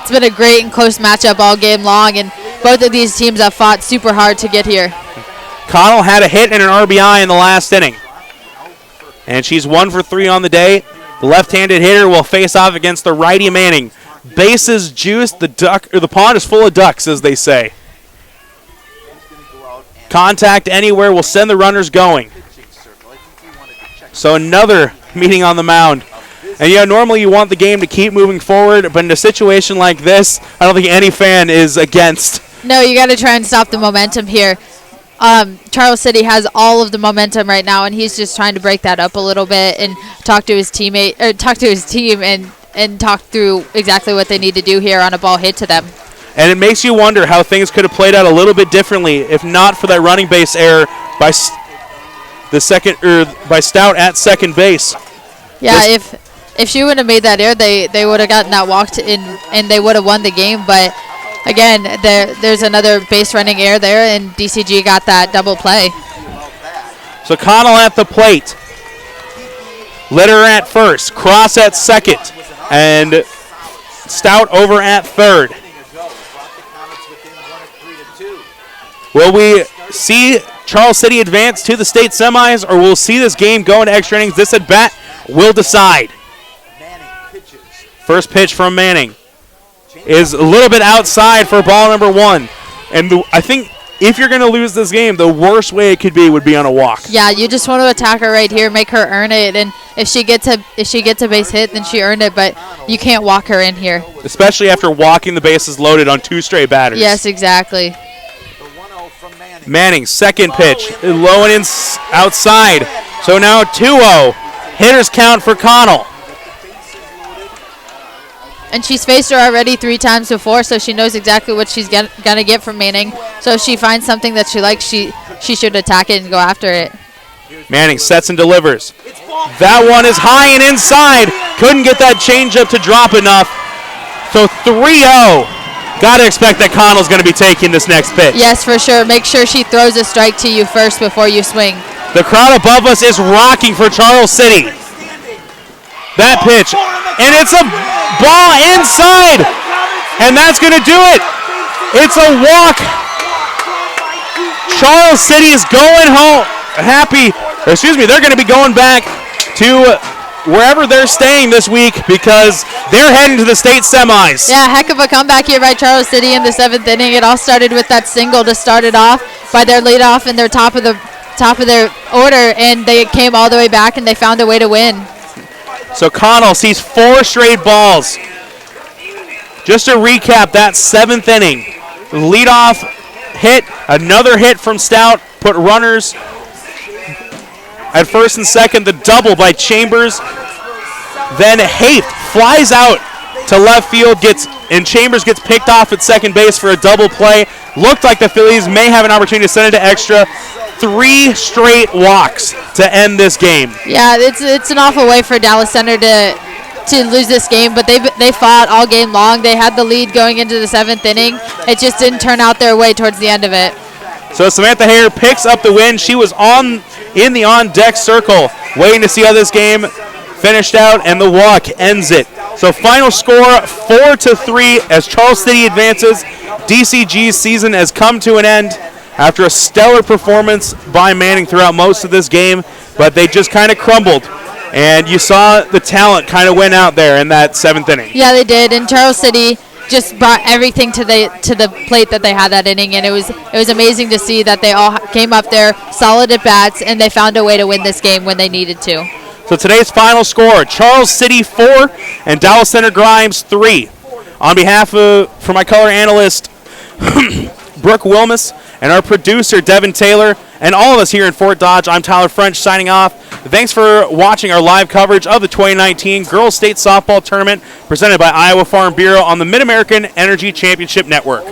B: It's been a great and close matchup all game long, and both of these teams have fought super hard to get here.
A: Connell had a hit and an RBI in the last inning. And she's 1 for 3 on the day. The left-handed hitter will face off against the righty Manning. Bases juiced, the pond is full of ducks, as they say. Contact anywhere will send the runners going. So another meeting on the mound. And normally you want the game to keep moving forward, but in a situation like this, I don't think any fan is against.
B: No, you got to try and stop the momentum here. Charles City has all of the momentum right now, and he's just trying to break that up a little bit and talk to his team and talk through exactly what they need to do here on a ball hit to them.
A: And it makes you wonder how things could have played out a little bit differently if not for that running base error by by Stout at second base.
B: Yeah, if she wouldn't have made that error, they would have gotten that walked in and they would have won the game. But again, there's another base running error there, and DCG got that double play.
A: So Connell at the plate. Litter at first, Cross at second, and Stout over at third. Will we see Charles City advance to the state semis, or we'll see this game go into extra innings? This at bat will decide. First pitch from Manning is a little bit outside for ball number 1. And I think if you're going to lose this game, the worst way it could be would be on a walk.
B: Yeah, you just want to attack her right here, make her earn it, and if she gets a base hit, then she earned it, but you can't walk her in here.
A: Especially after walking the bases loaded on 2 straight batters.
B: Yes, exactly.
A: Manning, second pitch, low and outside. So now 2-0. Hitters count for Connell.
B: And she's faced her already 3 times before, so she knows exactly what she's going to get from Manning. So if she finds something that she likes, she should attack it and go after it.
A: Manning sets and delivers. That one is high and inside. Couldn't get that changeup to drop enough. So 3-0. Got to expect that Connell's going to be taking this next pitch.
B: Yes, for sure. Make sure she throws a strike to you first before you swing.
A: The crowd above us is rocking for Charles City. That pitch, and it's a ball inside, and that's going to do it. It's a walk. Charles City is going home happy. They're going to be going back to wherever they're staying this week because they're heading to the state semis.
B: Yeah, heck of a comeback here by Charles City in the 7th inning. It all started with that single to start it off by their leadoff in their top of their order, and they came all the way back and they found a way to win.
A: So Connell sees 4 straight balls. Just to recap that 7th inning, leadoff hit, another hit from Stout, put runners at first and second, the double by Chambers. Then Haith flies out to left field, and Chambers gets picked off at second base for a double play. Looked like the Phillies may have an opportunity to send it to extra. 3 straight walks to end this game.
B: Yeah, it's an awful way for Dallas Center to lose this game, but they fought all game long. They had the lead going into the 7th inning. It just didn't turn out their way towards the end of it.
A: So Samantha Hare picks up the win. She was in the on-deck circle, waiting to see how this game finished out, and the walk ends it. So final score 4-3 as Charles City advances. DCG's season has come to an end after a stellar performance by Manning throughout most of this game, but they just kind of crumbled. And you saw the talent kind of win out there in that 7th inning.
B: Yeah, they did. And Charles City just brought everything to the plate that they had that inning, and it was amazing to see that they all came up there solid at bats, and they found a way to win this game when they needed to.
A: So today's final score: Charles City 4 and Dallas Center Grimes 3. On behalf of, for my color analyst Brooke Wilmus and our producer Devin Taylor and all of us here in Fort Dodge, I'm Tyler French signing off. Thanks for watching our live coverage of the 2019 Girls State Softball Tournament presented by Iowa Farm Bureau on the Mid-American Energy Championship Network.